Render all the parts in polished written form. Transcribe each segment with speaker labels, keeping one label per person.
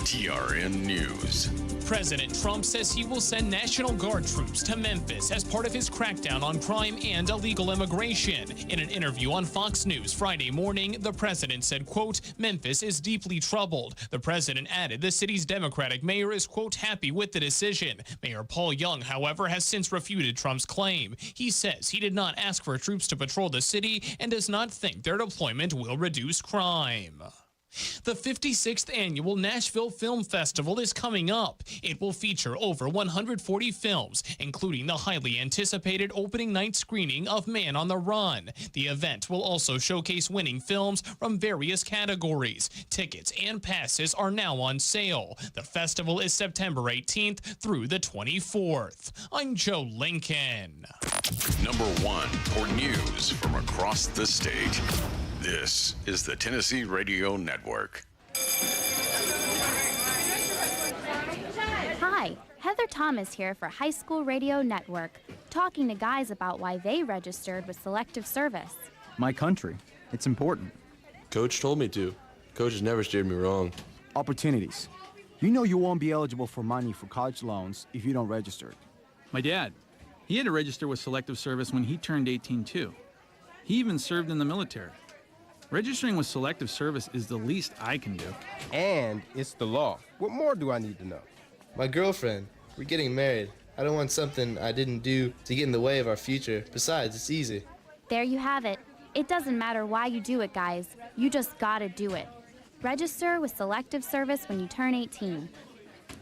Speaker 1: TRN News.
Speaker 2: President Trump says he will send National Guard troops to Memphis as part of his crackdown on crime and illegal immigration. In an interview on Fox News Friday morning, the president said, quote, Memphis is deeply troubled. The president added the city's Democratic mayor is, quote, happy with the decision. Mayor Paul Young, however, has since refuted Trump's claim. He says he did not ask for troops to patrol the city and does not think their deployment will reduce crime. The 56th Annual Nashville Film Festival is coming up. It will feature over 140 films, including the highly anticipated opening night screening of Man on the Run. The event will also showcase winning films from various categories. Tickets and passes are now on sale. The festival is September 18th through the 24th. I'm Joe Lincoln.
Speaker 1: Number 1 for news from across the state. This is the Tennessee Radio Network.
Speaker 3: Hi, Heather Thomas here for High School Radio Network, talking to guys about why they registered with Selective Service.
Speaker 4: My country. It's important.
Speaker 5: Coach told me to. Coach has never steered me wrong.
Speaker 4: Opportunities. You know you won't be eligible for money for college loans if you don't register.
Speaker 6: My dad, he had to register with Selective Service when he turned 18 too. He even served in the military. Registering with Selective Service is the least I can do.
Speaker 7: And it's the law. What more do I need to know?
Speaker 5: My girlfriend, we're getting married. I don't want something I didn't do to get in the way of our future. Besides, it's easy.
Speaker 3: There you have it. It doesn't matter why you do it, guys. You just gotta do it. Register with Selective Service when you turn 18.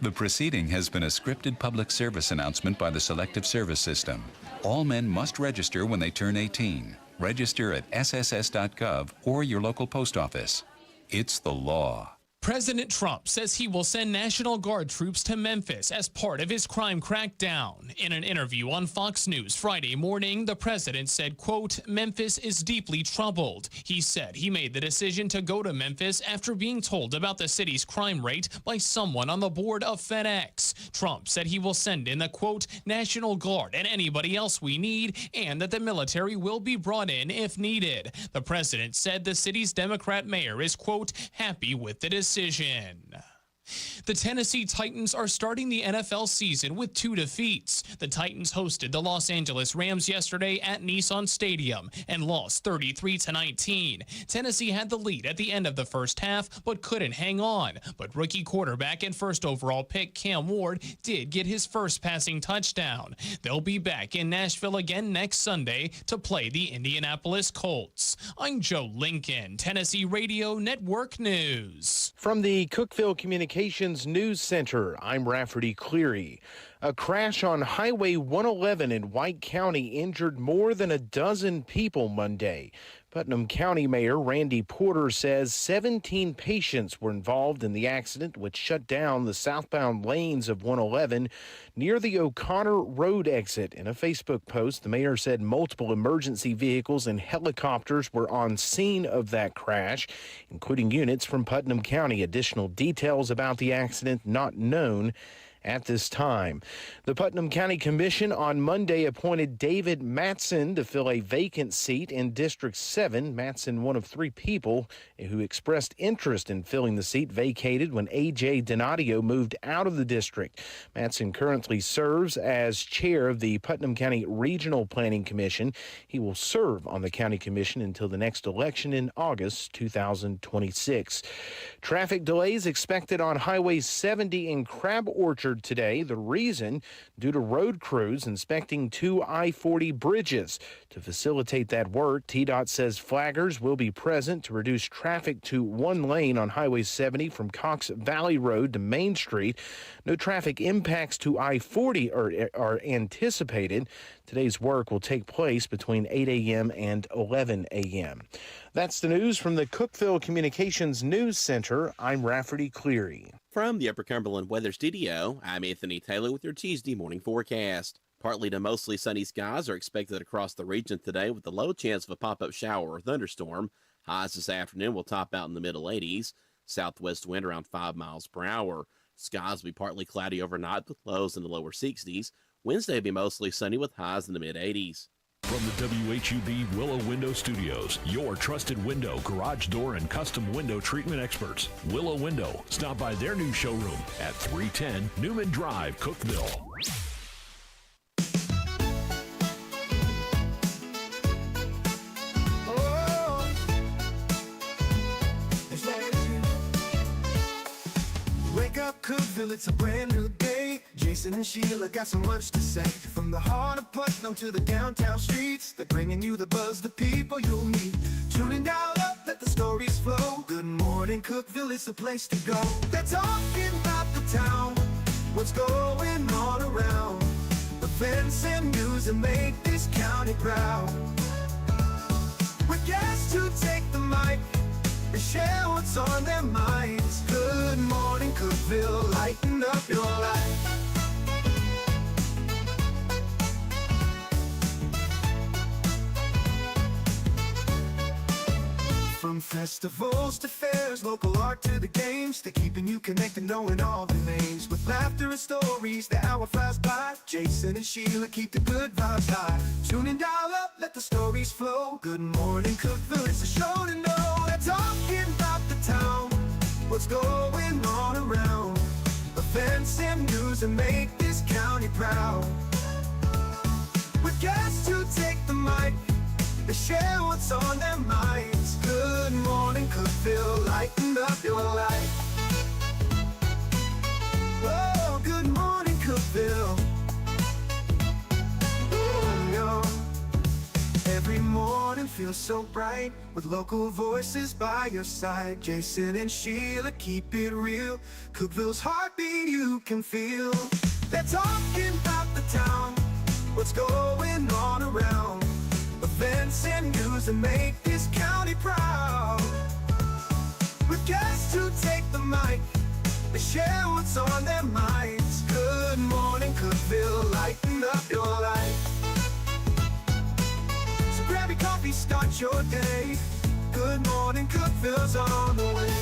Speaker 8: The proceeding has been a scripted public service announcement by the Selective Service System. All men must register when they turn 18. Register at sss.gov or your local post office. It's the law.
Speaker 2: President Trump says he will send National Guard troops to Memphis as part of his crime crackdown. In an interview on Fox News Friday morning, the president said, quote, Memphis is deeply troubled. He said he made the decision to go to Memphis after being told about the city's crime rate by someone on the board of FedEx. Trump said he will send in the, quote, National Guard and anybody else we need, and that the military will be brought in if needed. The president said the city's Democrat mayor is, quote, happy with the decision. The Tennessee Titans are starting the NFL season with 2 defeats. The Titans hosted the Los Angeles Rams yesterday at Nissan Stadium and lost 33-19. Tennessee had the lead at the end of the first half but couldn't hang on. But rookie quarterback and first overall pick Cam Ward did get his first passing touchdown. They'll be back in Nashville again next Sunday to play the Indianapolis Colts. I'm Joe Lincoln, Tennessee Radio Network News.
Speaker 9: From the Cookeville Communications News Center, I'm Rafferty Cleary. A crash on Highway 111 in White County injured more than a dozen people Monday. Putnam County Mayor Randy Porter says 17 patients were involved in the accident, which shut down the southbound lanes of 111 near the O'Connor Road exit. In a Facebook post, the mayor said multiple emergency vehicles and helicopters were on scene of that crash, including units from Putnam County. Additional details about the accident not known at this time. The Putnam County Commission on Monday appointed David Matson to fill a vacant seat in District 7. Matson, one of 3 people who expressed interest in filling the seat vacated when A.J. Donadio moved out of the district. Matson currently serves as chair of the Putnam County Regional Planning Commission. He will serve on the county commission until the next election in August 2026. Traffic delays expected on Highway 70 in Crab Orchard today. The reason, due to road crews inspecting 2 I-40 bridges. To facilitate that work, TDOT says flaggers will be present to reduce traffic to 1 lane on Highway 70 from Cox Valley Road to Main Street. No traffic impacts to I-40 are anticipated. Today's work will take place between 8 a.m. and 11 a.m. That's the news from the Cookeville Communications News Center. I'm Rafferty Cleary.
Speaker 10: From the Upper Cumberland Weather Studio, I'm Anthony Taylor with your Tuesday morning forecast. Partly to mostly sunny skies are expected across the region today with the low chance of a pop-up shower or thunderstorm. Highs this afternoon will top out in the middle 80s. Southwest wind around 5 miles per hour. Skies will be partly cloudy overnight with lows in the lower 60s. Wednesday will be mostly sunny with highs in the mid 80s.
Speaker 11: From the WHUB Willow Window Studios, your trusted window, garage door, and custom window treatment experts. Willow Window. Stop by their new showroom at 310 Newman Drive, Cookeville.
Speaker 12: Wake up, Cookeville, it's a brand new day. Jason and Sheila got so much to say. From the heart of Putnam to the downtown streets, they're bringing you the buzz, the people you'll meet. Tuning dial up, let the stories flow. Good morning, Cookeville, it's the place to go. They're talking about the town, what's going on around. Events and news that make this county proud. With guests who take the mic, they share what's on their minds. Good morning, Cookeville, lighten up your life. From festivals to fairs, local art to the games, they're keeping you connected, knowing all the names. With laughter and stories, the hour flies by. Jason and Sheila keep the good vibes high. Tune in, dial up, let the stories flow. Good morning, Cookeville, it's a show to know. They're talking about the town, what's going on around. Events and news that make this county proud. With guests who take the mic, they share what's on their minds. Good morning, Cookeville, lighten up your life. Oh, good morning, Cookeville. Oh, no. Every morning feels so bright, with local voices by your side. Jason and Sheila keep it real. Cookeville's heartbeat you can feel. They're talking about the town, what's going on around. Events and news that make this county proud. With guests who take the mic, they share what's on their minds. Good morning, Cookeville, lighten up your life. So grab your coffee, start your day. Good morning, Cookeville's on the way.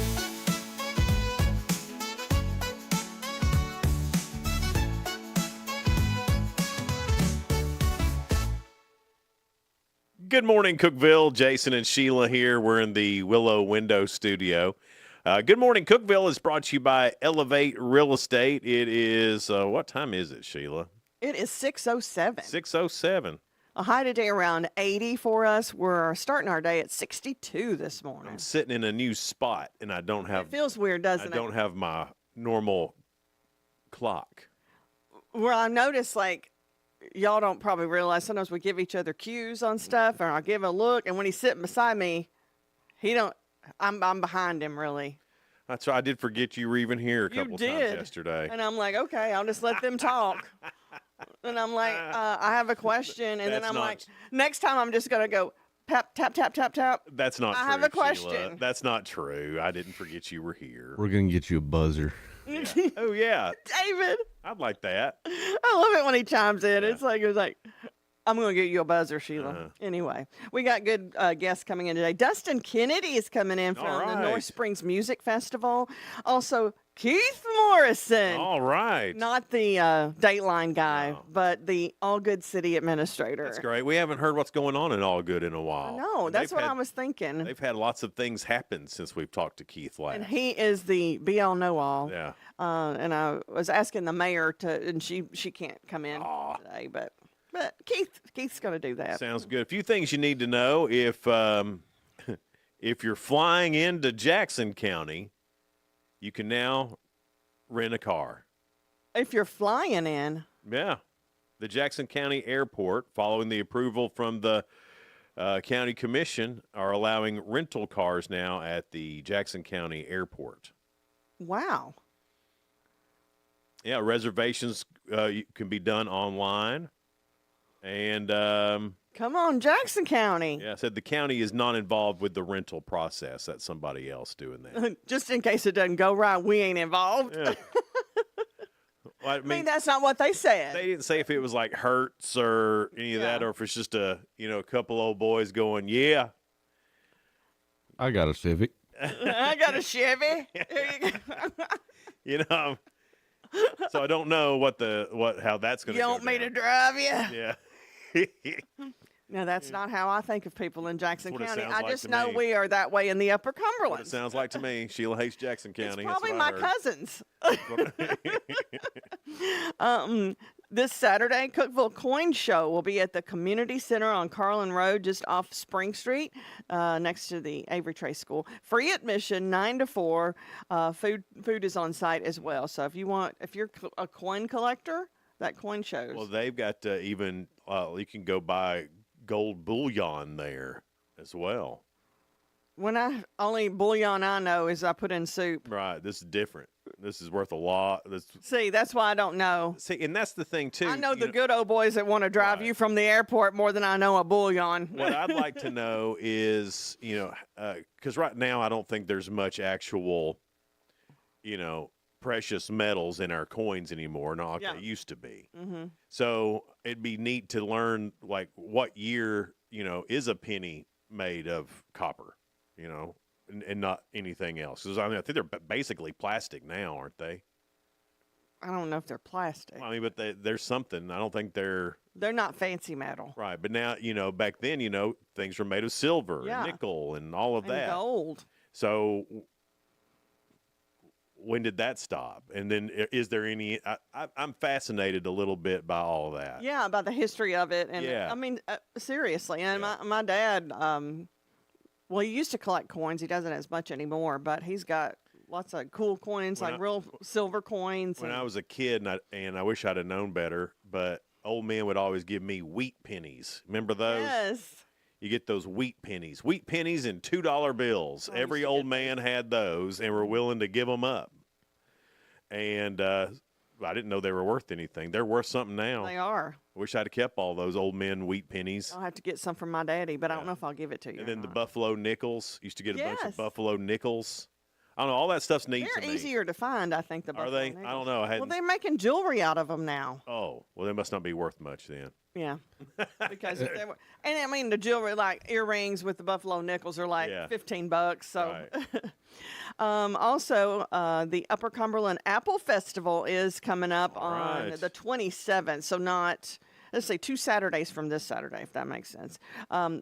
Speaker 9: Good morning, Cookeville. Jason and Sheila here. We're in the Willow Window Studio. Good morning, Cookeville is brought to you by Elevate Real Estate. It is, what time is it, Sheila?
Speaker 13: It is 6:07.
Speaker 9: 6:07.
Speaker 13: A high today around 80 for us. We're starting our day at 62 this morning.
Speaker 9: I'm sitting in a new spot, and I don't have.
Speaker 13: It feels weird, doesn't it?
Speaker 9: I don't have my normal clock.
Speaker 13: Well, I noticed, like, y'all don't probably realize sometimes we give each other cues on stuff, or I'll give a look, and when he's sitting beside me, he don't. I'm behind him, really.
Speaker 9: That's right. I did forget you were even here a couple times yesterday.
Speaker 13: And I'm like, okay, I'll just let them talk. And I'm like, I have a question, and then I'm like, next time I'm just gonna go tap tap tap tap tap.
Speaker 9: That's not true.
Speaker 13: I have a question.
Speaker 9: Sheila. That's not true. I didn't forget you were here.
Speaker 14: We're gonna get you a buzzer.
Speaker 9: Yeah. Oh yeah,
Speaker 13: David.
Speaker 9: I'd like that.
Speaker 13: I love it when he chimes in. Yeah. It was like, I'm going to get you a buzzer, Sheila. Anyway, we got good guests coming in today. Dustin Kennedy is coming in from the North Springs Music Festival. Also, Keith Morrison.
Speaker 9: All right.
Speaker 13: Not the Dateline guy, but the Allgood City Administrator.
Speaker 9: That's great. We haven't heard what's going on in Allgood in a while.
Speaker 13: No, that's what I was thinking.
Speaker 9: They've had lots of things happen since we've talked to Keith last.
Speaker 13: And he is the be-all, know-all.
Speaker 9: Yeah.
Speaker 13: And I was asking the mayor and she can't come in today, but Keith's going to do that.
Speaker 9: Sounds good. A few things you need to know if you're flying into Jackson County, you can now rent a car.
Speaker 13: If you're flying in?
Speaker 9: Yeah. The Jackson County Airport, following the approval from the county commission, are allowing rental cars now at the Jackson County Airport.
Speaker 13: Wow.
Speaker 9: Yeah, reservations can be done online. And
Speaker 13: come on, Jackson County.
Speaker 9: Yeah, I said the county is not involved with the rental process. That's somebody else doing that.
Speaker 13: Just in case it doesn't go right, we ain't involved.
Speaker 9: Yeah. Well,
Speaker 13: I mean, that's not what they said.
Speaker 9: They didn't say if it was like Hertz or any of that, or if it's just a couple old boys going, yeah.
Speaker 14: I got a Civic.
Speaker 13: I got a Chevy.
Speaker 9: So I don't know how that's going to go.
Speaker 13: You want me to drive you?
Speaker 9: Yeah.
Speaker 13: No, that's not how I think of people in Jackson
Speaker 15: That's what it
Speaker 13: County.
Speaker 15: sounds
Speaker 13: I
Speaker 15: like
Speaker 13: just
Speaker 15: to
Speaker 13: know
Speaker 15: me.
Speaker 13: we are that way in the Upper
Speaker 15: What
Speaker 13: Cumberland.
Speaker 15: it sounds like to me. Sheila hates Jackson County.
Speaker 13: It's probably
Speaker 15: That's what
Speaker 13: my
Speaker 15: I heard.
Speaker 13: cousins. This Saturday, Cookeville Coin Show will be at the Community Center on Carlin Road, just off Spring Street, next to the Avery Trace School. Free admission, 9 to 4. Food is on site as well. So if you're a coin collector, that coin shows.
Speaker 15: Well, they've got even you can go buy gold bullion there as well.
Speaker 13: Only bullion I know is I put in soup.
Speaker 15: Right. This is different. This is worth a lot.
Speaker 13: See, that's why I don't know.
Speaker 15: See, and that's the thing too.
Speaker 13: I know the good old boys that want to drive you from the airport more than I know a bullion.
Speaker 15: What I'd like to know is, because right now I don't think there's much actual, precious metals in our coins anymore, not like they used to be.
Speaker 13: Mm-hmm.
Speaker 15: So it'd be neat to learn, like, what year, is a penny made of copper, and not anything else. 'Cause, I think they're basically plastic now, aren't they?
Speaker 13: I don't know if they're plastic.
Speaker 15: I mean, but there's something. I don't think they're
Speaker 13: not fancy metal.
Speaker 15: Right. But now, back then, things were made of silver and nickel and all of that.
Speaker 13: Gold.
Speaker 15: So when did that stop? And then is there any, I'm fascinated a little bit by all that.
Speaker 13: Yeah, about the history of it. And I mean, seriously. And my dad, well, he used to collect coins. He doesn't as much anymore, but he's got lots of cool coins, real silver coins.
Speaker 15: When I was a kid, and I wish I'd have known better, but old men would always give me wheat pennies. Remember those?
Speaker 13: Yes.
Speaker 15: You get those wheat pennies and $2 bills. Every old man had those and were willing to give them up. And I didn't know they were worth anything. They're worth something now.
Speaker 13: They are.
Speaker 15: I wish I'd have kept all those old men wheat pennies.
Speaker 13: I'll have to get some from my daddy, but I don't know if I'll give it to you.
Speaker 15: And then the buffalo nickels. Used to get a bunch of buffalo nickels. I don't know. All that stuff's neat to me.
Speaker 13: They're easier to find, I think, the buffalo
Speaker 15: Are they?
Speaker 13: nickels.
Speaker 15: I don't know.
Speaker 13: Well, they're making jewelry out of them now.
Speaker 15: Oh, well, they must not be worth much then.
Speaker 13: Yeah, because if they were, and I mean the jewelry, like earrings with the buffalo nickels, are like $15. So, also the Upper Cumberland Apple Festival is coming up on the 27th. So let's say 2 Saturdays from this Saturday, if that makes sense.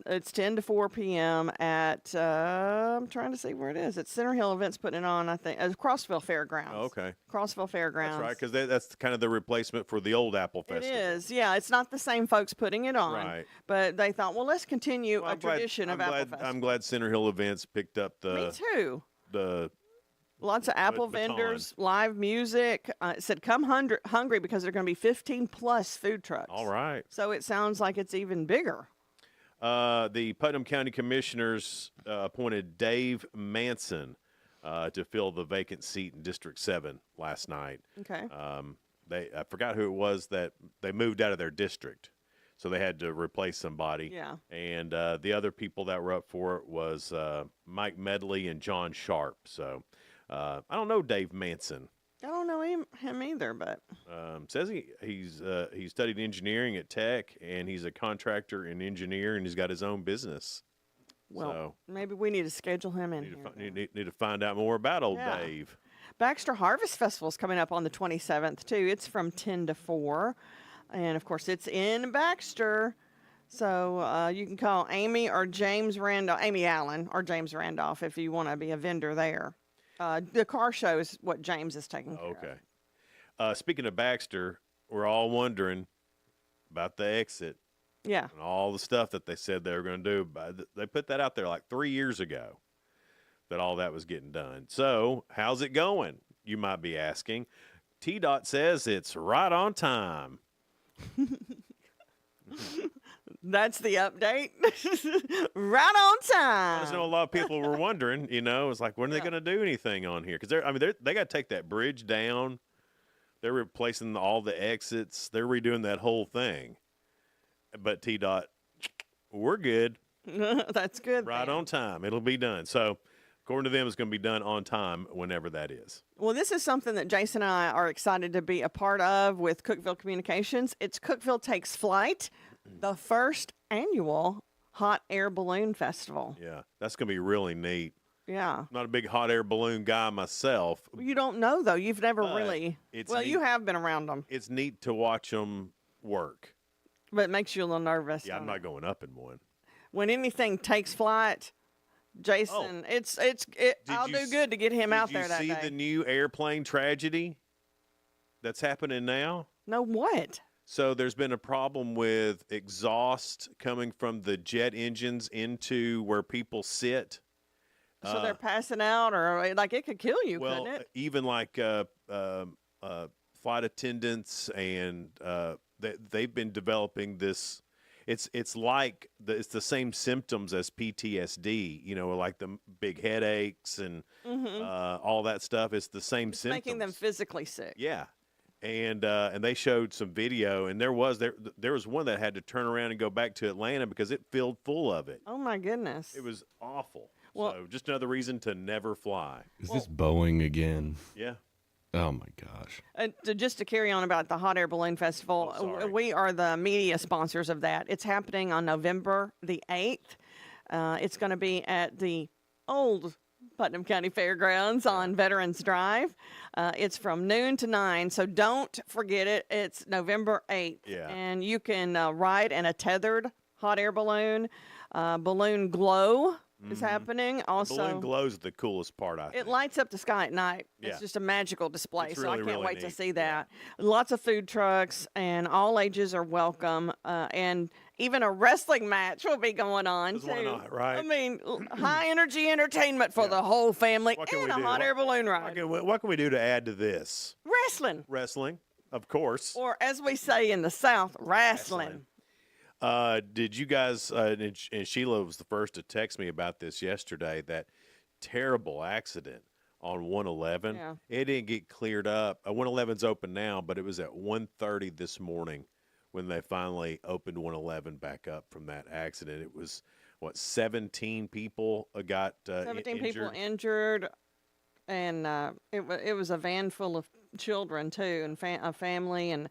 Speaker 13: It's 10 to 4 p.m. at, I'm trying to see where it is. It's Center Hill Events putting it on, I think, Crossville Fairgrounds.
Speaker 15: Oh, okay.
Speaker 13: Crossville Fairgrounds.
Speaker 15: That's right, because that's kind of the replacement for the old Apple Festival.
Speaker 13: It is, yeah. It's not the same folks putting it on.
Speaker 15: Right.
Speaker 13: But they thought, well, let's continue a tradition of Apple Festival.
Speaker 15: I'm glad Center Hill Events picked up the...
Speaker 13: Me too. Lots of Apple
Speaker 15: baton.
Speaker 13: vendors, live music. It said, come hungry because there are going to be 15 plus food trucks.
Speaker 15: All right.
Speaker 13: So it sounds like it's even bigger.
Speaker 15: The Putnam County Commissioners appointed Dave Manson to fill the vacant seat in District 7 last night.
Speaker 13: Okay.
Speaker 15: I forgot who it was that they moved out of their district, so they had to replace somebody.
Speaker 13: Yeah.
Speaker 15: And the other people that were up for it was Mike Medley and John Sharp. So I don't know Dave Manson.
Speaker 13: I don't know him either, but
Speaker 15: says he studied engineering at Tech, and he's a contractor and engineer, and he's got his own business.
Speaker 13: Well,
Speaker 15: so
Speaker 13: maybe we need to schedule him in here.
Speaker 15: Need to find out more about old Dave.
Speaker 13: Baxter Harvest Festival is coming up on the 27th, too. It's from 10 to 4. And, of course, it's in Baxter. So you can call Amy or James Randolph, Amy Allen or James Randolph if you want to be a vendor there. The car show is what James is taking care of.
Speaker 15: Okay. Speaking of Baxter, we're all wondering about the exit.
Speaker 13: Yeah.
Speaker 15: And all the stuff that they said they were going to do. They put that out there like 3 years ago that all that was getting done. So how's it going, you might be asking. TDOT says it's right on time.
Speaker 13: That's the update. Right on time.
Speaker 15: I just know a lot of people were wondering, it's like, when are they going to do anything on here? Because they got to take that bridge down. They're replacing all the exits. They're redoing that whole thing. But TDOT, we're good.
Speaker 13: That's good.
Speaker 15: Right on time. It'll be done. So according to them, it's going to be done on time whenever that is.
Speaker 13: Well, this is something that Jason and I are excited to be a part of with Cookeville Communications. It's Cookeville Takes Flight, the first annual hot air balloon festival.
Speaker 15: Yeah, that's going to be really neat.
Speaker 13: Yeah.
Speaker 15: I'm not a big hot air balloon guy myself.
Speaker 13: You don't know, though. You've never really. Well, you have been around them.
Speaker 15: It's neat to watch them work.
Speaker 13: but it makes you a little nervous.
Speaker 15: Yeah, I'm not going up in one.
Speaker 13: When anything takes flight, Jason, I'll do good to get him out there that day.
Speaker 15: Did you see the new airplane tragedy that's happening now?
Speaker 13: No, what?
Speaker 15: So there's been a problem with exhaust coming from the jet engines into where people sit.
Speaker 13: So they're passing out, or like it could kill you, couldn't it?
Speaker 15: Even like flight attendants, and they've been developing this. It's like it's the same symptoms as PTSD. You know, like the big headaches and all that stuff. It's the same symptoms.
Speaker 13: Making them physically sick.
Speaker 15: Yeah. And they showed some video, and there was one that had to turn around and go back to Atlanta because it filled full of it.
Speaker 13: Oh my goodness!
Speaker 15: It was awful.
Speaker 13: Well,
Speaker 15: so just another reason to never fly.
Speaker 14: Is this Boeing again?
Speaker 15: Yeah.
Speaker 14: Oh my gosh.
Speaker 13: Just to carry on about the Hot Air Balloon Festival, we are the media sponsors of that. It's happening on November the 8th. It's going to be at the old Putnam County Fairgrounds on Veterans Drive. It's from noon to 9, so don't forget it. It's November 8th.
Speaker 15: Yeah.
Speaker 13: And you can ride in a tethered hot air balloon. Balloon glow is happening. Also,
Speaker 15: Balloon glow is the coolest part, I think.
Speaker 13: it lights up the sky at night.
Speaker 15: Yeah.
Speaker 13: It's just a magical display,
Speaker 15: It's
Speaker 13: so I
Speaker 15: really,
Speaker 13: can't
Speaker 15: really
Speaker 13: wait to
Speaker 15: neat.
Speaker 13: see that. Lots of food trucks, and all ages are welcome. And even a wrestling match will be going on,
Speaker 15: Because
Speaker 13: too.
Speaker 15: why not, right?
Speaker 13: I mean, high-energy entertainment for the whole family
Speaker 15: What can
Speaker 13: and
Speaker 15: we
Speaker 13: a
Speaker 15: do?
Speaker 13: hot air balloon ride.
Speaker 15: What can we do to add to this?
Speaker 13: Wrestling,
Speaker 15: Wrestling, of course.
Speaker 13: or as we say in the South, wrestling.
Speaker 15: Did you guys, and Sheila was the first to text me about this yesterday, that terrible accident on 111.
Speaker 13: Yeah.
Speaker 15: It didn't get cleared up. 111's open now, but it was at 1:30 this morning when they finally opened 111 back up from that accident. It was, 17 people got
Speaker 13: 17
Speaker 15: injured?
Speaker 13: people injured, and it was a van full of children, too, and a family, and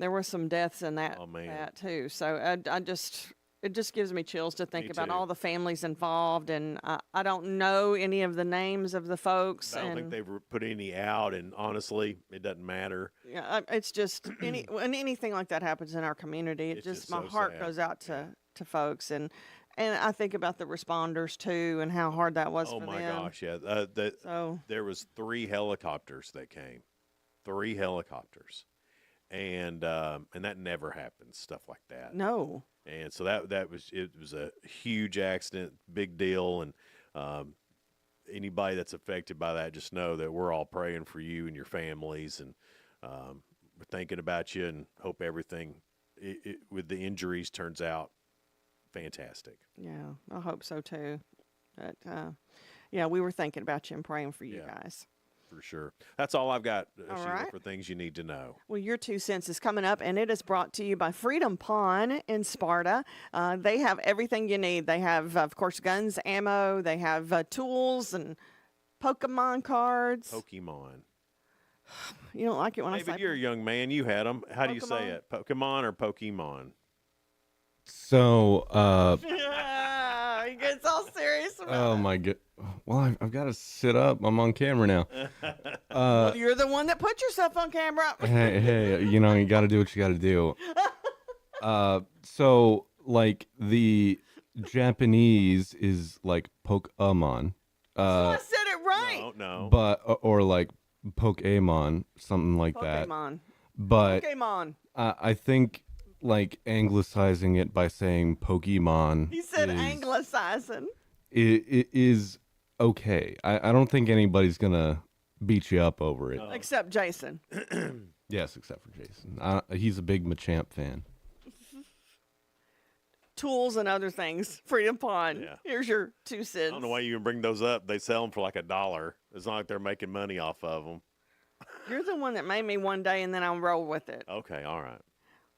Speaker 13: there were some deaths in that, that too. So it just gives me chills to think about all the families involved, and I don't know any of the names of the folks.
Speaker 15: I don't think they've put any out, and honestly, it doesn't matter.
Speaker 13: Yeah, it's just when anything like that happens in our community,
Speaker 15: It's
Speaker 13: just
Speaker 15: just
Speaker 13: my
Speaker 15: so
Speaker 13: heart
Speaker 15: sad.
Speaker 13: goes out to folks, and I think about the responders too, and how hard that was for them.
Speaker 15: Oh my gosh, yeah. There was 3 helicopters that came, 3 helicopters, and that never happens, stuff like that.
Speaker 13: No.
Speaker 15: And so it was a huge accident, big deal, and anybody that's affected by that, just know that we're all praying for you and your families, and we're thinking about you, and hope everything with the injuries turns out fantastic.
Speaker 13: Yeah, I hope so too. But yeah, we were thinking about you and praying for you guys.
Speaker 15: For sure. That's all I've got,
Speaker 13: All
Speaker 15: Sheila,
Speaker 13: right.
Speaker 15: for things you need to know.
Speaker 13: Well, your 2 cents is coming up, and it is brought to you by Freedom Pawn in Sparta. They have everything you need. They have, of course, guns, ammo. They have tools and Pokemon cards.
Speaker 15: Pokemon.
Speaker 13: You don't like it when I
Speaker 15: David,
Speaker 13: say
Speaker 15: you're a young man. You had them. How do you say
Speaker 13: Pokemon?
Speaker 15: it? Pokemon or Pokemon?
Speaker 14: So,
Speaker 13: He gets all serious about
Speaker 14: oh my god. Well, I've got to sit up. I'm on camera now.
Speaker 13: Well, you're the one that put yourself on camera.
Speaker 14: hey, you know, you got to do what you got to do. So, like, the Japanese is like Pokemon.
Speaker 13: I said it right.
Speaker 15: No.
Speaker 14: But, or like Pokemon, something like that.
Speaker 13: Pokemon.
Speaker 14: But
Speaker 13: Pokemon.
Speaker 14: I think, like, anglicizing it by saying Pokemon.
Speaker 13: He said anglicizing.
Speaker 14: It is okay. I don't think anybody's going to beat you up over it.
Speaker 13: Except Jason.
Speaker 14: Yes, except for Jason. He's a big Machamp fan.
Speaker 13: Tools and other things. Freedom Pawn.
Speaker 15: Yeah.
Speaker 13: Here's your 2 cents.
Speaker 15: I don't know why you even bring those up. They sell them for like $1. It's not like they're making money off of them.
Speaker 13: You're the one that made me one day, and then I'll roll with it.
Speaker 15: Okay, all right.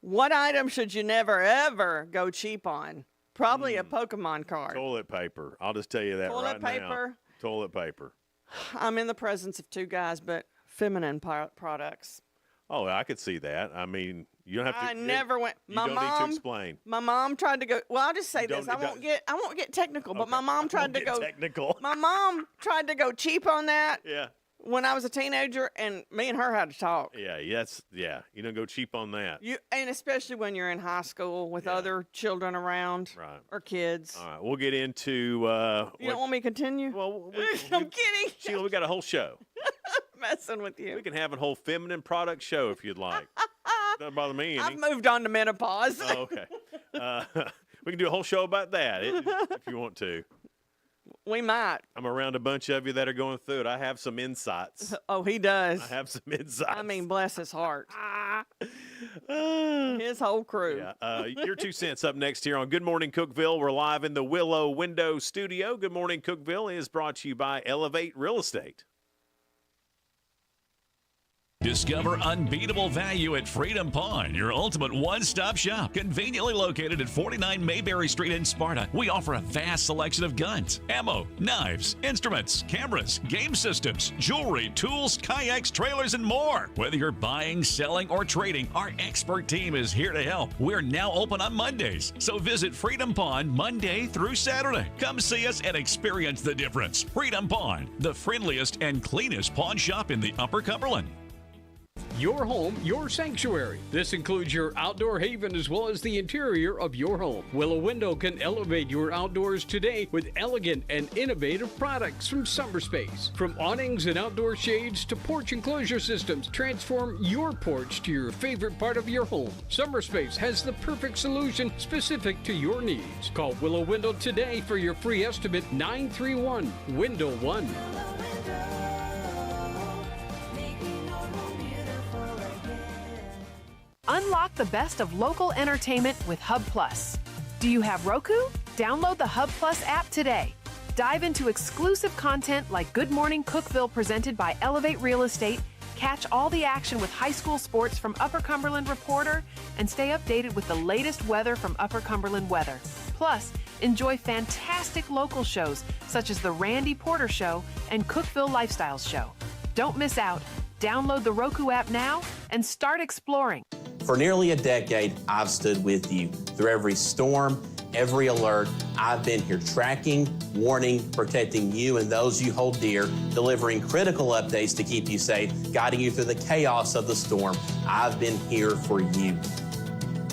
Speaker 13: What item should you never, ever go cheap on? Probably a Pokemon card.
Speaker 15: Toilet paper. I'll just tell you that
Speaker 13: Toilet
Speaker 15: right
Speaker 13: paper.
Speaker 15: now. Toilet paper.
Speaker 13: I'm in the presence of 2 guys, but feminine products.
Speaker 15: Oh, I could see that. I mean, you don't have to.
Speaker 13: I never went.
Speaker 15: You
Speaker 13: My
Speaker 15: don't need to
Speaker 13: mom.
Speaker 15: explain.
Speaker 13: My mom tried to go. Well, I'll just say
Speaker 15: You
Speaker 13: this.
Speaker 15: don't-
Speaker 13: I won't get technical. But my mom
Speaker 15: I
Speaker 13: tried
Speaker 15: won't
Speaker 13: to
Speaker 15: get
Speaker 13: go.
Speaker 15: technical.
Speaker 13: My mom tried to go cheap on that.
Speaker 15: Yeah.
Speaker 13: when I was a teenager, and me and her had to talk.
Speaker 15: Yeah, you don't go cheap on that.
Speaker 13: And especially when you're in high school with other children around,
Speaker 15: Right.
Speaker 13: or kids.
Speaker 15: All right, we'll get into.
Speaker 13: You don't want me to continue?
Speaker 15: Well,
Speaker 13: I'm kidding.
Speaker 15: Sheila, we got a whole show.
Speaker 13: Messing with you.
Speaker 15: We can have a whole feminine product show if you'd like. Doesn't bother me any.
Speaker 13: I've moved on to menopause.
Speaker 15: Oh, okay. We can do a whole show about that if you want to.
Speaker 13: We might.
Speaker 15: I'm around a bunch of you that are going through it. I have some insights.
Speaker 13: Oh, he does.
Speaker 15: I have some insights.
Speaker 13: I mean, bless his heart. His whole crew.
Speaker 15: Yeah. Your 2 cents up next here on Good Morning Cookeville. We're live in the Willow Window Studio. Good Morning Cookeville is brought to you by Elevate Real Estate.
Speaker 11: Discover unbeatable value at Freedom Pawn, your ultimate one-stop shop. Conveniently located at 49 Mayberry Street in Sparta, we offer a vast selection of guns, ammo, knives, instruments, cameras, game systems, jewelry, tools, kayaks, trailers, and more. Whether you're buying, selling, or trading, our expert team is here to help. We're now open on Mondays, so visit Freedom Pawn Monday through Saturday. Come see us and experience the difference. Freedom Pawn, the friendliest and cleanest pawn shop in the Upper Cumberland.
Speaker 16: Your home, your sanctuary. This includes your outdoor haven as well as the interior of your home. Willow Window can elevate your outdoors today with elegant and innovative products from Summer Space. From awnings and outdoor shades to porch enclosure systems, transform your porch to your favorite part of your home. Summer Space has the perfect solution specific to your needs. Call Willow Window today for your free estimate, 931-WINDOW-1.
Speaker 17: Unlock the best of local entertainment with Hub Plus. Do you have Roku? Download the Hub Plus app today. Dive into exclusive content like Good Morning Cookeville presented by Elevate Real Estate, catch all the action with high school sports from Upper Cumberland Reporter, and stay updated with the latest weather from Upper Cumberland Weather. Plus, enjoy fantastic local shows such as The Randy Porter Show and Cookeville Lifestyles Show. Don't miss out. Download the Roku app now and start exploring.
Speaker 10: For nearly a decade, I've stood with you. Through every storm, every alert, I've been here tracking, warning, protecting you and those you hold dear, delivering critical updates to keep you safe, guiding you through the chaos of the storm. I've been here for you.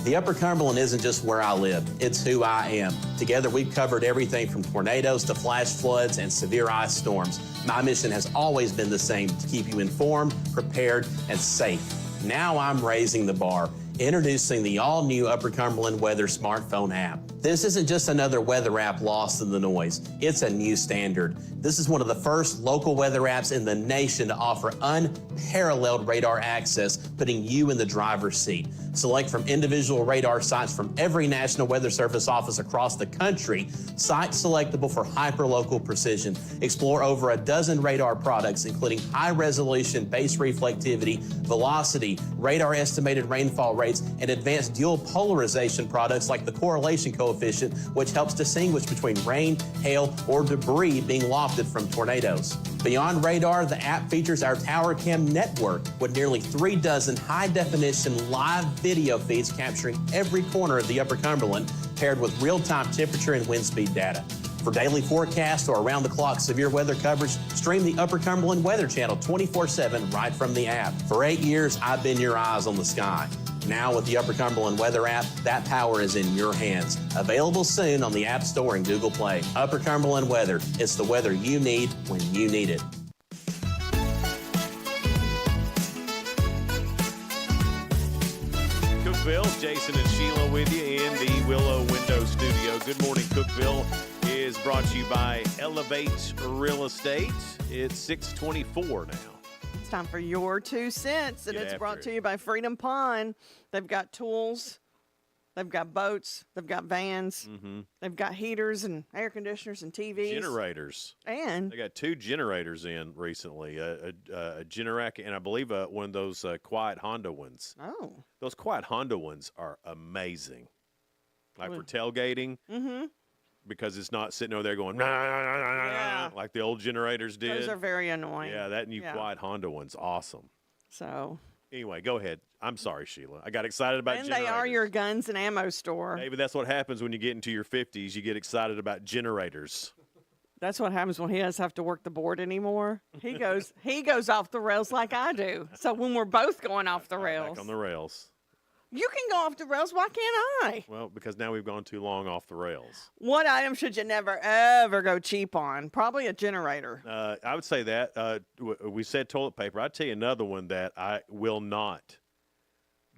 Speaker 10: The Upper Cumberland isn't just where I live, it's who I am. Together, we've covered everything from tornadoes to flash floods and severe ice storms. My mission has always been the same, to keep you informed, prepared, and safe. Now I'm raising the bar, introducing the all-new Upper Cumberland Weather smartphone app. This isn't just another weather app lost in the noise. It's a new standard. This is one of the first local weather apps in the nation to offer unparalleled radar access, putting you in the driver's seat. Select from individual radar sites from every National Weather Service office across the country, sites selectable for hyper-local precision. Explore over a dozen radar products, including high-resolution base reflectivity, velocity, radar estimated rainfall rates, and advanced dual polarization products like the correlation coefficient, which helps distinguish between rain, hail, or debris being lofted from tornadoes. Beyond radar, the app features our Tower Cam network with nearly 3 dozen high-definition live video feeds capturing every corner of the Upper Cumberland, paired with real-time temperature and wind speed data. For daily forecast or around-the-clock severe weather coverage, stream the Upper Cumberland Weather Channel 24/7 right from the app. For 8 years, I've been your eyes on the sky. Now with the Upper Cumberland Weather app, that power is in your hands. Available soon on the App Store and Google Play. Upper Cumberland Weather. It's the weather you need when you need it.
Speaker 15: Cookeville, Jason and Sheila with you in the Willow Window Studio. Good Morning Cookeville is brought to you by Elevate Real Estate. It's 6:24 now.
Speaker 13: It's time for your 2 cents, and it's brought to you by Freedom Pawn. They've got tools, they've got boats, they've got vans, they've got heaters and air conditioners and TVs.
Speaker 15: Generators.
Speaker 13: And
Speaker 15: they got 2 generators in recently, a Generac and I believe one of those quiet Honda ones.
Speaker 13: Oh.
Speaker 15: Those quiet Honda ones are amazing. Like for tailgating. Because it's not sitting over there going, nah, nah, nah, nah, nah, like the old generators did.
Speaker 13: Those are very annoying.
Speaker 15: Yeah, that new quiet Honda one's awesome.
Speaker 13: So.
Speaker 15: Anyway, go ahead. I'm sorry, Sheila. I got excited about generators.
Speaker 13: And they are your guns and ammo store.
Speaker 15: Maybe that's what happens when you get into your 50s. You get excited about generators.
Speaker 13: That's what happens when he doesn't have to work the board anymore. He goes off the rails like I do. So when we're both going off the rails.
Speaker 15: Back on the rails.
Speaker 13: You can go off the rails. Why can't I?
Speaker 15: Well, because now we've gone too long off the rails.
Speaker 13: What item should you never, ever go cheap on? Probably a generator.
Speaker 15: I would say that. We said toilet paper. I'd tell you another one that I will not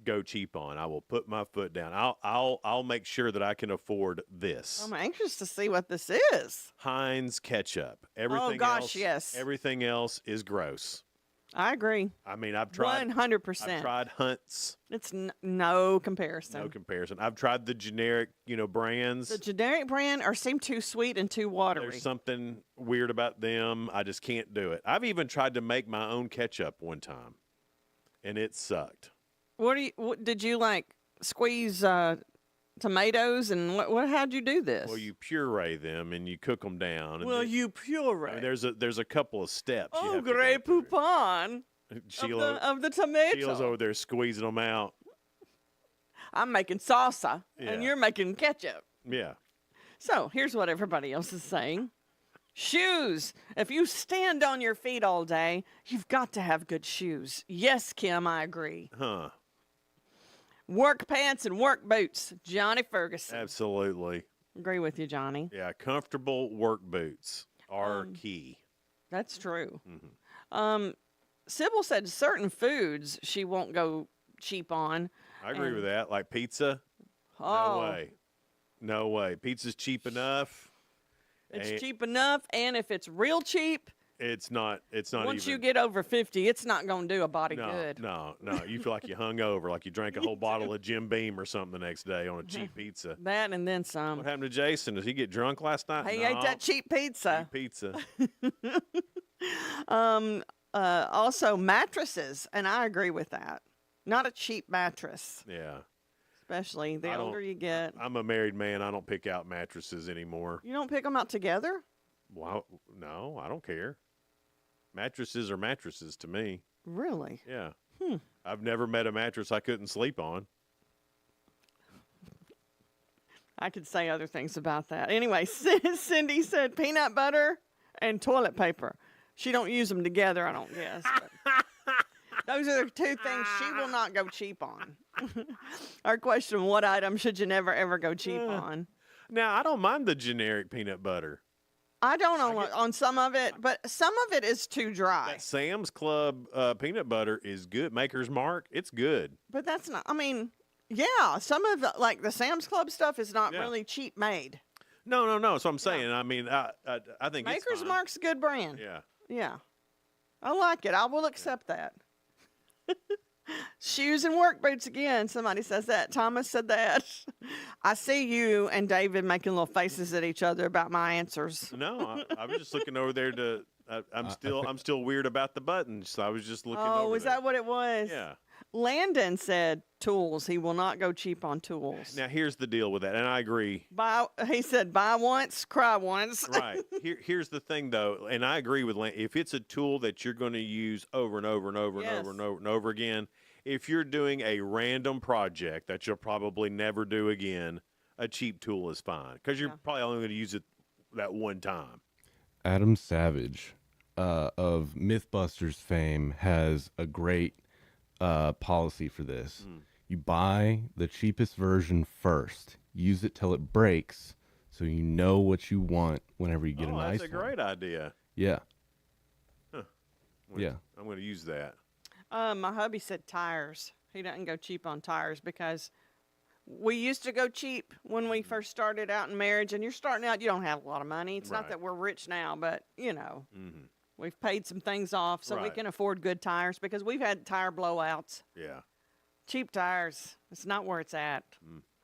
Speaker 15: go cheap on. I will put my foot down. I'll make sure that I can afford this.
Speaker 13: I'm anxious to see what this is.
Speaker 15: Heinz ketchup. Everything else,
Speaker 13: yes.
Speaker 15: Everything else is gross.
Speaker 13: I agree.
Speaker 15: I mean, I've tried
Speaker 13: 100%.
Speaker 15: I've tried Hunt's.
Speaker 13: It's no comparison.
Speaker 15: No comparison. I've tried the generic, brands.
Speaker 13: The generic brand seem too sweet and too watery.
Speaker 15: There's something weird about them. I just can't do it. I've even tried to make my own ketchup one time, and it sucked.
Speaker 13: What did you like? Squeeze tomatoes and what? How'd you do this?
Speaker 15: Well, you puree them and you cook them down.
Speaker 13: And you puree?
Speaker 15: I mean, there's a couple of steps.
Speaker 13: Oh, Grey Poupon
Speaker 15: Sheila,
Speaker 13: of the tomato.
Speaker 15: Sheila's over there squeezing them out.
Speaker 13: I'm making salsa, and you're making ketchup.
Speaker 15: Yeah.
Speaker 13: So here's what everybody else is saying. Shoes. If you stand on your feet all day, you've got to have good shoes. Yes, Kim, I agree.
Speaker 15: Huh.
Speaker 13: Work pants and work boots. Johnny Ferguson.
Speaker 15: Absolutely.
Speaker 13: Agree with you, Johnny.
Speaker 15: Yeah, comfortable work boots are key.
Speaker 13: That's true.
Speaker 15: Mm-hmm.
Speaker 13: Sybil said certain foods she won't go cheap on.
Speaker 15: I agree with that. Like pizza. No way. No way. Pizza's cheap enough.
Speaker 13: It's cheap enough, and if it's real cheap,
Speaker 15: it's not.
Speaker 13: Once you get over 50, it's not going to do a body good.
Speaker 15: No. You feel like you hung over, like you drank a whole bottle of Jim Beam or something the next day on a cheap pizza.
Speaker 13: That and then some.
Speaker 15: What happened to Jason? Did he get drunk last night?
Speaker 13: He ate that cheap pizza. Also mattresses, and I agree with that. Not a cheap mattress.
Speaker 15: Yeah.
Speaker 13: Especially the older you get.
Speaker 15: I'm a married man. I don't pick out mattresses anymore.
Speaker 13: You don't pick them out together?
Speaker 15: Well, no, I don't care. Mattresses are mattresses to me.
Speaker 13: Really?
Speaker 15: Yeah. I've never met a mattress I couldn't sleep on.
Speaker 13: I could say other things about that. Anyway, Cindy said peanut butter and toilet paper. She don't use them together, I don't guess. Those are the two things she will not go cheap on. Our question, what item should you never, ever go cheap on?
Speaker 15: Now, I don't mind the generic peanut butter.
Speaker 13: I don't on some of it, but some of it is too dry.
Speaker 15: That Sam's Club peanut butter is good. Maker's Mark, it's good.
Speaker 13: But that's not, yeah, some of the, like the Sam's Club stuff is not really cheap made.
Speaker 15: No. So I'm saying, I mean, I think
Speaker 13: Maker's
Speaker 15: it's fine.
Speaker 13: Mark's a good brand.
Speaker 15: Yeah.
Speaker 13: Yeah. I like it. I will accept that. Shoes and work boots again. Somebody says that. Thomas said that. I see you and David making little faces at each other about my answers.
Speaker 15: No, I was just looking over there to. I'm still weird about the buttons, so I was just looking.
Speaker 13: Oh, is that what it was?
Speaker 15: Yeah.
Speaker 13: Landon said tools. He will not go cheap on tools.
Speaker 15: Now here's the deal with that, and I agree.
Speaker 13: He said buy once, cry once.
Speaker 15: Right. Here's the thing though, and I agree with Landon. If it's a tool that you're going to use over and over and over and over and over and over again, if you're doing a random project that you'll probably never do again, a cheap tool is fine because you're probably only going to use it that one time.
Speaker 14: Adam Savage of Mythbusters fame has a great policy for this. You buy the cheapest version first, use it till it breaks, so you know what you want whenever you get a nice one.
Speaker 15: That's a great idea.
Speaker 14: Yeah.
Speaker 15: Huh. I'm going to use that.
Speaker 13: My hubby said tires. He doesn't go cheap on tires because we used to go cheap when we first started out in marriage, and you're starting out, you don't have a lot of money. It's not that we're rich now, but, we've paid some things off so we can afford good tires because we've had tire blowouts.
Speaker 15: Yeah.
Speaker 13: Cheap tires. It's not where it's at.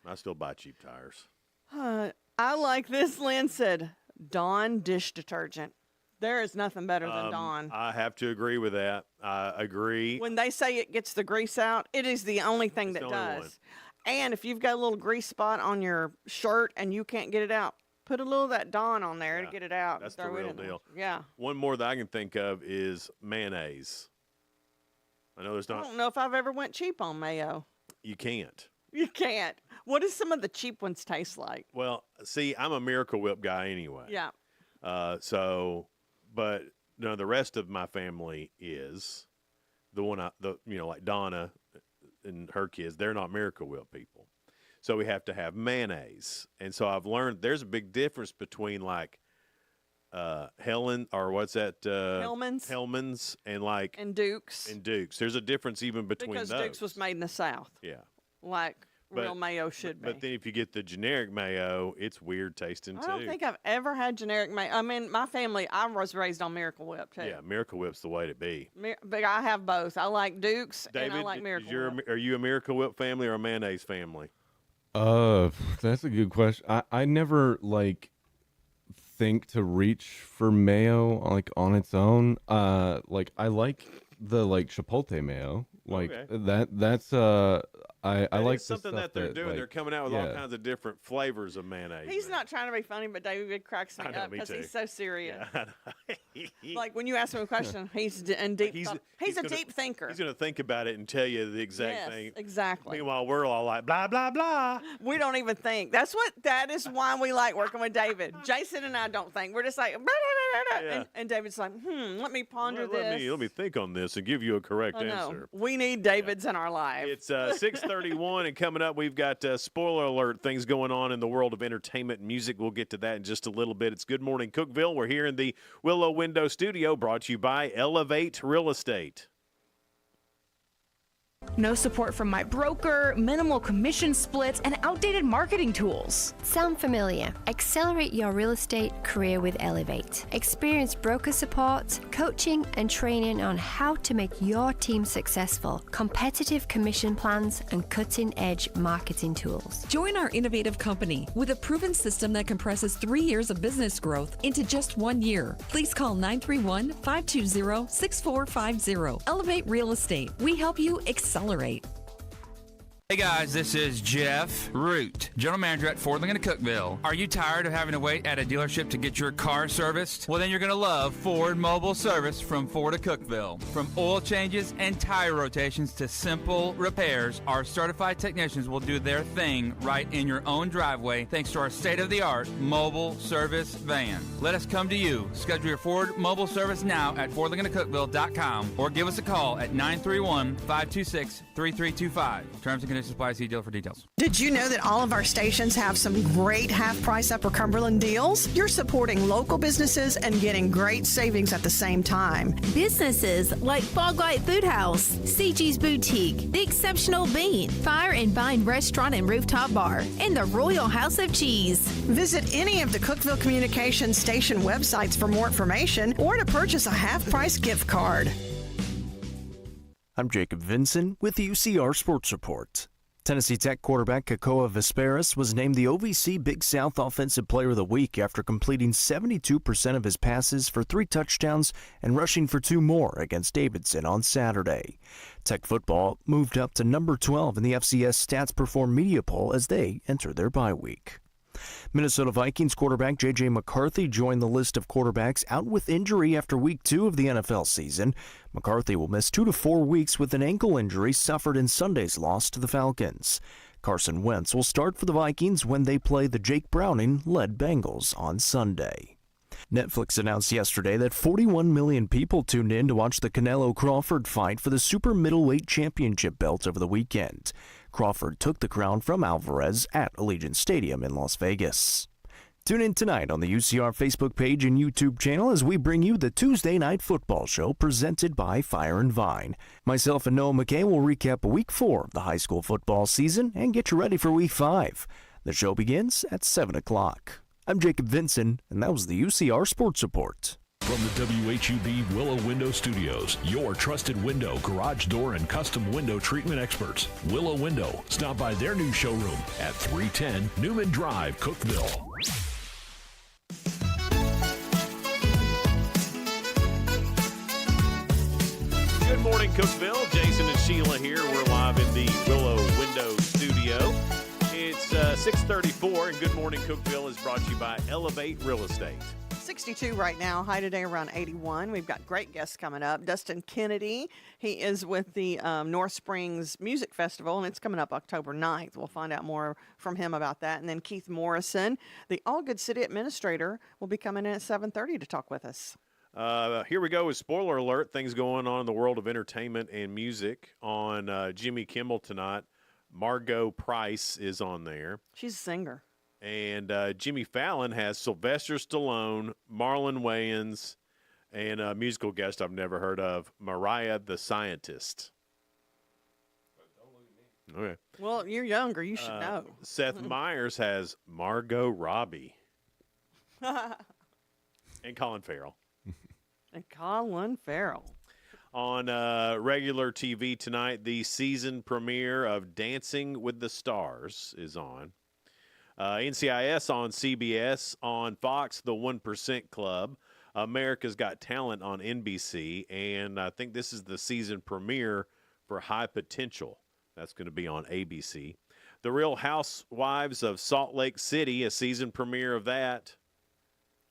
Speaker 15: I still buy cheap tires.
Speaker 13: I like this. Lynn said, Dawn dish detergent. There is nothing better than Dawn.
Speaker 15: I have to agree with that. I agree.
Speaker 13: When they say it gets the grease out, it is the only thing that does. And if you've got a little grease spot on your shirt and you can't get it out, put a little of that Dawn on there to get it out.
Speaker 15: That's the real deal.
Speaker 13: Yeah.
Speaker 15: One more that I can think of is mayonnaise. I know there's not.
Speaker 13: I don't know if I've ever went cheap on mayo.
Speaker 15: You can't.
Speaker 13: You can't. What does some of the cheap ones taste like?
Speaker 15: Well, see, I'm a Miracle Whip guy anyway.
Speaker 13: Yeah.
Speaker 15: But no, the rest of my family is the one like Donna and her kids. They're not Miracle Whip people, so we have to have mayonnaise. And so I've learned there's a big difference between like Hellmann's and Duke's. There's a difference even between
Speaker 13: because
Speaker 15: those.
Speaker 13: Duke's was made in the South.
Speaker 15: Yeah,
Speaker 13: like real mayo should be.
Speaker 15: But then if you get the generic mayo, it's weird tasting too.
Speaker 13: I don't think I've ever had generic mayo. I mean, my family, I was raised on Miracle Whip too.
Speaker 15: Yeah, Miracle Whip's the way to be.
Speaker 13: But I have both. I like Duke's
Speaker 15: David,
Speaker 13: and I like Miracle Whip.
Speaker 15: Are you a Miracle Whip family or a mayonnaise family?
Speaker 14: That's a good question. I never think to reach for mayo on its own. I like the chipotle mayo. That's I like
Speaker 15: something that they're doing. They're coming out with all kinds of different flavors of mayonnaise.
Speaker 13: He's not trying to be funny, but David cracks me up because he's so serious. Yeah, like when you ask him a question, he's in deep. He's a deep thinker.
Speaker 15: He's going to think about it and tell you the exact thing.
Speaker 13: Exactly.
Speaker 15: Meanwhile, we're all like blah blah blah.
Speaker 13: We don't even think. That is why we like working with David. Jason and I don't think. We're just like blah, blah, blah, blah. And David's like, let me ponder this.
Speaker 15: Let me think on this and give you a correct answer.
Speaker 13: We need Davids in our life.
Speaker 15: It's 6:31, and coming up, we've got spoiler alert things going on in the world of entertainment and music. We'll get to that in just a little bit. It's Good Morning Cookeville. We're here in the Willow Window Studio, brought to you by Elevate Real Estate.
Speaker 18: No support from my broker, minimal commission splits, and outdated marketing tools.
Speaker 19: Sound familiar? Accelerate your real estate career with Elevate. Experience broker support, coaching, and training on how to make your team successful, competitive commission plans, and cutting-edge marketing tools.
Speaker 20: Join our innovative company with a proven system that compresses 3 years of business growth into just 1 year. Please call 931-520-6450. Elevate Real Estate. We help you accelerate.
Speaker 21: Hey guys, this is Jeff Root, General Manager at Ford Lincoln of Cookeville. Are you tired of having to wait at a dealership to get your car serviced? Well, then you're going to love Ford Mobile Service from Ford of Cookeville. From oil changes and tire rotations to simple repairs, our certified technicians will do their thing right in your own driveway thanks to our state-of-the-art mobile service van. Let us come to you. Schedule your Ford Mobile Service now at FordLincolnofCookeville.com or give us a call at 931-526-3325. Terms and conditions apply. See deal for details.
Speaker 22: Did you know that all of our stations have some great half-price Upper Cumberland deals? You're supporting local businesses and getting great savings at the same time.
Speaker 23: Businesses like Foglight Food House, CG's Boutique, The Exceptional Bean, Fire and Vine Restaurant and Rooftop Bar, and the Royal House of Cheese.
Speaker 22: Visit any of the Cookeville Communications station websites for more information or to purchase a half-price gift card.
Speaker 24: I'm Jacob Vinson with the UCR Sports Report. Tennessee Tech quarterback Kekoa Vesperis was named the OVC Big South Offensive Player of the Week after completing 72% of his passes for 3 touchdowns and rushing for 2 more against Davidson on Saturday. Tech football moved up to number 12 in the FCS Stats Perform Media Poll as they enter their bye week. Minnesota Vikings quarterback J.J. McCarthy joined the list of quarterbacks out with injury after Week 2 of the NFL season. McCarthy will miss 2 to 4 weeks with an ankle injury suffered in Sunday's loss to the Falcons. Carson Wentz will start for the Vikings when they play the Jake Browning-led Bengals on Sunday. Netflix announced yesterday that 41 million people tuned in to watch the Canelo-Crawford fight for the Super Middleweight Championship belt over the weekend. Crawford took the crown from Alvarez at Allegiant Stadium in Las Vegas. Tune in tonight on the UCR Facebook page and YouTube channel as we bring you the Tuesday Night Football Show presented by Fire and Vine. Myself and Noah McKay will recap Week 4 of the high school football season and get you ready for Week 5. The show begins at 7 o'clock. I'm Jacob Vinson, and that was the UCR Sports Report.
Speaker 11: From the WHUB Willow Window Studios, your trusted window, garage door, and custom window treatment experts. Willow Window. Stop by their new showroom at 310 Newman Drive, Cookeville.
Speaker 15: Good morning, Cookeville. Jason and Sheila here. We're live in the Willow Window Studio. It's 6:34, and Good Morning Cookeville is brought to you by Elevate Real Estate.
Speaker 13: 62 right now. High today around 81. We've got great guests coming up. Dustin Kennedy, he is with the North Springs Music Festival, and it's coming up October 9th. We'll find out more from him about that. And then Keith Morrison, the Allgood City Administrator, will be coming in at 7:30 to talk with us.
Speaker 15: Here we go with spoiler alert. Things going on in the world of entertainment and music. On Jimmy Kimmel tonight, Margot Price is on there.
Speaker 13: She's a singer.
Speaker 15: And Jimmy Fallon has Sylvester Stallone, Marlon Wayans, and a musical guest I've never heard of, Mariah the Scientist. Okay.
Speaker 13: Well, you're younger. You should know.
Speaker 15: Seth Meyers has Margot Robbie and Colin Farrell.
Speaker 13: And Colin Farrell.
Speaker 15: On regular TV tonight, the season premiere of Dancing with the Stars is on. NCIS on CBS. On Fox, The 1% Club. America's Got Talent on NBC. And I think this is the season premiere for High Potential. That's going to be on ABC. The Real Housewives of Salt Lake City, a season premiere of that.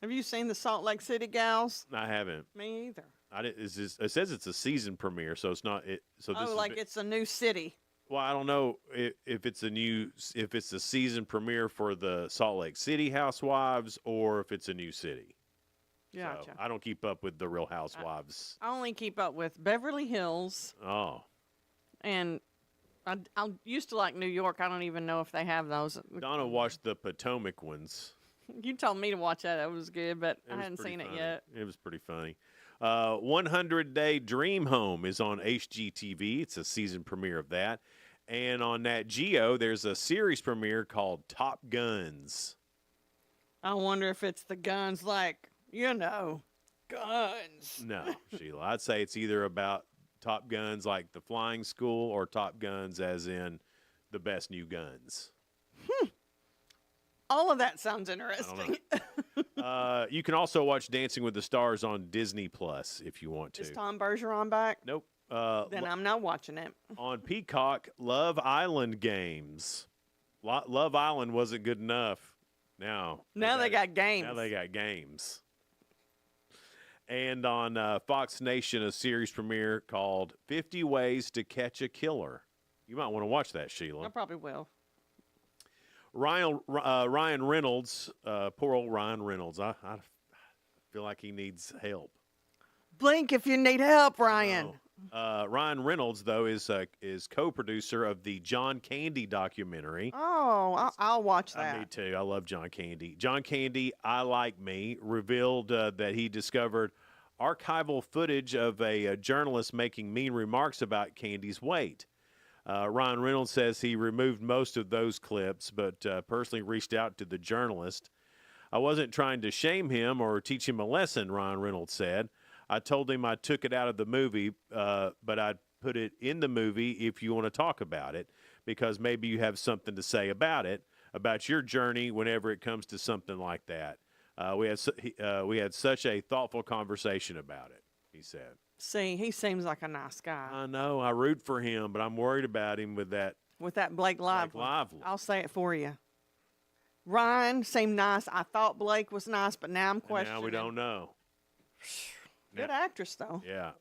Speaker 13: Have you seen the Salt Lake City gals?
Speaker 15: I haven't.
Speaker 13: Me either.
Speaker 15: It says it's a season premiere, so it's not.
Speaker 13: It's a new city.
Speaker 15: Well, I don't know if it's a season premiere for the Salt Lake City Housewives or if it's a new city.
Speaker 13: Gotcha.
Speaker 15: So I don't keep up with the Real Housewives.
Speaker 13: I only keep up with Beverly Hills.
Speaker 15: Oh.
Speaker 13: And I used to like New York. I don't even know if they have those.
Speaker 15: Donna watched the Potomac ones.
Speaker 13: You told me to watch that. That was good, but I hadn't seen it yet.
Speaker 15: It was pretty funny. 100 Day Dream Home is on HGTV. It's a season premiere of that. And on Nat Geo, there's a series premiere called Top Guns.
Speaker 13: I wonder if it's the guns like, guns.
Speaker 15: No, Sheila. I'd say it's either about Top Guns like the flying school or Top Guns as in the best new guns.
Speaker 13: All of that sounds interesting.
Speaker 15: You can also watch Dancing with the Stars on Disney Plus if you want to.
Speaker 13: Is Tom Bergeron back?
Speaker 15: Nope.
Speaker 13: Then I'm not watching it.
Speaker 15: On Peacock, Love Island games. Love Island wasn't good enough. Now
Speaker 13: they got games.
Speaker 15: Now they got games. And on Fox Nation, a series premiere called 50 Ways to Catch a Killer. You might want to watch that, Sheila.
Speaker 13: I probably will.
Speaker 15: Ryan Reynolds, poor old Ryan Reynolds. I feel like he needs help.
Speaker 13: Blink if you need help, Ryan.
Speaker 15: Ryan Reynolds, though, is co-producer of the John Candy documentary.
Speaker 13: Oh, I'll watch that.
Speaker 15: Me too. I love John Candy. John Candy, I Like Me, revealed that he discovered archival footage of a journalist making mean remarks about Candy's weight. Ryan Reynolds says he removed most of those clips, but personally reached out to the journalist. I wasn't trying to shame him or teach him a lesson, Ryan Reynolds said. I told him I took it out of the movie, but I'd put it in the movie if you want to talk about it, because maybe you have something to say about it, about your journey whenever it comes to something like that. We had such a thoughtful conversation about it, he said.
Speaker 13: See, he seems like a nice guy.
Speaker 15: I know. I root for him, but I'm worried about him with that.
Speaker 13: With that Blake Lively. I'll say it for you. Ryan seemed nice. I thought Blake was nice, but now I'm questioning.
Speaker 15: Now we don't know.
Speaker 13: Good actress, though.
Speaker 15: Yeah.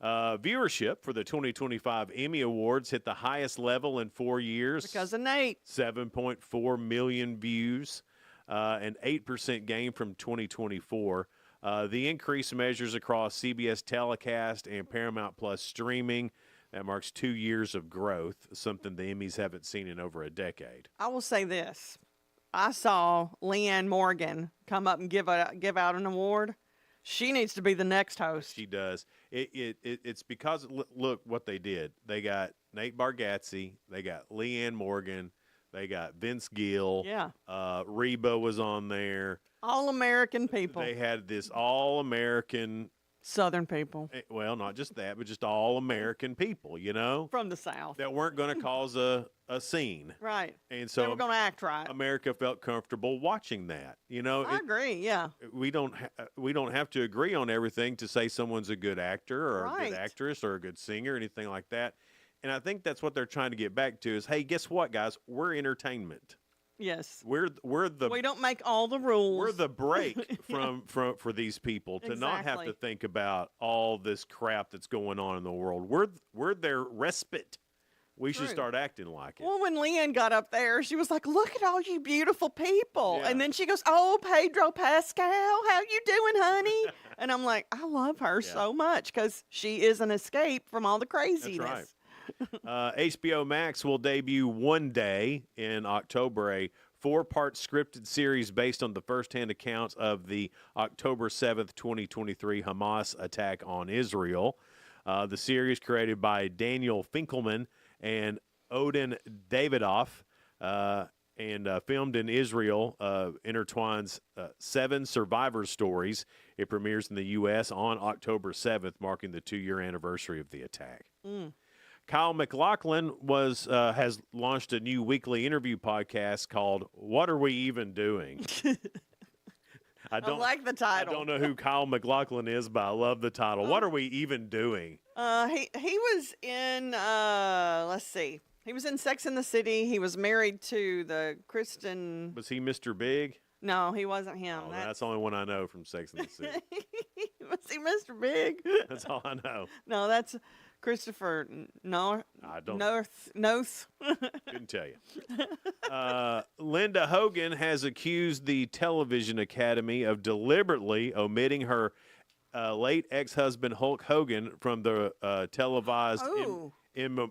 Speaker 15: Viewership for the 2025 Emmy Awards hit the highest level in 4 years.
Speaker 13: Because of Nate.
Speaker 15: 7.4 million views, an 8% gain from 2024. The increase measures across CBS telecast and Paramount Plus streaming. That marks 2 years of growth, something the Emmys haven't seen in over a decade.
Speaker 13: I will say this. I saw Leanne Morgan come up and give out an award. She needs to be the next host.
Speaker 15: She does. It's because, look what they did. They got Nate Bargatze. They got Leanne Morgan. They got Vince Gill.
Speaker 13: Yeah.
Speaker 15: Reba was on there.
Speaker 13: All-American people.
Speaker 15: They had this all-American.
Speaker 13: Southern people.
Speaker 15: Well, not just that, but just all-American people, you know?
Speaker 13: From the South.
Speaker 15: That weren't going to cause a scene.
Speaker 13: Right.
Speaker 15: And so
Speaker 13: they were going to act right.
Speaker 15: America felt comfortable watching that. You know,
Speaker 13: I agree, yeah.
Speaker 15: We don't have to agree on everything to say someone's a good actor or a good actress or a good singer or anything like that. And I think that's what they're trying to get back to is, hey, guess what, guys? We're entertainment.
Speaker 13: Yes.
Speaker 15: We're the
Speaker 13: We don't make all the rules.
Speaker 15: We're the break for these people to not have to think about all this crap that's going on in the world. We're their respite. We should start acting like it.
Speaker 13: Well, when Leanne got up there, she was like, "Look at all you beautiful people,"
Speaker 15: Yeah.
Speaker 13: and then she goes, "Oh, Pedro Pascal, how you doing, honey?" And I'm like, I love her so much because she is an escape from all the craziness.
Speaker 15: That's right. HBO Max will debut one day in October, a 4-part scripted series based on the first-hand accounts of the October 7th, 2023 Hamas attack on Israel. The series, created by Daniel Finkelman and Odin Davidoff, and filmed in Israel, intertwines 7 survivor stories. It premieres in the U.S. on October 7th, marking the 2-year anniversary of the attack. Kyle MacLachlan has launched a new weekly interview podcast called "What Are We Even Doing?"
Speaker 13: I like the title.
Speaker 15: I don't know who Kyle MacLachlan is, but I love the title. What are we even doing?
Speaker 13: He was in let's see. He was in Sex and the City. He was married to the Kristen.
Speaker 15: Was he Mr. Big?
Speaker 13: No, he wasn't him.
Speaker 15: Oh, that's the only one I know from Sex and the City.
Speaker 13: Was he Mr. Big?
Speaker 15: That's all I know.
Speaker 13: No, that's Christopher North.
Speaker 15: I don't
Speaker 13: North.
Speaker 15: Couldn't tell you. Linda Hogan has accused the Television Academy of deliberately omitting her late ex-husband Hulk Hogan from the televised in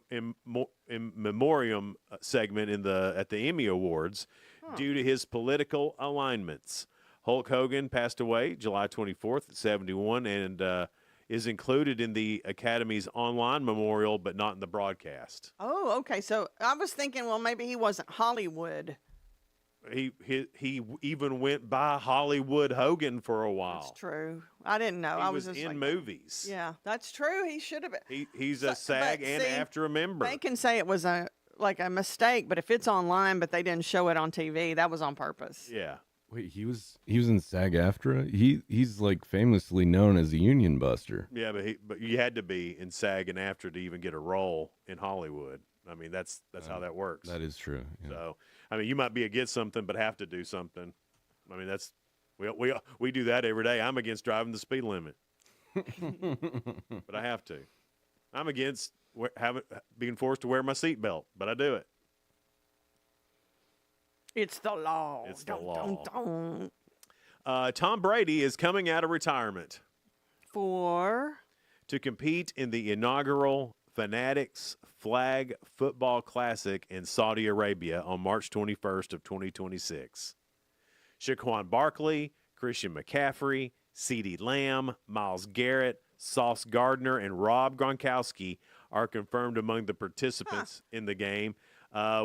Speaker 15: memoriam segment at the Emmy Awards due to his political alignments. Hulk Hogan passed away July 24th at 71 and is included in the Academy's online memorial, but not in the broadcast.
Speaker 13: Oh, okay. So I was thinking, well, maybe he wasn't Hollywood.
Speaker 15: He even went by Hollywood Hogan for a while.
Speaker 13: That's true. I didn't know.
Speaker 15: He
Speaker 13: I was
Speaker 15: was
Speaker 13: just
Speaker 15: in
Speaker 13: like,
Speaker 15: movies.
Speaker 13: Yeah, that's true. He should have been.
Speaker 15: He's a SAG and AFTRA member.
Speaker 13: They can say it was a mistake, but if it's online, but they didn't show it on TV, that was on purpose.
Speaker 15: Yeah.
Speaker 14: Wait, he was in SAG-AFTRA? He's like famously known as a union buster.
Speaker 15: Yeah, but you had to be in SAG and AFTRA to even get a role in Hollywood. I mean, that's how that works.
Speaker 14: That is true. Yeah.
Speaker 15: So, I mean, you might be against something, but have to do something. I mean, that's we do that every day. I'm against driving the speed limit, but I have to. I'm against being forced to wear my seatbelt, but I do it.
Speaker 13: It's the law.
Speaker 15: It's the law. Tom Brady is coming out of retirement to compete in the inaugural Fanatics Flag Football Classic in Saudi Arabia on March 21st of 2026. Shaquan Barkley, Christian McCaffrey, CeeDee Lamb, Myles Garrett, Sauce Gardner, and Rob Gronkowski are confirmed among the participants in the game,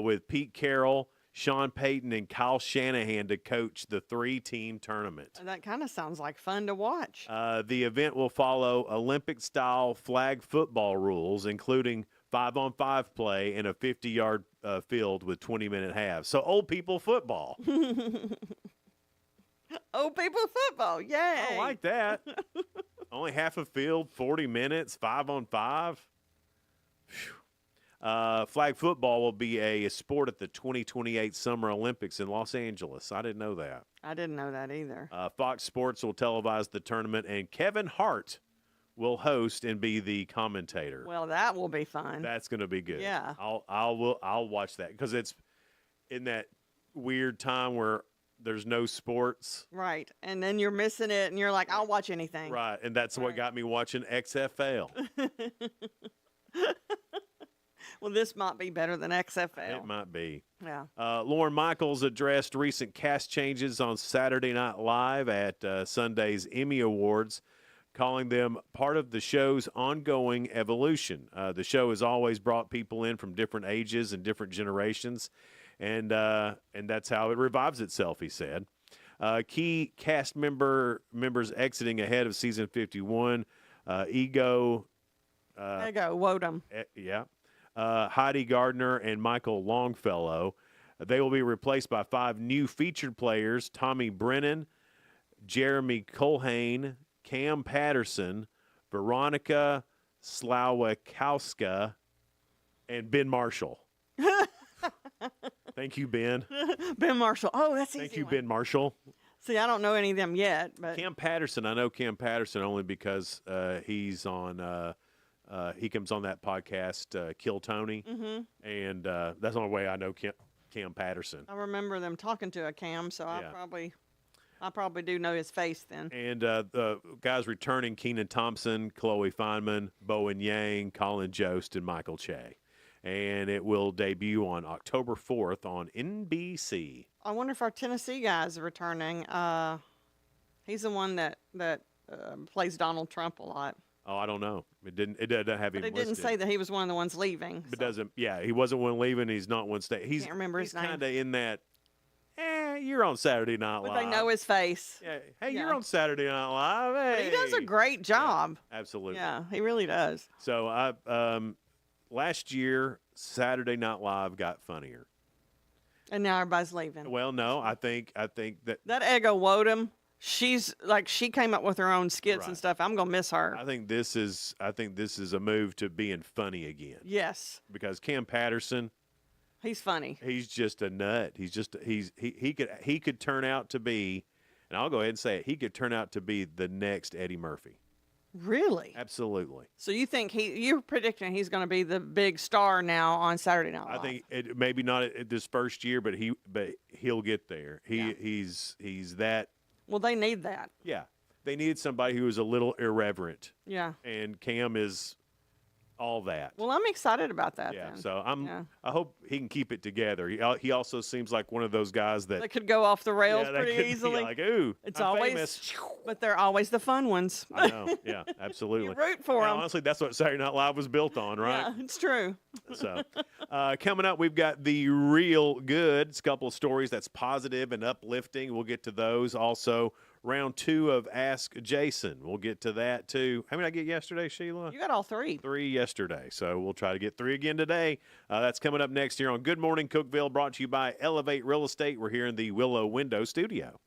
Speaker 15: with Pete Carroll, Sean Payton, and Kyle Shanahan to coach the 3-team tournament.
Speaker 13: That kind of sounds like fun to watch.
Speaker 15: The event will follow Olympic-style flag football rules, including 5-on-5 play and a 50-yard field with 20-minute halves. So old people football.
Speaker 13: Old people football, yay.
Speaker 15: I like that. Only half a field, 40 minutes, 5-on-5. Flag football will be a sport at the 2028 Summer Olympics in Los Angeles. I didn't know that.
Speaker 13: I didn't know that either.
Speaker 15: Fox Sports will televise the tournament, and Kevin Hart will host and be the commentator.
Speaker 13: Well, that will be fun.
Speaker 15: That's going to be good.
Speaker 13: Yeah.
Speaker 15: I'll watch that because it's in that weird time where there's no sports.
Speaker 13: Right. And then you're missing it, and you're like, I'll watch anything.
Speaker 15: Right. And that's what got me watching XFL.
Speaker 13: Well, this might be better than XFL.
Speaker 15: It might be.
Speaker 13: Yeah.
Speaker 15: Lorne Michaels addressed recent cast changes on Saturday Night Live at Sunday's Emmy Awards, calling them part of the show's ongoing evolution. The show has always brought people in from different ages and different generations, and that's how it revives itself, he said. Key cast members exiting ahead of season 51, Ego
Speaker 13: Wodum.
Speaker 15: Yeah. Heidi Gardner and Michael Longfellow. They will be replaced by 5 new featured players: Tommy Brennan, Jeremy Colhane, Cam Patterson, Veronica Slowakowska, and Ben Marshall. Thank you, Ben.
Speaker 13: Ben Marshall. Oh, that's easy.
Speaker 15: Thank you,
Speaker 13: one.
Speaker 15: Ben Marshall.
Speaker 13: See, I don't know any of them yet, but
Speaker 15: Cam Patterson. I know Cam Patterson only because he's on. He comes on that podcast, Kill Tony, and that's the only way I know Cam Patterson.
Speaker 13: I remember them talking to a Cam, so I probably do know his face then.
Speaker 15: And the guys returning: Keenan Thompson, Chloe Feynman, Bowen Yang, Colin Jost, and Michael Che. And it will debut on October 4th on NBC.
Speaker 13: I wonder if our Tennessee guys are returning. He's the one that plays Donald Trump a lot.
Speaker 15: Oh, I don't know. It doesn't have him
Speaker 13: But it didn't
Speaker 15: listed.
Speaker 13: say that he was one of the ones leaving.
Speaker 15: But doesn't. Yeah, he wasn't one leaving. He's not one stay.
Speaker 13: Can't remember his name.
Speaker 15: He's kind of in that. You're on Saturday Night Live.
Speaker 13: But they know his face.
Speaker 15: Yeah. Hey, you're on Saturday Night Live. Hey.
Speaker 13: But he does a great job.
Speaker 15: Yeah, absolutely.
Speaker 13: Yeah, he really does.
Speaker 15: So last year Saturday Night Live got funnier.
Speaker 13: And now everybody's leaving.
Speaker 15: Well, no, I think that
Speaker 13: Ego Wodum, she came up with her own skits and stuff. I'm gonna miss her.
Speaker 15: I think this is a move to being funny again.
Speaker 13: Yes.
Speaker 15: Because Cam Patterson,
Speaker 13: he's funny.
Speaker 15: He's just a nut. He could turn out to be, and I'll go ahead and say it, he could turn out to be the next Eddie Murphy.
Speaker 13: Really?
Speaker 15: Absolutely.
Speaker 13: So you think you're predicting he's going to be the big star now on Saturday Night Live?
Speaker 15: I think it maybe not at this first year, but he'll get there. He's that.
Speaker 13: Well, they need that.
Speaker 15: Yeah, they needed somebody who was a little irreverent.
Speaker 13: Yeah.
Speaker 15: And Cam is all that.
Speaker 13: Well, I'm excited about that.
Speaker 15: Yeah.
Speaker 13: Then.
Speaker 15: So I hope he can keep it together. He also seems like one of those guys that
Speaker 13: could go off the rails
Speaker 15: that
Speaker 13: pretty
Speaker 15: could be
Speaker 13: easily.
Speaker 15: like, ooh,
Speaker 13: it's
Speaker 15: I'm
Speaker 13: always,
Speaker 15: famous.
Speaker 13: But they're always the fun ones.
Speaker 15: I know. Yeah, absolutely.
Speaker 13: You root for them.
Speaker 15: Honestly, that's what Saturday Night Live was built on, right?
Speaker 13: Yeah, it's true.
Speaker 15: So, coming up, we've got the real good. It's a couple of stories that's positive and uplifting. We'll get to those. Also, round 2 of Ask Jason. We'll get to that, too. How many did I get yesterday, Sheila?
Speaker 13: You got all 3.
Speaker 15: 3 yesterday. So we'll try to get 3 again today. That's coming up next here on Good Morning Cookeville, brought to you by Elevate Real Estate. We're here in the Willow Window Studio.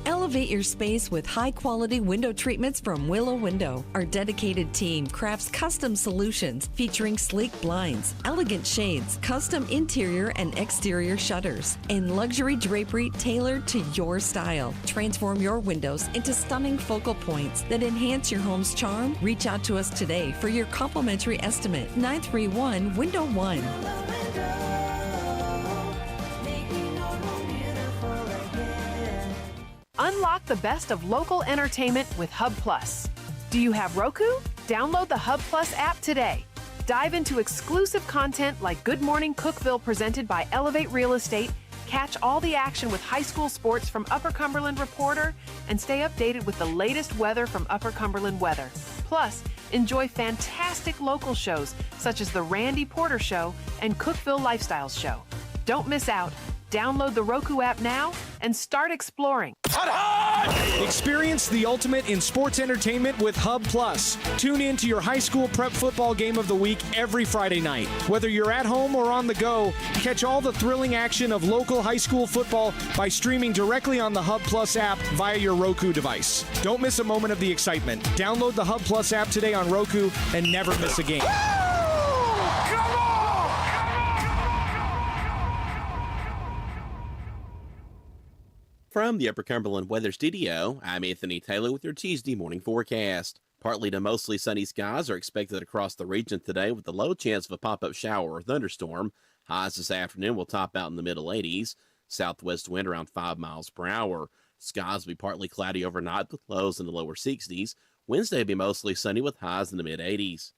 Speaker 20: Elevate your space with high-quality window treatments from Willow Window. Our dedicated team crafts custom solutions featuring sleek blinds, elegant shades, custom interior and exterior shutters, and luxury drapery tailored to your style. Transform your windows into stunning focal points that enhance your home's charm. Reach out to us today for your complimentary estimate. 931-Window-1.
Speaker 17: Unlock the best of local entertainment with Hub Plus. Do you have Roku? Download the Hub Plus app today. Dive into exclusive content like Good Morning Cookeville presented by Elevate Real Estate, catch all the action with high school sports from Upper Cumberland Reporter, and stay updated with the latest weather from Upper Cumberland Weather. Plus, enjoy fantastic local shows such as The Randy Porter Show and Cookeville Lifestyles Show. Don't miss out. Download the Roku app now and start exploring.
Speaker 1: Experience the ultimate in sports entertainment with Hub Plus. Tune in to your high school prep football game of the week every Friday night. Whether you're at home or on the go, catch all the thrilling action of local high school football by streaming directly on the Hub Plus app via your Roku device. Don't miss a moment of the excitement. Download the Hub Plus app today on Roku and never miss a game.
Speaker 10: From the Upper Cumberland Weather Studio, I'm Anthony Taylor with your Tuesday morning forecast. Partly to mostly sunny skies are expected across the region today with a low chance of a pop-up shower or thunderstorm. Highs this afternoon will top out in the middle 80s. Southwest wind around 5 miles per hour. Skies will be partly cloudy overnight with lows in the lower 60s. Wednesday will be mostly sunny with highs in the mid-80s.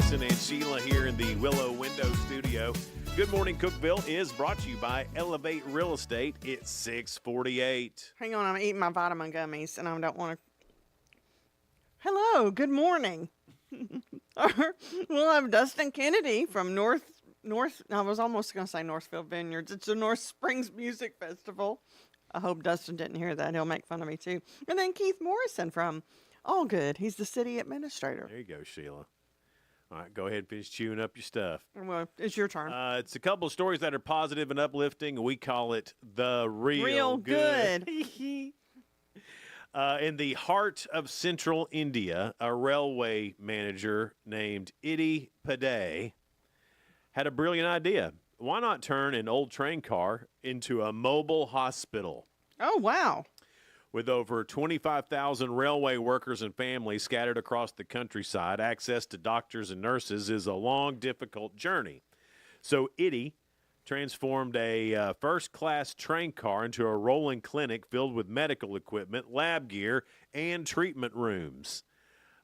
Speaker 15: And Sheila here in the Willow Window Studio. Good Morning Cookeville is brought to you by Elevate Real Estate. It's 6:48.
Speaker 13: Hang on, I'm eating my vitamin gummies, and I don't want to. Hello, good morning. Well, I'm Dustin Kennedy from North. I was almost going to say Northfield Vineyards. It's the North Springs Music Festival. I hope Dustin didn't hear that. He'll make fun of me too. And then Keith Morrison from Allgood. He's the city administrator.
Speaker 15: There you go, Sheila. All right, go ahead and finish chewing up your stuff.
Speaker 13: Well, it's your turn.
Speaker 15: It's a couple of stories that are positive and uplifting. We call it the real
Speaker 13: good.
Speaker 15: In the heart of central India, a railway manager named Itti Padey had a brilliant idea. Why not turn an old train car into a mobile hospital?
Speaker 13: Oh, wow.
Speaker 15: With over 25,000 railway workers and families scattered across the countryside, access to doctors and nurses is a long, difficult journey. So Itti transformed a first-class train car into a rolling clinic filled with medical equipment, lab gear, and treatment rooms.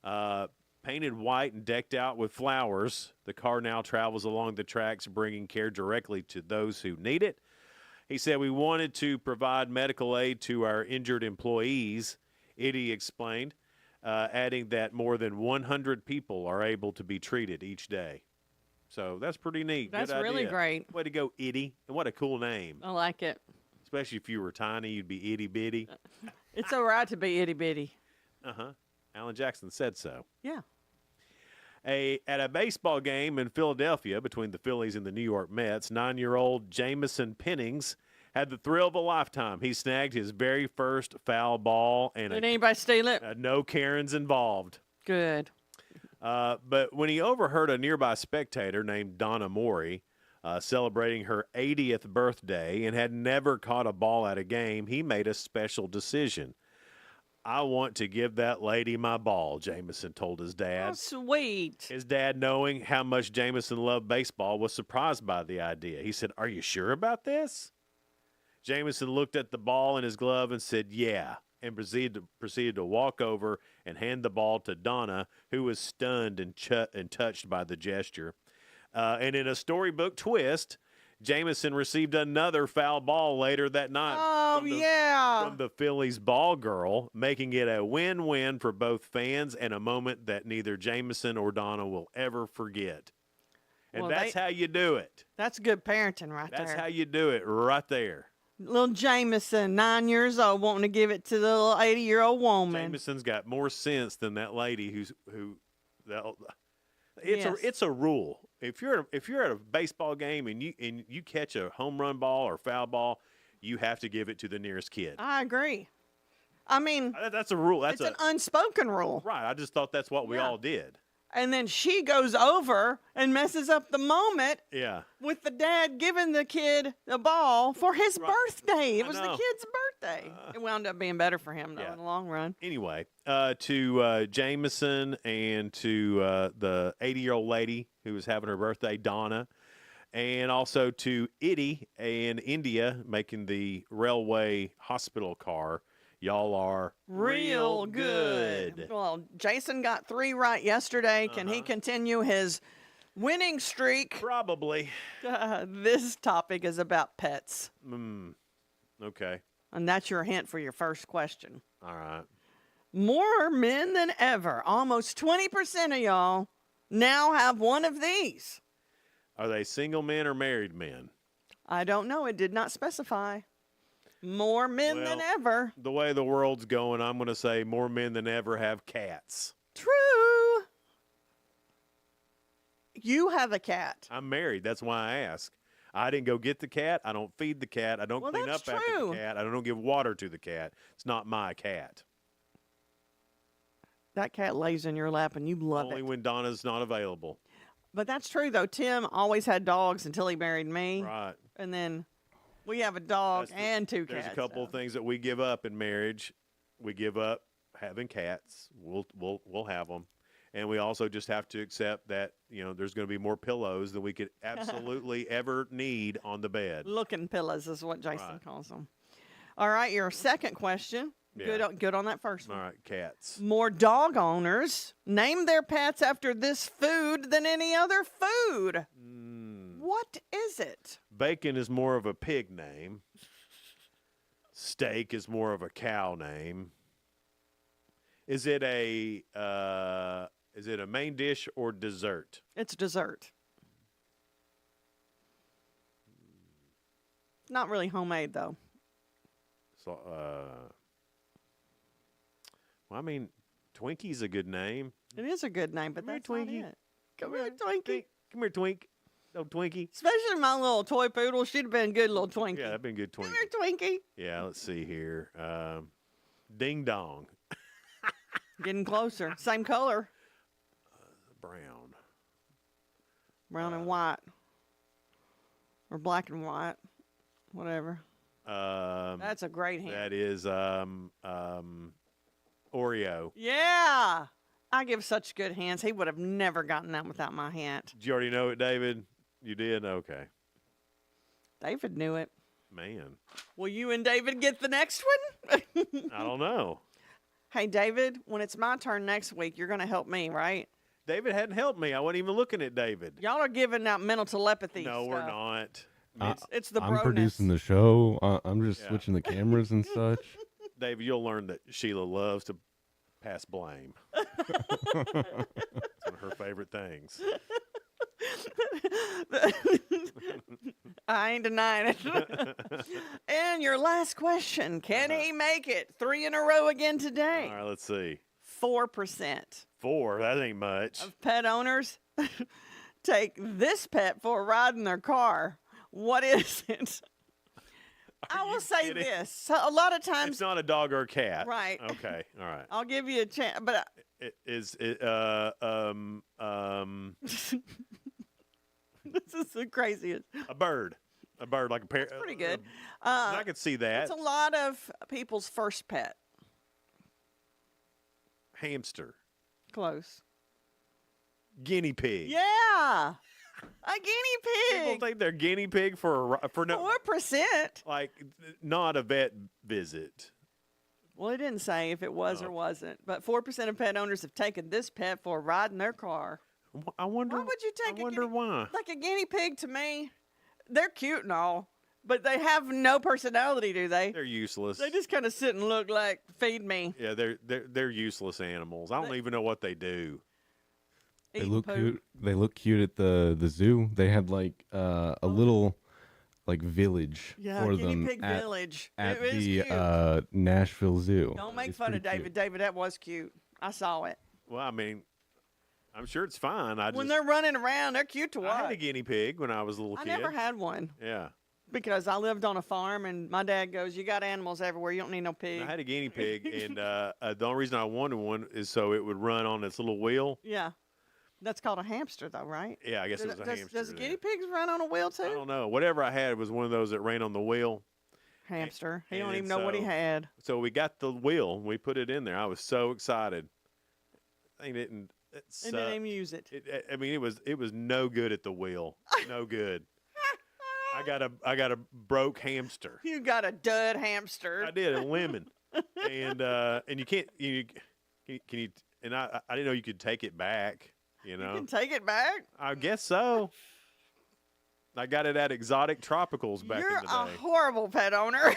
Speaker 15: Painted white and decked out with flowers, the car now travels along the tracks, bringing care directly to those who need it. He said, we wanted to provide medical aid to our injured employees, Itti explained, adding that more than 100 people are able to be treated each day. So that's pretty neat.
Speaker 13: That's
Speaker 15: Good
Speaker 13: really
Speaker 15: idea.
Speaker 13: great.
Speaker 15: Way to go, Itti. And what a cool name.
Speaker 13: I like it.
Speaker 15: Especially if you were tiny, you'd be itty bitty.
Speaker 13: It's all right to be itty bitty.
Speaker 15: Uh-huh. Alan Jackson said so.
Speaker 13: Yeah.
Speaker 15: At a baseball game in Philadelphia between the Phillies and the New York Mets, 9-year-old Jamison Pennings had the thrill of a lifetime. He snagged his very first foul ball. And
Speaker 13: Did anybody steal it?
Speaker 15: No Karens involved.
Speaker 13: Good.
Speaker 15: But when he overheard a nearby spectator named Donna Mori celebrating her 80th birthday and had never caught a ball at a game, he made a special decision. I want to give that lady my ball, Jamison told his dad.
Speaker 13: Oh, sweet.
Speaker 15: His dad, knowing how much Jamison loved baseball, was surprised by the idea. He said, are you sure about this? Jamison looked at the ball in his glove and said, yeah, and proceeded to walk over and hand the ball to Donna, who was stunned and touched by the gesture. And in a storybook twist, Jamison received another foul ball later that night from the Phillies ball girl, making it a win-win for both fans and a moment that neither Jamison or Donna will ever forget. And that's how you do it.
Speaker 13: That's good parenting there.
Speaker 15: That's how you do it right there.
Speaker 13: Little Jameson, 9 years old, wanting to give it to the little 80-year-old woman.
Speaker 15: Jameson's got more sense than that lady it's a rule. If you're at a baseball game and you catch a home run ball or foul ball, you have to give it to the nearest kid.
Speaker 13: I agree. I mean,
Speaker 15: that's a rule.
Speaker 13: It's an unspoken rule.
Speaker 15: Right. I just thought that's what we all did.
Speaker 13: And then she goes over and messes up the moment with the dad giving the kid the ball for his birthday. It was the kid's birthday. It wound up being better for him, though, in the long run.
Speaker 15: Anyway, to Jameson and to the 80-year-old lady who was having her birthday, Donna, and also to Itti in India making the railway hospital car. Y'all are
Speaker 13: real good. Well, Jason got 3 right yesterday. Can he continue his winning streak?
Speaker 15: Probably.
Speaker 13: This topic is about pets.
Speaker 15: Okay.
Speaker 13: And that's your hint for your first question.
Speaker 15: All right.
Speaker 13: More men than ever. Almost 20% of y'all now have one of these.
Speaker 15: Are they single men or married men?
Speaker 13: I don't know. It did not specify. More men than ever.
Speaker 15: The way the world's going, I'm going to say more men than ever have cats.
Speaker 13: True. You have a cat.
Speaker 15: I'm married. That's why I ask. I didn't go get the cat. I don't feed the cat. I don't clean up after the cat. I don't give water to the cat. It's not my cat.
Speaker 13: That cat lays in your lap and you love
Speaker 15: Only when Donna's not available.
Speaker 13: But that's true, though. Tim always had dogs until he married me.
Speaker 15: Right.
Speaker 13: And then we have a dog and 2 cats.
Speaker 15: There's a couple of things that we give up in marriage. We give up having cats. We'll have them. And we also just have to accept that, there's going to be more pillows than we could absolutely ever need on the bed.
Speaker 13: Looking pillows is what Jason calls them. All right, your second question.
Speaker 15: Yeah.
Speaker 13: Good on that first one.
Speaker 15: All right, cats.
Speaker 13: More dog owners name their pets after this food than any other food. What is it?
Speaker 15: Bacon is more of a pig name. Steak is more of a cow name. Is it a main dish or dessert?
Speaker 13: It's dessert. Not really homemade though.
Speaker 15: So, Twinkies a good name.
Speaker 13: It is a good name, but that's not it. Come here, Twinkie.
Speaker 15: Come here, Twink. No, Twinkie.
Speaker 13: Especially my little toy poodle. She'd have been a good little Twinkie.
Speaker 15: Yeah, that'd been good, Twinkie.
Speaker 13: Come here, Twinkie.
Speaker 15: Yeah, let's see here. Ding dong.
Speaker 13: Getting closer. Same color.
Speaker 15: Brown.
Speaker 13: Brown and white. Or black and white. Whatever. That's a great hint.
Speaker 15: That is Oreo.
Speaker 13: Yeah. I give such good hints. He would have never gotten that without my hint.
Speaker 15: Did you already know it, David? You did? Okay.
Speaker 13: David knew it.
Speaker 15: Man.
Speaker 13: Will you and David get the next one?
Speaker 15: I don't know.
Speaker 13: Hey, David, when it's my turn next week, you're going to help me, right?
Speaker 15: David hadn't helped me. I wasn't even looking at David.
Speaker 13: Y'all are giving out mental telepathy
Speaker 15: No,
Speaker 13: stuff.
Speaker 15: we're not.
Speaker 13: It's the
Speaker 14: I'm
Speaker 13: broness.
Speaker 14: producing the show. I'm just switching the cameras and such.
Speaker 15: David, you'll learn that Sheila loves to pass blame. It's one of her favorite things.
Speaker 13: I ain't denying it. And your last question. Can he make it 3 in a row again today?
Speaker 15: All right, let's see.
Speaker 13: 4%.
Speaker 15: 4, that ain't much.
Speaker 13: Of pet owners take this pet for a ride in their car. What is it? I will say
Speaker 15: kidding?
Speaker 13: this. So a lot of times.
Speaker 15: It's not a dog or a cat.
Speaker 13: Right.
Speaker 15: Okay, all right.
Speaker 13: I'll give you a chance, but
Speaker 15: Is it,
Speaker 13: this is the craziest.
Speaker 15: a bird. A bird, like a pair.
Speaker 13: Pretty good.
Speaker 15: I could see that.
Speaker 13: It's a lot of people's first pet.
Speaker 15: Hamster.
Speaker 13: Close.
Speaker 15: Guinea pig.
Speaker 13: Yeah. A guinea pig.
Speaker 15: People think they're guinea pig for no
Speaker 13: 4%.
Speaker 15: like not a vet visit.
Speaker 13: Well, it didn't say if it was or wasn't, but 4% of pet owners have taken this pet for a ride in their car.
Speaker 15: I wonder.
Speaker 13: Why would you take?
Speaker 15: I wonder why.
Speaker 13: Like a guinea pig to me, they're cute and all, but they have no personality, do they?
Speaker 15: They're useless.
Speaker 13: They just kind of sit and look like feed me.
Speaker 15: Yeah, they're useless animals. I don't even know what they do.
Speaker 14: They look cute. They look cute at the zoo. They had like a little like village for
Speaker 13: guinea
Speaker 14: them
Speaker 13: pig village.
Speaker 14: at
Speaker 13: It is
Speaker 14: the
Speaker 13: cute.
Speaker 14: Nashville Zoo.
Speaker 13: Don't make
Speaker 14: It's
Speaker 13: fun of
Speaker 14: pretty
Speaker 13: David.
Speaker 14: cute.
Speaker 13: David, that was cute. I saw it.
Speaker 15: Well, I mean, I'm sure it's fine.
Speaker 13: When they're running around, they're cute to watch.
Speaker 15: I had a guinea pig when I was a little
Speaker 13: I
Speaker 15: kid.
Speaker 13: never had one
Speaker 15: Yeah.
Speaker 13: because I lived on a farm, and my dad goes, "You got animals everywhere. You don't need no pig."
Speaker 15: I had a guinea pig, and the only reason I wanted one is so it would run on this little wheel.
Speaker 13: Yeah. That's called a hamster, though, right?
Speaker 15: Yeah, I guess it was a hamster.
Speaker 13: Does guinea pigs run on a wheel, too?
Speaker 15: I don't know. Whatever I had was one of those that ran on the wheel.
Speaker 13: Hamster. He
Speaker 15: And
Speaker 13: don't even know what he
Speaker 15: so-
Speaker 13: had.
Speaker 15: So we got the wheel, and we put it in there. I was so excited. I didn't. It
Speaker 13: And didn't even use it.
Speaker 15: I mean, it was no good at the wheel. No good. I got a broke hamster.
Speaker 13: You got a dud hamster.
Speaker 15: I did, a lemon, and you can't can you and I didn't know you could take it back. You know,
Speaker 13: You can take it back?
Speaker 15: I guess so. I got it at Exotic Tropicals back
Speaker 13: You're
Speaker 15: in the
Speaker 13: a
Speaker 15: day.
Speaker 13: horrible pet owner.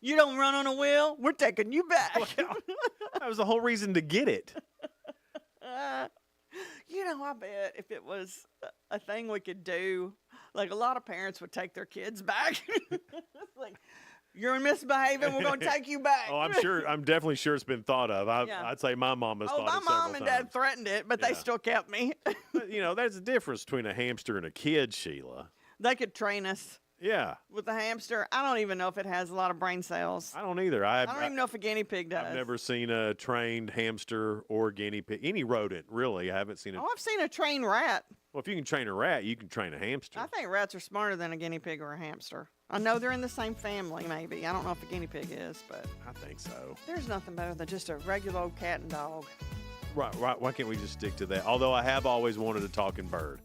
Speaker 13: You don't run on a wheel? We're taking you back.
Speaker 15: That was the whole reason to get it.
Speaker 13: You know, I bet if it was a thing we could do, like a lot of parents would take their kids back. It's like, you're misbehaving, we're going to take you back.
Speaker 15: Oh, I'm definitely sure it's been thought of.
Speaker 13: Yeah.
Speaker 15: I'd say my mom has
Speaker 13: Oh,
Speaker 15: thought
Speaker 13: my
Speaker 15: it several
Speaker 13: mom and
Speaker 15: times.
Speaker 13: dad threatened it, but they
Speaker 15: Yeah.
Speaker 13: still kept me.
Speaker 15: But, you know, there's a difference between a hamster and a kid, Sheila.
Speaker 13: They could train us
Speaker 15: Yeah.
Speaker 13: with a hamster. I don't even know if it has a lot of brain cells.
Speaker 15: I don't either.
Speaker 13: I don't even know if a guinea pig does.
Speaker 15: I've never seen a trained hamster or guinea pig. Any rodent, really. I haven't seen it.
Speaker 13: Oh, I've seen a trained rat.
Speaker 15: Well, if you can train a rat, you can train a hamster.
Speaker 13: I think rats are smarter than a guinea pig or a hamster. I know they're in the same family, maybe. I don't know if a guinea pig is, but
Speaker 15: I think so.
Speaker 13: there's nothing better than just a regular old cat and dog.
Speaker 15: Right. Why can't we just stick to that? Although I have always wanted a talking bird.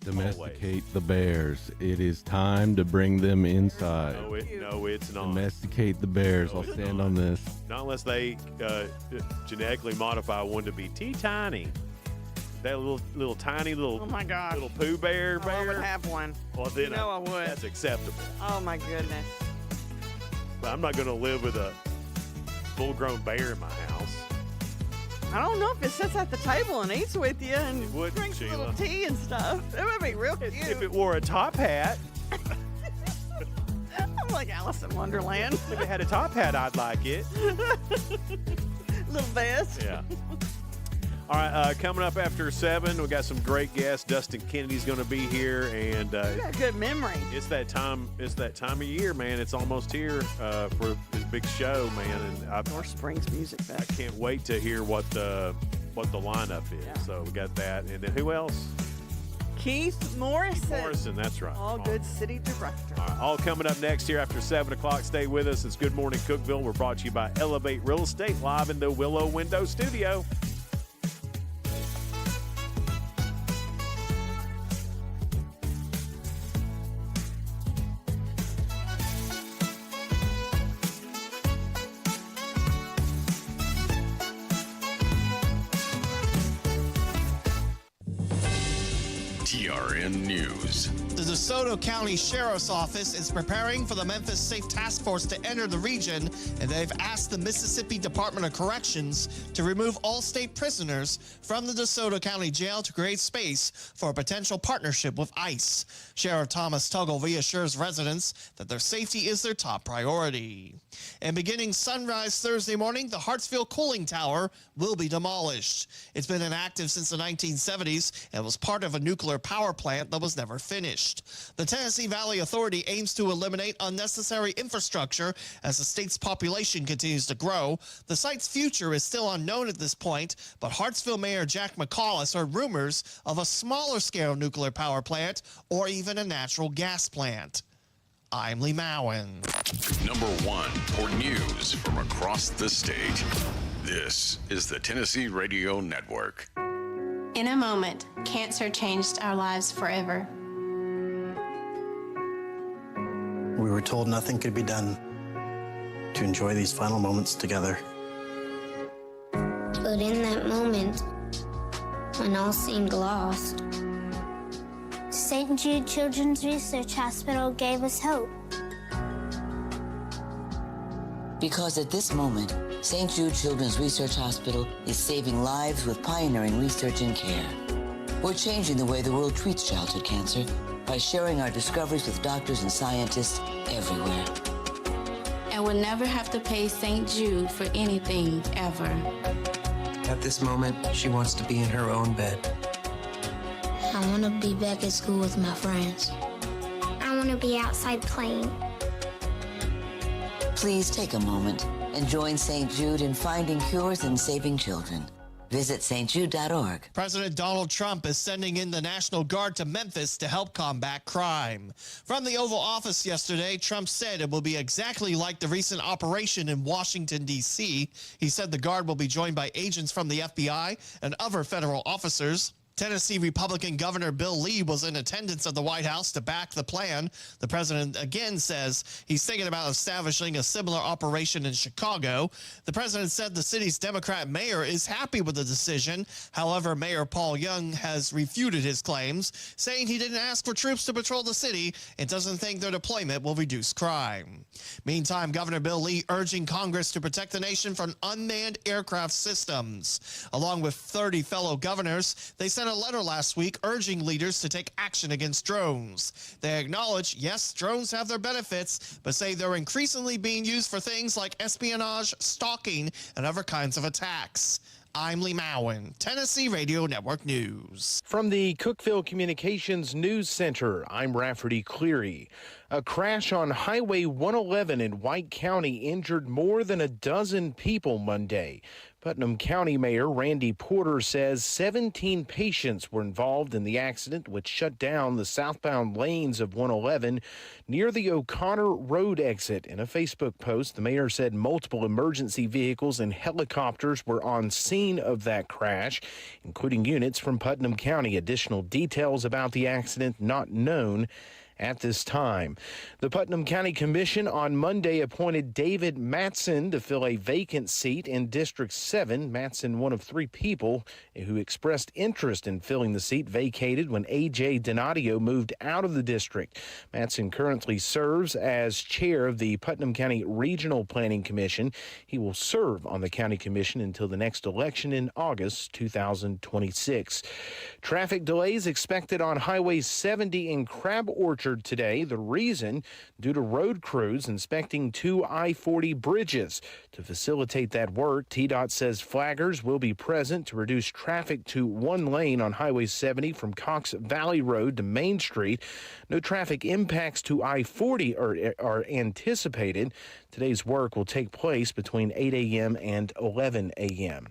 Speaker 14: Domesticate the bears. It is time to bring them inside.
Speaker 15: No, it's not.
Speaker 14: Domesticate the bears. I'll stand on this.
Speaker 15: Not unless they genetically modify one to be tiny. That little tiny
Speaker 13: Oh my gosh.
Speaker 15: little Pooh Bear
Speaker 13: Oh, I would
Speaker 15: bear.
Speaker 13: have one.
Speaker 15: Well, then
Speaker 13: You know I would.
Speaker 15: That's acceptable.
Speaker 13: Oh my goodness.
Speaker 15: But I'm not going to live with a full-grown bear in my house.
Speaker 13: I don't know if it sits at the table and eats with you and
Speaker 15: wouldn't,
Speaker 13: drinks a little
Speaker 15: Sheila.
Speaker 13: tea and stuff. It would be real cute.
Speaker 15: If it wore a top hat,
Speaker 13: I'm like Alice in Wonderland.
Speaker 15: if it had a top hat, I'd like it.
Speaker 13: Little vest.
Speaker 15: Yeah. All right, coming up after 7, we got some great guests. Dustin Kennedy's going to be here, and
Speaker 13: You got good memory.
Speaker 15: it's that time. It's that time of year, man. It's almost here for his big show, man. And
Speaker 13: North Springs Music
Speaker 15: I
Speaker 13: Fest.
Speaker 15: can't wait to hear what the lineup is.
Speaker 13: Yeah.
Speaker 15: So we got that, and then who else?
Speaker 13: Keith Morrison.
Speaker 15: That's right.
Speaker 13: Allgood City Director.
Speaker 15: All right, all coming up next here after 7 o'clock. Stay with us. It's Good Morning Cookeville. We're brought to you by Elevate Real Estate, live in the Willow Window Studio.
Speaker 4: TRN News.
Speaker 5: The DeSoto County Sheriff's Office is preparing for the Memphis Safe Task Force to enter the region, and they've asked the Mississippi Department of Corrections to remove all state prisoners from the DeSoto County Jail to create space for a potential partnership with ICE. Sheriff Thomas Tuggle reassures residents that their safety is their top priority. And beginning sunrise Thursday morning, the Hartsfield Cooling Tower will be demolished. It's been inactive since the 1970s and was part of a nuclear power plant that was never finished. The Tennessee Valley Authority aims to eliminate unnecessary infrastructure as the state's population continues to grow. The site's future is still unknown at this point, but Hartsfield Mayor Jack McCall heard rumors of a smaller scale nuclear power plant or even a natural gas plant. I'm Lee Mowen.
Speaker 4: Number 1 for news from across the state. This is the Tennessee Radio Network.
Speaker 6: In a moment, cancer changed our lives forever.
Speaker 7: We were told nothing could be done to enjoy these final moments together.
Speaker 25: But in that moment, when all seemed lost, St. Jude Children's Research Hospital gave us hope.
Speaker 26: Because at this moment, St. Jude Children's Research Hospital is saving lives with pioneering research and care. We're changing the way the world treats childhood cancer by sharing our discoveries with doctors and scientists everywhere.
Speaker 6: And we'll never have to pay St. Jude for anything, ever.
Speaker 27: At this moment, she wants to be in her own bed.
Speaker 25: I want to be back at school with my friends. I want to be outside playing.
Speaker 26: Please take a moment and join St. Jude in finding cures and saving children. Visit stjude.org.
Speaker 5: President Donald Trump is sending in the National Guard to Memphis to help combat crime. From the Oval Office yesterday, Trump said it will be exactly like the recent operation in Washington, D.C. He said the Guard will be joined by agents from the FBI and other federal officers. Tennessee Republican Governor Bill Lee was in attendance at the White House to back the plan. The president again says he's thinking about establishing a similar operation in Chicago. The president said the city's Democrat mayor is happy with the decision. However, Mayor Paul Young has refuted his claims, saying he didn't ask for troops to patrol the city and doesn't think their deployment will reduce crime. Meantime, Governor Bill Lee urging Congress to protect the nation from unmanned aircraft systems. Along with 30 fellow governors, they sent a letter last week urging leaders to take action against drones. They acknowledge, yes, drones have their benefits, but say they're increasingly being used for things like espionage, stalking, and other kinds of attacks. I'm Lee Mowen, Tennessee Radio Network News.
Speaker 9: From the Cookeville Communications News Center, I'm Rafferty Cleary. A crash on Highway 111 in White County injured more than a dozen people Monday. Putnam County Mayor Randy Porter says 17 patients were involved in the accident, which shut down the southbound lanes of 111 near the O'Connor Road exit. In a Facebook post, the mayor said multiple emergency vehicles and helicopters were on scene of that crash, including units from Putnam County. Additional details about the accident not known at this time. The Putnam County Commission on Monday appointed David Matson to fill a vacant seat in District 7. Matson, one of 3 people who expressed interest in filling the seat vacated when A.J. Donadio moved out of the district. Matson currently serves as chair of the Putnam County Regional Planning Commission. He will serve on the county commission until the next election in August 2026. Traffic delays expected on Highway 70 in Crab Orchard entered today. The reason, due to road crews inspecting 2 I-40 bridges. To facilitate that work, TDOT says flaggers will be present to reduce traffic to one lane on Highway 70 from Cox Valley Road to Main Street. No traffic impacts to I-40 are anticipated. Today's work will take place between 8 a.m. and 11 a.m.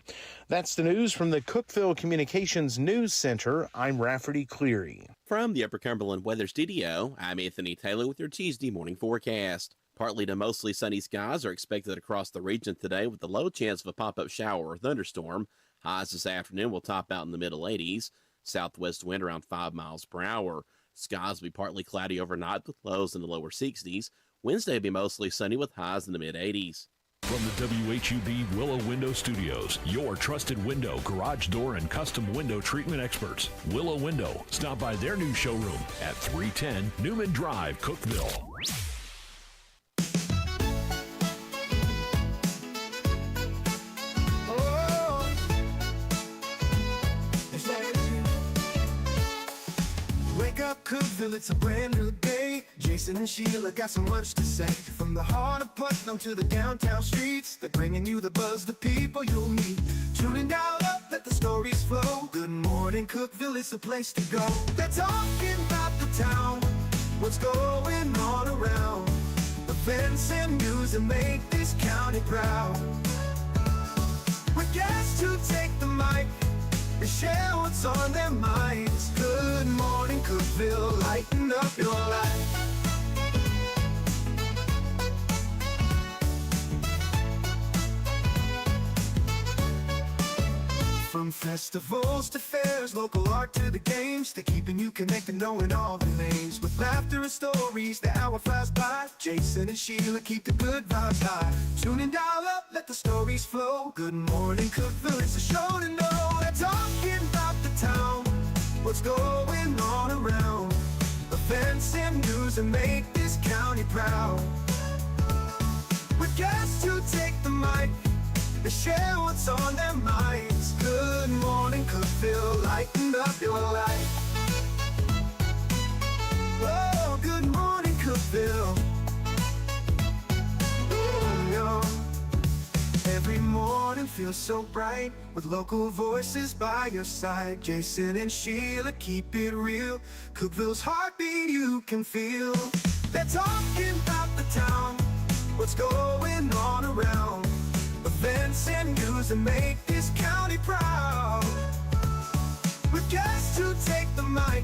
Speaker 9: That's the news from the Cookeville Communications News Center. I'm Rafferty Cleary.
Speaker 10: From the Upper Cumberland Weather Studio, I'm Anthony Taylor with your Tuesday morning forecast. Partly to mostly sunny skies are expected across the region today with a low chance of a pop-up shower or thunderstorm. Highs this afternoon will top out in the middle 80s. Southwest wind around 5 miles per hour. Skies will be partly cloudy overnight with lows in the lower 60s. Wednesday will be mostly sunny with highs in the mid-80s.
Speaker 11: From the WHUB Willow Window Studios, your trusted window, garage door, and custom window treatment experts. Willow Window. Stop by their new showroom at 310 Newman Drive, Cookeville.
Speaker 2: Cookeville, it's a brand new day. Jason and Sheila got so much to say. From the heart of Putnam to the downtown streets, they're bringing you the buzz, the people you'll meet. Tuning dial up, let the stories flow. Good morning, Cookeville, it's the place to go. They're talking about the town, what's going on around. Events and news that make this county proud. With guests who take the mic, they share what's on their minds. Good morning, Cookeville, lighten up your life. From festivals to fairs, local art to the games, they're keeping you connected, knowing all the names. With laughter and stories, the hour flies by. Jason and Sheila keep the good vibes high. Tune and dial up, let the stories flow. Good morning, Cookeville, it's a show to know. They're talking about the town, what's going on around. Events and news that make this county proud. With guests who take the mic, they share what's on their minds. Good morning, Cookeville, lighten up your life. Oh, good morning, Cookeville. Every morning feels so bright with local voices by your side. Jason and Sheila keep it real. Cookeville's heartbeat you can feel. They're talking about the town, what's going on around. Events and news that make this county proud. With guests who take the mic,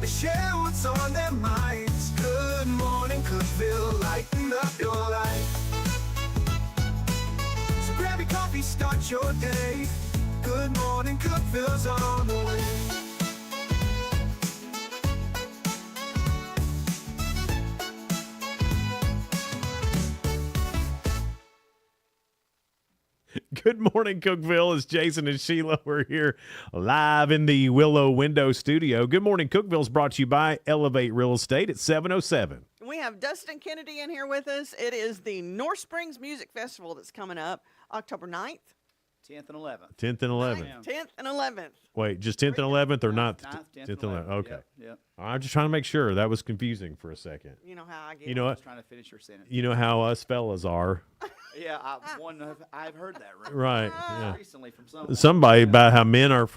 Speaker 2: they share what's on their minds. Good morning, Cookeville, lighten up your life. So grab your coffee, start your day. Good morning, Cookeville's on the way.
Speaker 15: Good morning, Cookeville. It's Jason and Sheila. We're here live in the Willow Window Studio. Good morning, Cookeville is brought to you by Elevate Real Estate at 707.
Speaker 13: We have Dustin Kennedy in here with us. It is the North Springs Music Festival that's coming up October 9th.
Speaker 3: 10th and 11th.
Speaker 15: 10th and 11th.
Speaker 13: 10th and 11th.
Speaker 15: Wait, just 10th and 11th or not?
Speaker 3: 9th, 10th,
Speaker 15: 10th and 11th. Okay.
Speaker 3: Yep.
Speaker 15: I'm just trying to make sure. That was confusing for a second.
Speaker 13: You know how I get.
Speaker 15: You know
Speaker 3: I
Speaker 15: what?
Speaker 3: was trying to finish your sentence.
Speaker 15: You know how us fellas are.
Speaker 3: Yeah, I've heard that
Speaker 15: Right. Yeah.
Speaker 3: recently from someone.
Speaker 15: Somebody about how men are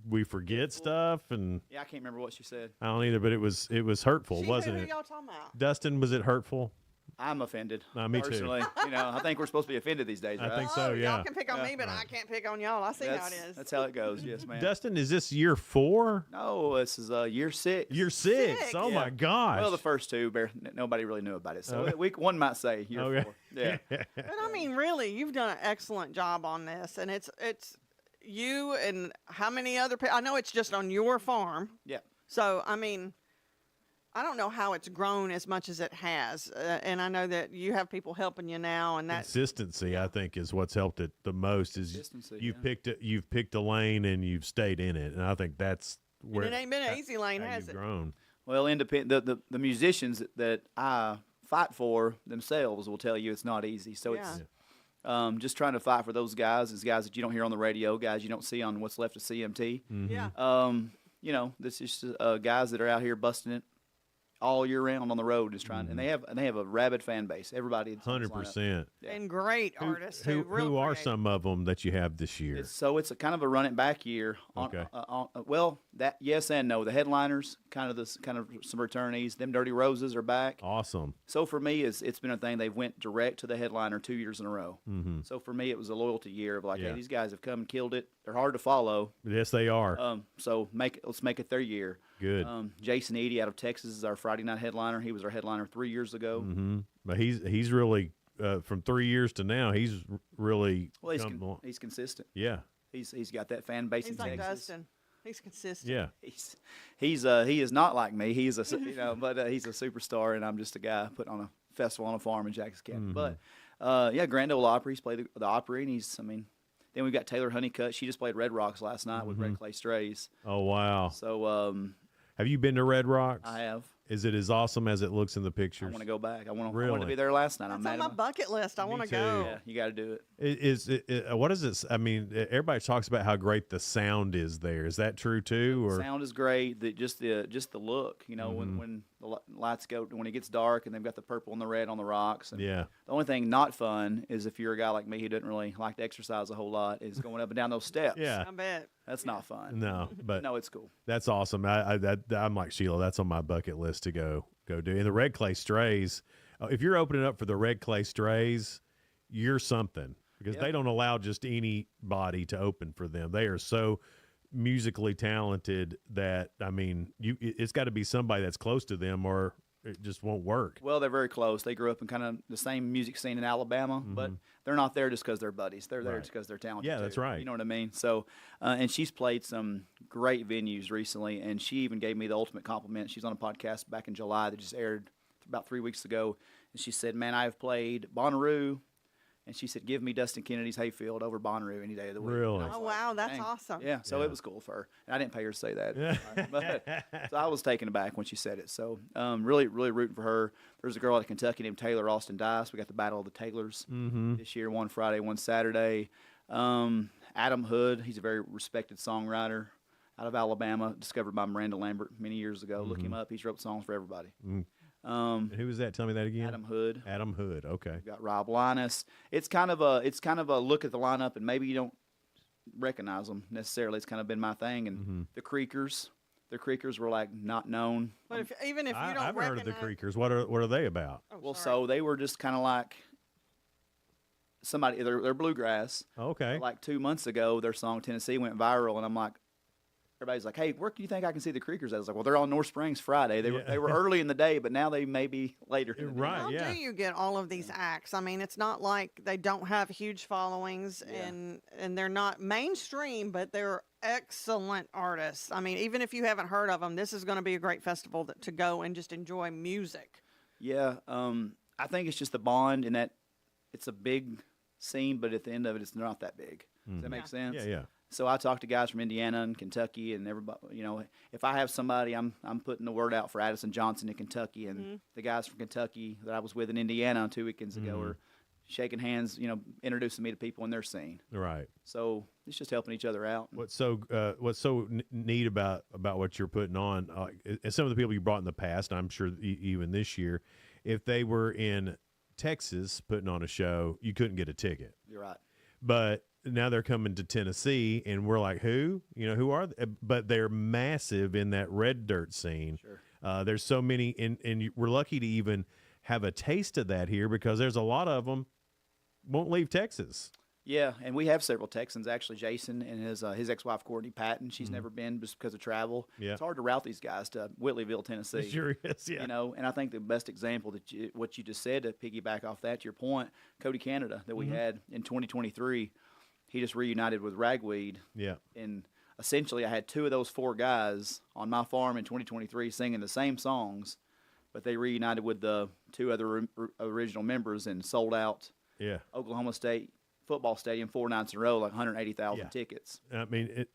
Speaker 15: we forget stuff and
Speaker 3: Yeah, I can't remember what she said.
Speaker 15: I don't either, but it was hurtful, wasn't
Speaker 13: Who
Speaker 15: it?
Speaker 13: y'all talking about?
Speaker 15: Dustin, was it hurtful?
Speaker 3: I'm offended.
Speaker 15: Me too.
Speaker 3: Personally, I think we're supposed to be offended these days, right?
Speaker 15: I think so, yeah.
Speaker 13: Y'all can pick on me, but I can't pick on y'all. I see how it is.
Speaker 3: That's how it goes. Yes, ma'am.
Speaker 15: Dustin, is this year 4?
Speaker 3: No, this is year 6.
Speaker 15: Year 6. Oh my gosh.
Speaker 3: Well, the first 2, nobody really knew about it. So
Speaker 15: Okay.
Speaker 3: one might say year
Speaker 15: Okay.
Speaker 3: 4. Yeah.
Speaker 13: But I mean, really, you've done an excellent job on this, and it's you and how many other people? I know it's just on your farm.
Speaker 3: Yeah.
Speaker 13: So I mean, I don't know how it's grown as much as it has, and I know that you have people helping you now, and that
Speaker 15: Consistency, I think, is what's helped it the most. Is
Speaker 3: Consistency,
Speaker 15: you've picked a lane and you've stayed in it, and I think that's where
Speaker 13: it ain't been an easy lane,
Speaker 15: how
Speaker 13: has
Speaker 15: you've
Speaker 13: it?
Speaker 15: grown.
Speaker 3: Well, independent the musicians that I fight for themselves will tell you it's not easy. So it's just trying to fight for those guys, is guys that you don't hear on the radio, guys you don't see on what's left of CMT.
Speaker 15: Mm-hmm.
Speaker 13: Yeah.
Speaker 3: This is guys that are out here busting it all year round on the road, just trying. And they have a rabid fan base. Everybody,
Speaker 15: 100%.
Speaker 13: And great artists. too. Real
Speaker 15: Who are
Speaker 13: creative.
Speaker 15: some of them that you have this year?
Speaker 3: It's a kind of a run it back year.
Speaker 15: Okay.
Speaker 3: Well, that yes and no. The headliners, kind of some returnees. Them Dirty Roses are back.
Speaker 15: Awesome.
Speaker 3: So for me, it's been a thing. They went direct to the headliner 2 years in a row.
Speaker 15: Mm-hmm.
Speaker 3: So for me, it was a loyalty year of like,
Speaker 15: Yeah.
Speaker 3: hey, these guys have come and killed it. They're hard to follow.
Speaker 15: Yes, they are.
Speaker 3: So let's make it their year.
Speaker 15: Good.
Speaker 3: Jason Eady out of Texas is our Friday night headliner. He was our headliner 3 years ago.
Speaker 15: Mm-hmm. But he's really from 3 years to now. He's really
Speaker 3: he's consistent.
Speaker 15: Yeah.
Speaker 3: He's got that fan base
Speaker 13: He's
Speaker 3: in
Speaker 13: like
Speaker 3: Texas.
Speaker 13: Dustin. He's consistent.
Speaker 15: Yeah.
Speaker 3: He is not like me. He's but he's a superstar, and I'm just a guy putting on a festival on a farm in Jackson County.
Speaker 15: Mm-hmm.
Speaker 3: But Grand Ole Opry. He's played the Opry, and then we've got Taylor Honeycutt. She just played Red Rocks last night with Red Clay Strays.
Speaker 15: Oh wow.
Speaker 3: So
Speaker 15: have you been to Red Rocks?
Speaker 3: I have.
Speaker 15: Is it as awesome as it looks in the pictures?
Speaker 3: I want to go back. I want
Speaker 15: Really?
Speaker 3: to be there last night.
Speaker 13: That's on my bucket list. I want to
Speaker 15: too.
Speaker 13: go.
Speaker 3: Yeah, you got to do it.
Speaker 15: What is it? I mean, everybody talks about how great the sound is there. Is that true too? Or
Speaker 3: Sound is great. Just the look.
Speaker 15: Mm-hmm.
Speaker 3: When the lights go, when it gets dark, and they've got the purple and the red on the rocks. And
Speaker 15: yeah.
Speaker 3: The only thing not fun is if you're a guy like me who doesn't really like to exercise a whole lot, is going up and down those steps.
Speaker 15: Yeah.
Speaker 13: I bet.
Speaker 3: That's not fun.
Speaker 15: No, but
Speaker 3: no, it's cool.
Speaker 15: That's awesome. I'm like Sheila. That's on my bucket list to go do. And the Red Clay Strays, if you're opening up for the Red Clay Strays, you're something, because they don't allow just anybody to open for them. They are so musically talented that, I mean, it's got to be somebody that's close to them, or it just won't work.
Speaker 3: Well, they're very close. They grew up in kind of the same music scene in Alabama, but they're not there just because they're buddies. They're there just because they're talented.
Speaker 15: Yeah, that's
Speaker 3: too.
Speaker 15: right.
Speaker 3: You know what I mean? So, and she's played some great venues recently, and she even gave me the ultimate compliment. She's on a podcast back in July that just aired about 3 weeks ago, and she said, "Man, I have played Bonnaroo." And she said, "Give me Dustin Kennedy's Hayfield over Bonnaroo any day of the week."
Speaker 15: Really?
Speaker 13: Oh, wow. That's awesome.
Speaker 3: Yeah, so it was cool for her. And I didn't pay her to say that. But, so I was taken aback when she said it. So really, really rooting for her. There's a girl out of Kentucky named Taylor Austin Dice. We got the Battle of the Taylors this year, one Friday, one Saturday. Adam Hood, he's a very respected songwriter out of Alabama, discovered by Miranda Lambert many years ago. Look him up. He's wrote songs for everybody.
Speaker 15: Who was that? Tell me that again.
Speaker 3: Adam Hood.
Speaker 15: Adam Hood. Okay.
Speaker 3: We've got Rob Linus. It's kind of a look at the lineup, and maybe you don't recognize them necessarily. It's kind of been my thing. And the Creekers were like not known.
Speaker 13: But even if you don't
Speaker 15: I've heard of the
Speaker 13: recognize-
Speaker 15: Creekers. What are they about?
Speaker 3: So they were just kind of like somebody. They're bluegrass.
Speaker 15: Okay.
Speaker 3: Like 2 months ago, their song Tennessee went viral, and I'm like, everybody's like, "Hey, where do you think I can see the Creekers at?" I was like, "Well, they're on North Springs Friday. They were early in the day, but now they may be later." In the day.
Speaker 13: How do you get all of these acts? I mean, it's not like they don't have huge followings, and they're not mainstream, but they're excellent artists. I mean, even if you haven't heard of them, this is going to be a great festival to go and just enjoy music.
Speaker 3: Yeah, I think it's just the bond in that it's a big scene, but at the end of it, it's not that big. Does that make sense?
Speaker 15: Yeah, yeah.
Speaker 3: So I talk to guys from Indiana and Kentucky, and everybody. You know, if I have somebody, I'm putting the word out for Addison Johnson in Kentucky, and the guys from Kentucky that I was with in Indiana 2 weekends ago are shaking hands. You know, introducing me to people in their scene.
Speaker 15: Right.
Speaker 3: So it's just helping each other out.
Speaker 15: What's so neat about what you're putting on, and some of the people you brought in the past, I'm sure even this year, if they were in Texas putting on a show, you couldn't get a ticket.
Speaker 3: You're right.
Speaker 15: But now they're coming to Tennessee, and we're like, who? You know, who are they? But they're massive in that red dirt scene.
Speaker 3: Sure.
Speaker 15: There's so many, and we're lucky to even have a taste of that here, because there's a lot of them won't leave Texas.
Speaker 3: Yeah, and we have several Texans actually. Jason and his ex-wife Courtney Patton. She's never been just because of travel.
Speaker 15: Yeah.
Speaker 3: It's hard to route these guys to Whitleyville, Tennessee.
Speaker 15: It sure is. Yeah.
Speaker 3: You know, and I think the best example what you just said, to piggyback off that, to your point, Cody Canada that we had in 2023. He just reunited with Ragweed.
Speaker 15: Yeah.
Speaker 3: And essentially, I had 2 of those 4 guys on my farm in 2023 singing the same songs, but they reunited with the 2 other original members and sold out.
Speaker 15: Yeah.
Speaker 3: Oklahoma State football stadium 4 nights in a row, like 180,000 tickets.
Speaker 15: I mean,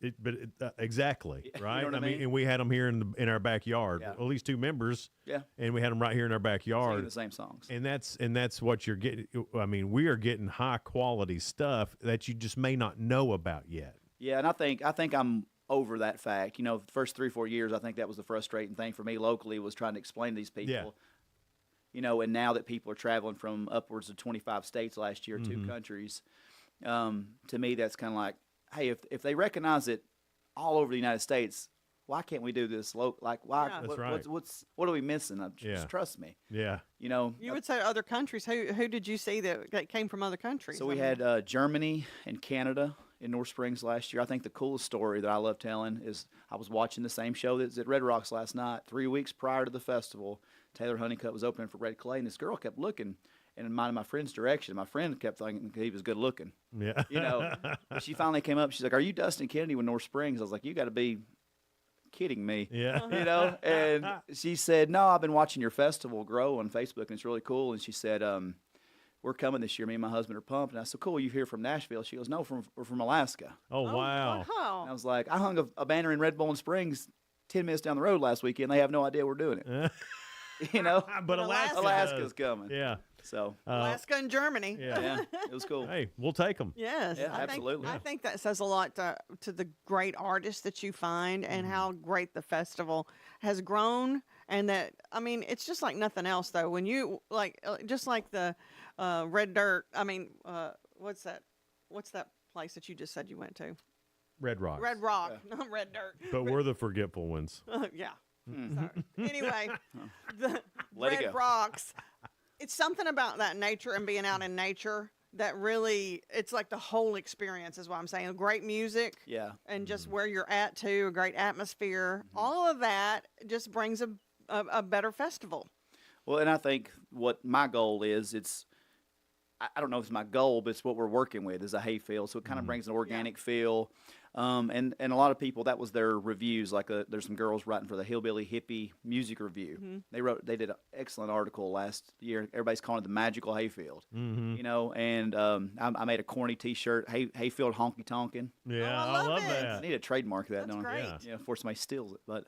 Speaker 15: exactly, right?
Speaker 3: You know what I mean?
Speaker 15: And we had them here in our backyard.
Speaker 3: Yeah.
Speaker 15: At least 2 members.
Speaker 3: Yeah.
Speaker 15: And we had them right here in our backyard.
Speaker 3: Singing the same songs.
Speaker 15: And that's what you're getting. I mean, we are getting high quality stuff that you just may not know about yet.
Speaker 3: Yeah, and I think I'm over that fact. You know, the first 3 or 4 years, I think that was the frustrating thing for me locally, was trying to explain to these people.
Speaker 15: Yeah.
Speaker 3: You know, and now that people are traveling from upwards of 25 states last year, 2 countries, to me that's kind of like, hey, if they recognize it all over the United States, why can't we do this local? Like, why?
Speaker 13: Yeah.
Speaker 3: What,
Speaker 15: That's right.
Speaker 3: what are we missing? Just
Speaker 15: Yeah.
Speaker 3: trust me.
Speaker 15: Yeah.
Speaker 3: You know,
Speaker 13: You would say other countries. Who did you see that came from other countries?
Speaker 3: so we had Germany and Canada in North Springs last year. I think the coolest story that I love telling is I was watching the same show that's at Red Rocks last night. 3 weeks prior to the festival, Taylor Honeycutt was opening for Red Clay, and this girl kept looking in my friend's direction. My friend kept thinking he was good looking.
Speaker 15: Yeah.
Speaker 3: You know, but she finally came up. She's like, "Are you Dustin Kennedy with North Springs?" I was like, "You got to be kidding me."
Speaker 15: Yeah.
Speaker 3: You know, and she said, "No, I've been watching your festival grow on Facebook, and it's really cool." And she said, "We're coming this year. Me and my husband are pumped." And I said, "Cool, you here from Nashville?" She goes, "No, we're from Alaska."
Speaker 15: Oh, wow.
Speaker 3: And I was like, "I hung a banner in Red Bowling Springs 10 minutes down the road last weekend. They have no idea we're doing it." You know,
Speaker 15: But Alaska
Speaker 3: Alaska's
Speaker 15: does.
Speaker 3: coming.
Speaker 15: Yeah.
Speaker 3: So
Speaker 13: Alaska and Germany.
Speaker 15: Yeah.
Speaker 3: it was cool.
Speaker 15: Hey, we'll take them.
Speaker 13: Yes,
Speaker 3: Yeah, absolutely.
Speaker 13: I think that says a lot to the great artists that you find and how great the festival has grown. And that, I mean, it's just like nothing else, though. When you, just like the Red Dirt, I mean, what's that place that you just said you went to?
Speaker 15: Red Rocks.
Speaker 13: Red Rock, not Red Dirt.
Speaker 15: But we're the forgetful ones.
Speaker 13: Yeah. Sorry. Anyway, the
Speaker 3: Let it
Speaker 13: Red
Speaker 3: go.
Speaker 13: Rocks, it's something about that nature and being out in nature that really, it's like the whole experience is what I'm saying. Great music.
Speaker 3: Yeah.
Speaker 13: And just where you're at, too, a great atmosphere. All of that just brings a better festival.
Speaker 3: Well, and I think what my goal is, I don't know if it's my goal, but it's what we're working with is a hayfield. So it kind of brings an organic feel. And a lot of people, that was their reviews. Like there's some girls writing for the Hillbilly Hippie Music Review. They did an excellent article last year. Everybody's calling it the magical hayfield. You know, and I made a corny T-shirt, hayfield honky tonkin'.
Speaker 15: Yeah, I love
Speaker 3: I
Speaker 15: that.
Speaker 3: need to trademark that.
Speaker 13: That's
Speaker 3: don't
Speaker 13: great.
Speaker 3: I? Yeah, before somebody steals it. But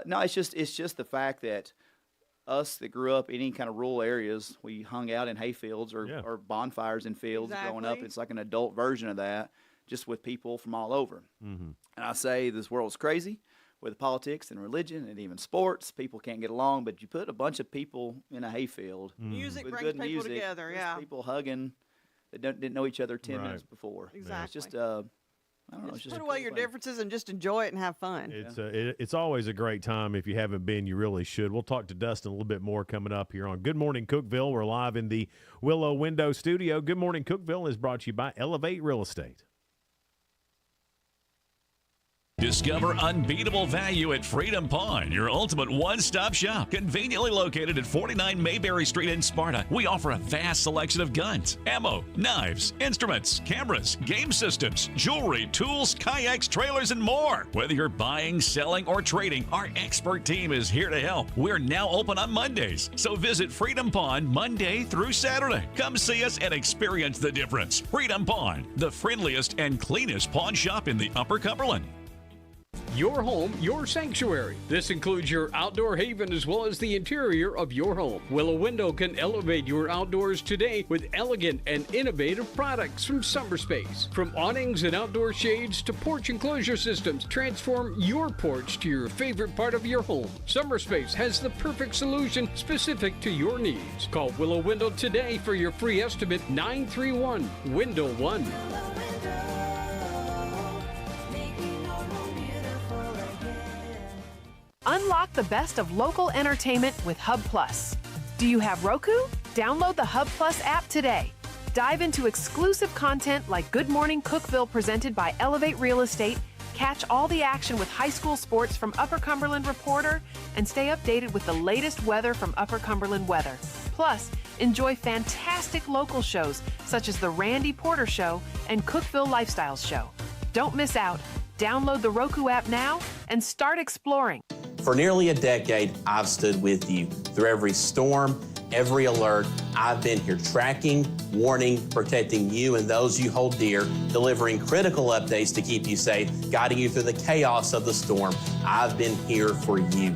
Speaker 3: no, it's just the fact that us that grew up in any kind of rural areas, we hung out in hayfields or bonfires in fields growing up.
Speaker 13: Exactly.
Speaker 3: It's like an adult version of that, just with people from all over. And I say this world's crazy with politics and religion and even sports. People can't get along, but you put a bunch of people in a hayfield.
Speaker 13: Music
Speaker 3: with
Speaker 13: brings
Speaker 3: good
Speaker 13: people
Speaker 3: music,
Speaker 13: together,
Speaker 3: there's
Speaker 13: yeah.
Speaker 3: people hugging that didn't know each other 10
Speaker 15: Right.
Speaker 3: minutes before.
Speaker 13: Exactly.
Speaker 3: It's just, I don't know. It's just
Speaker 13: Put
Speaker 3: a
Speaker 13: away
Speaker 3: cool
Speaker 13: your
Speaker 3: thing.
Speaker 13: differences and just enjoy it and have fun.
Speaker 15: It's always a great time. If you haven't been, you really should. We'll talk to Dustin a little bit more coming up here on Good Morning Cookeville. We're live in the Willow Window Studio. Good Morning Cookeville is brought to you by Elevate Real Estate.
Speaker 11: Discover unbeatable value at Freedom Pawn, your ultimate one-stop shop. Conveniently located at 49 Mayberry Street in Sparta, we offer a vast selection of guns, ammo, knives, instruments, cameras, game systems, jewelry, tools, kayaks, trailers, and more. Whether you're buying, selling, or trading, our expert team is here to help. We're now open on Mondays, so visit Freedom Pawn Monday through Saturday. Come see us and experience the difference. Freedom Pawn, the friendliest and cleanest pawn shop in the Upper Cumberland.
Speaker 8: Your home, your sanctuary. This includes your outdoor haven as well as the interior of your home. Willow Window can elevate your outdoors today with elegant and innovative products from SummerSpace. From awnings and outdoor shades to porch enclosure systems, transform your porch to your favorite part of your home. SummerSpace has the perfect solution specific to your needs. Call Willow Window today for your free estimate 931-WINDOW-1.
Speaker 17: Unlock the best of local entertainment with Hub Plus. Do you have Roku? Download the Hub Plus app today. Dive into exclusive content like Good Morning Cookeville presented by Elevate Real Estate, catch all the action with high school sports from Upper Cumberland Reporter, and stay updated with the latest weather from Upper Cumberland Weather. Plus, enjoy fantastic local shows such as The Randy Porter Show and Cookeville Lifestyles Show. Don't miss out. Download the Roku app now and start exploring.
Speaker 10: For nearly a decade, I've stood with you. Through every storm, every alert, I've been here tracking, warning, protecting you and those you hold dear, delivering critical updates to keep you safe, guiding you through the chaos of the storm. I've been here for you.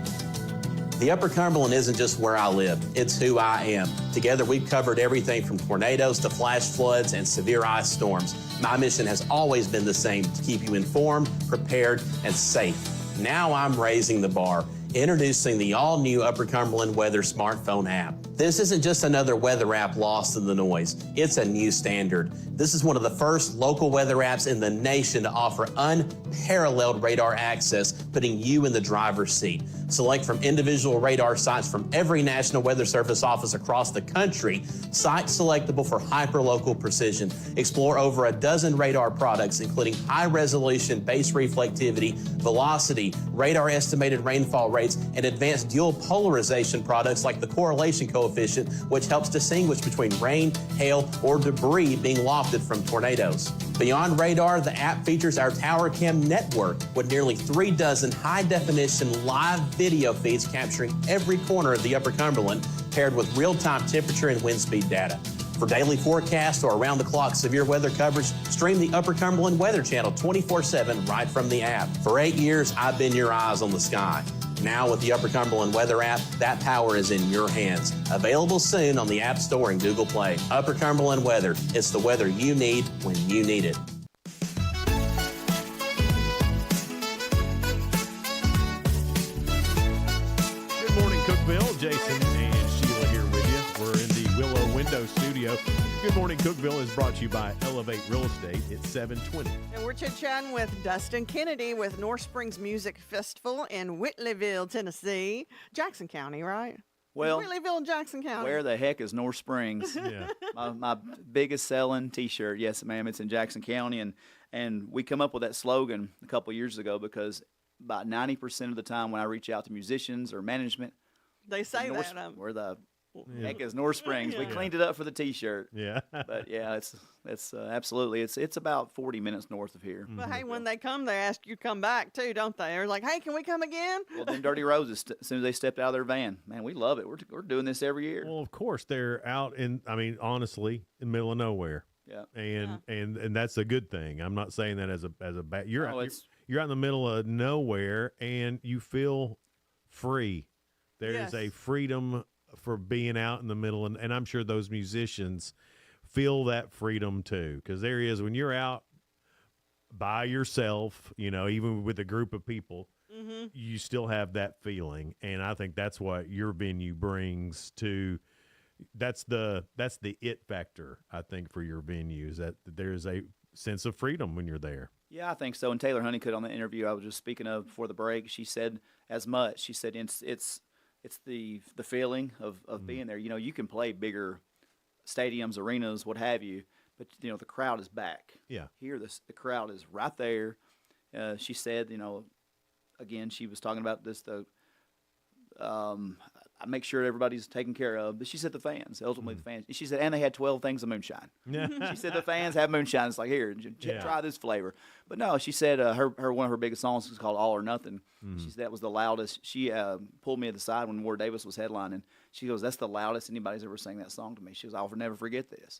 Speaker 10: The Upper Cumberland isn't just where I live, it's who I am. Together, we've covered everything from tornadoes to flash floods and severe ice storms. My mission has always been the same, to keep you informed, prepared, and safe. Now I'm raising the bar, introducing the all-new Upper Cumberland Weather smartphone app. This isn't just another weather app lost in the noise. It's a new standard. This is one of the first local weather apps in the nation to offer unparalleled radar access, putting you in the driver's seat. Select from individual radar sites from every National Weather Service office across the country, sites selectable for hyperlocal precision. Explore over a dozen radar products, including high-resolution base reflectivity, velocity, radar estimated rainfall rates, and advanced dual polarization products like the correlation coefficient, which helps distinguish between rain, hail, or debris being lofted from tornadoes. Beyond radar, the app features our Tower Cam network with nearly 3 dozen high-definition live video feeds capturing every corner of the Upper Cumberland, paired with real-time temperature and wind speed data. For daily forecasts or around-the-clock severe weather coverage, stream the Upper Cumberland Weather Channel 24/7 right from the app. For 8 years, I've been your eyes on the sky. Now with the Upper Cumberland Weather app, that power is in your hands. Available soon on the App Store and Google Play. Upper Cumberland Weather. It's the weather you need when you need it.
Speaker 15: Good morning, Cookeville. Jason and Sheila here with you. We're in the Willow Window Studio. Good morning, Cookeville is brought to you by Elevate Real Estate. It's 720.
Speaker 13: And we're chit-chatting with Dustin Kennedy with North Springs Music Festival in Whitleyville, Tennessee. Jackson County, right?
Speaker 3: Well,
Speaker 13: Whitleyville and Jackson County.
Speaker 3: Where the heck is North Springs?
Speaker 15: Yeah.
Speaker 3: My biggest selling T-shirt, yes, ma'am. It's in Jackson County, and we come up with that slogan a couple years ago because about 90% of the time when I reach out to musicians or management,
Speaker 13: They say
Speaker 3: North,
Speaker 13: that.
Speaker 3: where the heck is North Springs? We cleaned it up for the T-shirt.
Speaker 15: Yeah.
Speaker 3: But yeah, it's absolutely it's about 40 minutes north of here.
Speaker 13: But hey, when they come, they ask you to come back too, don't they? They're like, hey, can we come again?
Speaker 3: Well, then Dirty Roses, as soon as they stepped out of their van, man, we love it. We're doing this every year.
Speaker 15: Well, of course, they're out honestly, in the middle of nowhere.
Speaker 3: Yeah.
Speaker 15: And that's a good thing. I'm not saying that as a bad. You're out in the middle of nowhere and you feel free. There's a freedom for being out in the middle, and I'm sure those musicians feel that freedom too, because there is when you're out by yourself, even with a group of people, you still have that feeling, and I think that's what your venue brings to. That's the it factor, I think, for your venues, that there's a sense of freedom when you're there.
Speaker 3: Yeah, I think so. And Taylor Honeycutt on the interview I was just speaking of before the break, she said as much. She said it's the feeling of being there. You can play bigger stadiums, arenas, what have you, but the crowd is back.
Speaker 15: Yeah.
Speaker 3: Here the crowd is right there. She said, again, she was talking about this I make sure everybody's taken care of. But she said the fans, ultimately the fans. She said, and they had 12 things of moonshine. She said the fans have moonshine. It's like, here, try this flavor. But no, she said one of her biggest songs was called All or Nothing. She said that was the loudest. She pulled me to the side when Ward Davis was headlining. She goes, that's the loudest anybody's ever sang that song to me. She goes, I'll never forget this.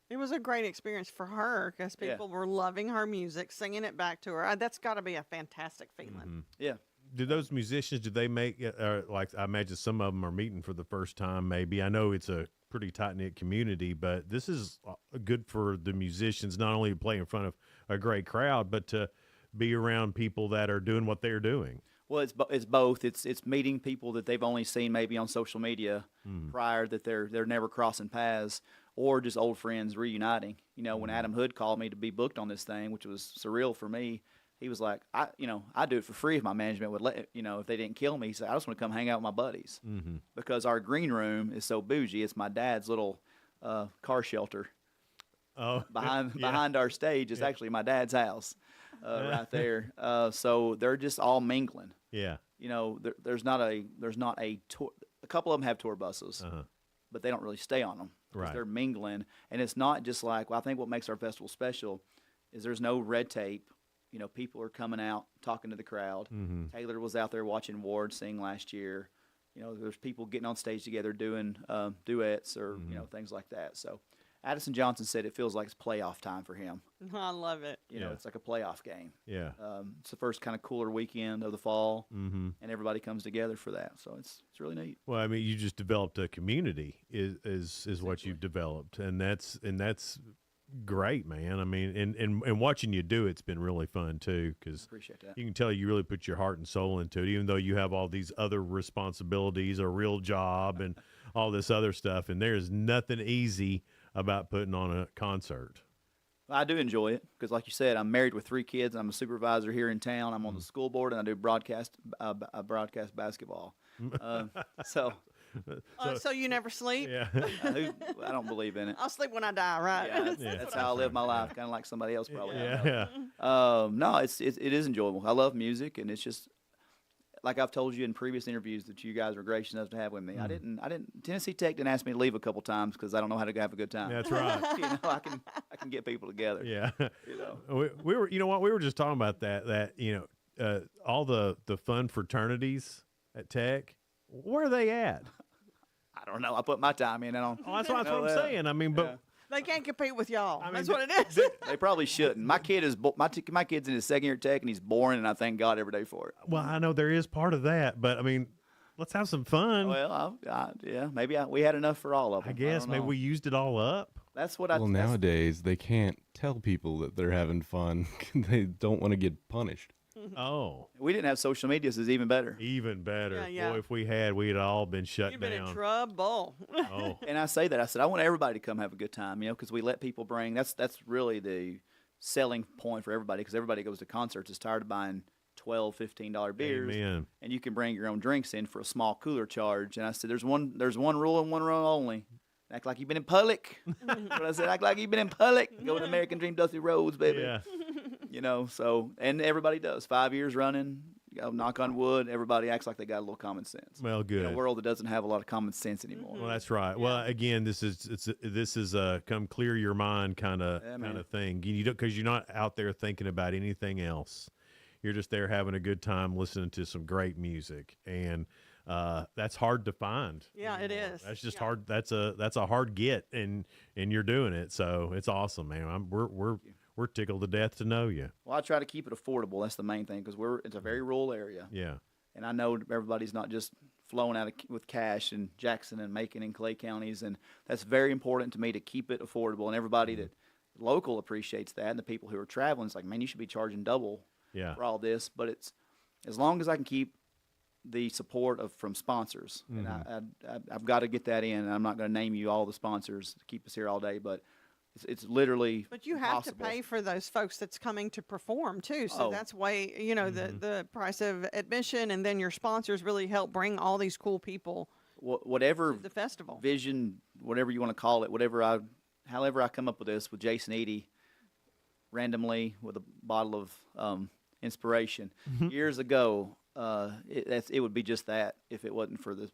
Speaker 13: It was a great experience for her because people were loving her music, singing it back to her. That's got to be a fantastic feeling.
Speaker 3: Yeah.
Speaker 15: Do those musicians, do they make, like I imagine some of them are meeting for the first time maybe. I know it's a pretty tight-knit community, but this is good for the musicians, not only to play in front of a great crowd, but to be around people that are doing what they're doing.
Speaker 3: Well, it's both. It's meeting people that they've only seen maybe on social media prior, that they're never crossing paths, or just old friends reuniting. When Adam Hood called me to be booked on this thing, which was surreal for me, he was like, I do it for free if my management would let, if they didn't kill me. He said, I just want to come hang out with my buddies because our green room is so bougie. It's my dad's little car shelter. Behind our stage is actually my dad's house right there. So they're just all mingling.
Speaker 15: Yeah.
Speaker 3: There's not a tour. A couple of them have tour buses, but they don't really stay on them.
Speaker 15: Right.
Speaker 3: They're mingling, and it's not just like. Well, I think what makes our festival special is there's no red tape. People are coming out, talking to the crowd. Taylor was out there watching Ward sing last year. There's people getting on stage together doing duets or, things like that. So Addison Johnson said it feels like it's playoff time for him.
Speaker 13: I love it.
Speaker 3: You know, it's like a playoff game.
Speaker 15: Yeah.
Speaker 3: It's the first kind of cooler weekend of the fall,
Speaker 15: Mm-hmm.
Speaker 3: and everybody comes together for that. So it's really neat.
Speaker 15: Well, I mean, you just developed a community is what you've developed, and that's great, man. I mean, and watching you do it's been really fun too, because
Speaker 3: Appreciate that.
Speaker 15: you can tell you really put your heart and soul into it, even though you have all these other responsibilities, a real job, and all this other stuff. And there's nothing easy about putting on a concert.
Speaker 3: I do enjoy it because, like you said, I'm married with 3 kids. And I'm a supervisor here in town. I'm on the school board, and I do broadcast basketball. So
Speaker 13: you never sleep?
Speaker 15: Yeah.
Speaker 3: I don't believe in it.
Speaker 13: I'll sleep when I die, right?
Speaker 3: Yeah, that's how I live my life, kind of like somebody else probably.
Speaker 15: Yeah.
Speaker 3: No, it is enjoyable. I love music, and it's just like I've told you in previous interviews that you guys were gracious enough to have with me. I didn't. Tennessee Tech didn't ask me to leave a couple times because I don't know how to have a good time.
Speaker 15: That's right.
Speaker 3: You know, I can get people together.
Speaker 15: Yeah.
Speaker 3: You know,
Speaker 15: we were, you know what, we were just talking about that you know, all the fun fraternities at Tech, where are they at?
Speaker 3: I don't know. I put my time in.
Speaker 15: That's what I'm saying. I mean, but
Speaker 13: They can't compete with y'all.
Speaker 15: I mean,
Speaker 13: That's what it is.
Speaker 3: they probably shouldn't. My kid's in his 2nd year at Tech, and he's boring, and I thank God every day for it.
Speaker 15: well, I know there is part of that, but I mean, let's have some fun.
Speaker 3: Well, yeah, maybe we had enough for all of them.
Speaker 15: I guess maybe we used it all up.
Speaker 3: That's what
Speaker 14: Well, nowadays they can't tell people that they're having fun. They don't want to get punished.
Speaker 15: Oh,
Speaker 3: we didn't have social media, so it's even better.
Speaker 15: Even better.
Speaker 13: Yeah.
Speaker 15: Boy, if we had, we'd all been shut
Speaker 13: You've
Speaker 15: down.
Speaker 13: been in trouble.
Speaker 15: Oh,
Speaker 3: And I say that. I said, I want everybody to come have a good time, you know, because we let people bring. That's really the selling point for everybody, because everybody goes to concerts is tired of buying $12, $15 beers.
Speaker 15: Amen.
Speaker 3: And you can bring your own drinks in for a small cooler charge. And I said, there's one rule and one rule only. Act like you've been in public. But I said, act like you've been in public. Go to American Dream Dusty Roads, baby.
Speaker 15: Yeah.
Speaker 3: You know, so, and everybody does. 5 years running, you know, knock on wood, everybody acts like they got a little common sense.
Speaker 15: Well, good.
Speaker 3: In a world that doesn't have a lot of common sense anymore.
Speaker 15: Well, that's right. Well, again, this is a come clear your mind kind of thing. You don't, because you're not out there thinking about anything else. You're just there having a good time, listening to some great music, and that's hard to find.
Speaker 13: Yeah, it is.
Speaker 15: That's just hard. That's a hard get, and you're doing it. So it's awesome, man. We're tickled to death to know you.
Speaker 3: Well, I try to keep it affordable. That's the main thing, because it's a very rural area.
Speaker 15: Yeah.
Speaker 3: And I know everybody's not just flowing out with cash in Jackson and Macon and Clay counties, and that's very important to me to keep it affordable. And everybody that local appreciates that, and the people who are traveling, it's like, man, you should be charging double for all this. But it's as long as I can keep the support from sponsors, and I've got to get that in. And I'm not going to name you all the sponsors to keep us here all day, but it's literally
Speaker 13: But you have
Speaker 3: impossible.
Speaker 13: to pay for those folks that's coming to perform too. So that's way, you know, the price of admission, and then your sponsors really help bring all these cool people
Speaker 3: whatever
Speaker 13: to the festival.
Speaker 3: vision, whatever you want to call it, however I come up with this with Jason Eady, randomly with a bottle of inspiration years ago. It would be just that if it wasn't for the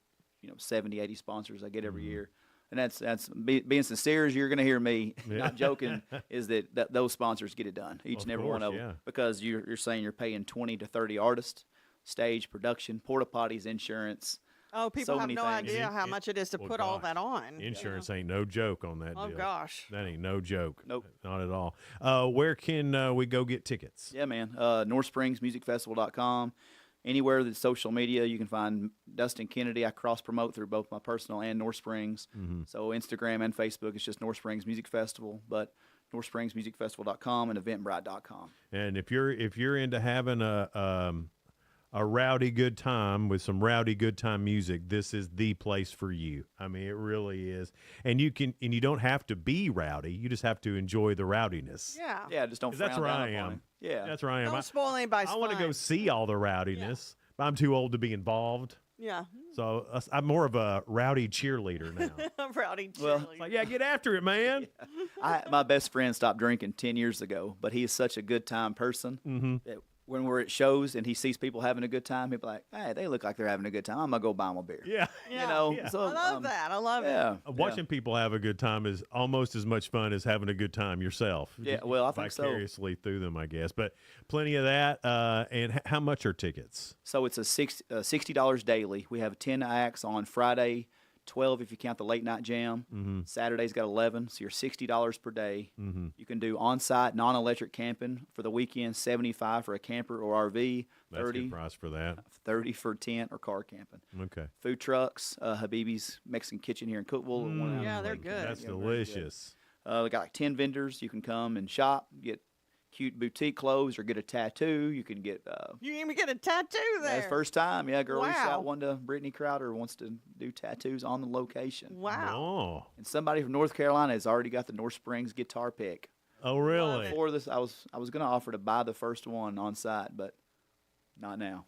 Speaker 3: 70, 80 sponsors I get every year. And that's being sincere as you're going to hear me, not joking, is that those sponsors get it done, each and every one of them. Because you're saying you're paying 20 to 30 artists, stage, production, porta potties, insurance.
Speaker 13: Oh, people have no
Speaker 3: things.
Speaker 13: idea how much it is to put all that on.
Speaker 15: Insurance ain't no joke on that
Speaker 13: Oh,
Speaker 15: deal.
Speaker 13: gosh.
Speaker 15: That ain't no joke.
Speaker 3: Nope.
Speaker 15: Not at all. Where can we go get tickets?
Speaker 3: Yeah, man. NorthSpringsMusicFestival.com. Anywhere that's social media, you can find Dustin Kennedy. I cross-promote through both my personal and North Springs. So Instagram and Facebook, it's just North Springs Music Festival, but NorthSpringsMusicFestival.com and Eventbrite.com.
Speaker 15: And if you're into having a rowdy good time with some rowdy good time music, this is the place for you. I mean, it really is. And you don't have to be rowdy. You just have to enjoy the rowdiness.
Speaker 13: Yeah.
Speaker 3: Yeah, just don't frown
Speaker 15: That's where
Speaker 3: down
Speaker 15: I
Speaker 3: upon
Speaker 15: am.
Speaker 3: it. Yeah.
Speaker 15: That's where I am.
Speaker 13: Don't spoil anybody's
Speaker 15: I want to go see all the rowdiness, but I'm too old to be involved.
Speaker 13: Yeah.
Speaker 15: So I'm more of a rowdy cheerleader now.
Speaker 13: Rowdy
Speaker 3: Well,
Speaker 13: cheerleader.
Speaker 15: Like, yeah, get after it, man.
Speaker 3: My best friend stopped drinking 10 years ago, but he is such a good time person that when we're at shows and he sees people having a good time, he'll be like, hey, they look like they're having a good time. I'm going to go buy them a beer.
Speaker 15: Yeah.
Speaker 3: You know?
Speaker 15: Yeah.
Speaker 3: So,
Speaker 13: I love that. I love
Speaker 3: yeah.
Speaker 13: it.
Speaker 15: Watching people have a good time is almost as much fun as having a good time yourself.
Speaker 3: Yeah, well, I think so.
Speaker 15: Vicariously through them, I guess. But plenty of that. And how much are tickets?
Speaker 3: So it's $60 daily. We have 10 acts on Friday, 12 if you count the late night jam.
Speaker 15: Mm-hmm.
Speaker 3: Saturday's got 11, so you're $60 per day.
Speaker 15: Mm-hmm.
Speaker 3: You can do on-site non-electric camping for the weekend, 75 for a camper or RV,
Speaker 15: That's a
Speaker 3: 30
Speaker 15: good price for that.
Speaker 3: 30 for tent or car camping.
Speaker 15: Okay.
Speaker 3: Food trucks, Habibi's Mexican Kitchen here in Cookeville.
Speaker 13: Yeah, they're good.
Speaker 15: That's delicious.
Speaker 3: We got like 10 vendors. You can come and shop, get cute boutique clothes, or get a tattoo. You can get.
Speaker 13: You can even get a tattoo there.
Speaker 3: That's first time. Yeah, girl reached
Speaker 13: Wow.
Speaker 3: out one to Brittany Crowder wants to do tattoos on the location.
Speaker 13: Wow.
Speaker 15: Oh.
Speaker 3: And somebody from North Carolina has already got the North Springs guitar pick.
Speaker 15: Oh, really?
Speaker 3: Before this, I was going to offer to buy the first one on site, but not now.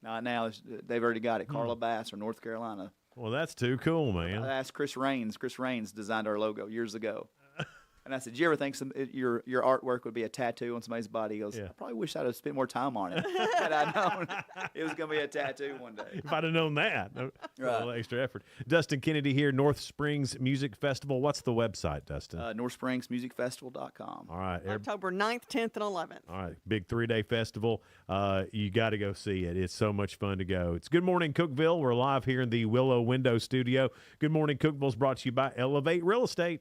Speaker 3: Not now. They've already got it. Carla Bass from North Carolina.
Speaker 15: Well, that's too cool, man.
Speaker 3: I asked Chris Raines. Chris Raines designed our logo years ago. And I said, "Do you ever think your artwork would be a tattoo on somebody's body?" He goes, "I probably wish I'd have spent more time on it. Had I known it was going to be a tattoo one day."
Speaker 15: If I'd have known that, a
Speaker 3: Right.
Speaker 15: little extra effort. Dustin Kennedy here, North Springs Music Festival. What's the website, Dustin?
Speaker 3: NorthSpringsMusicFestival.com.
Speaker 15: All right.
Speaker 13: October 9th, 10th, and 11th.
Speaker 15: All right, big 3-day festival. You got to go see it. It's so much fun to go. It's Good Morning Cookeville. We're live here in the Willow Window Studio. Good Morning Cookeville is brought to you by Elevate Real Estate.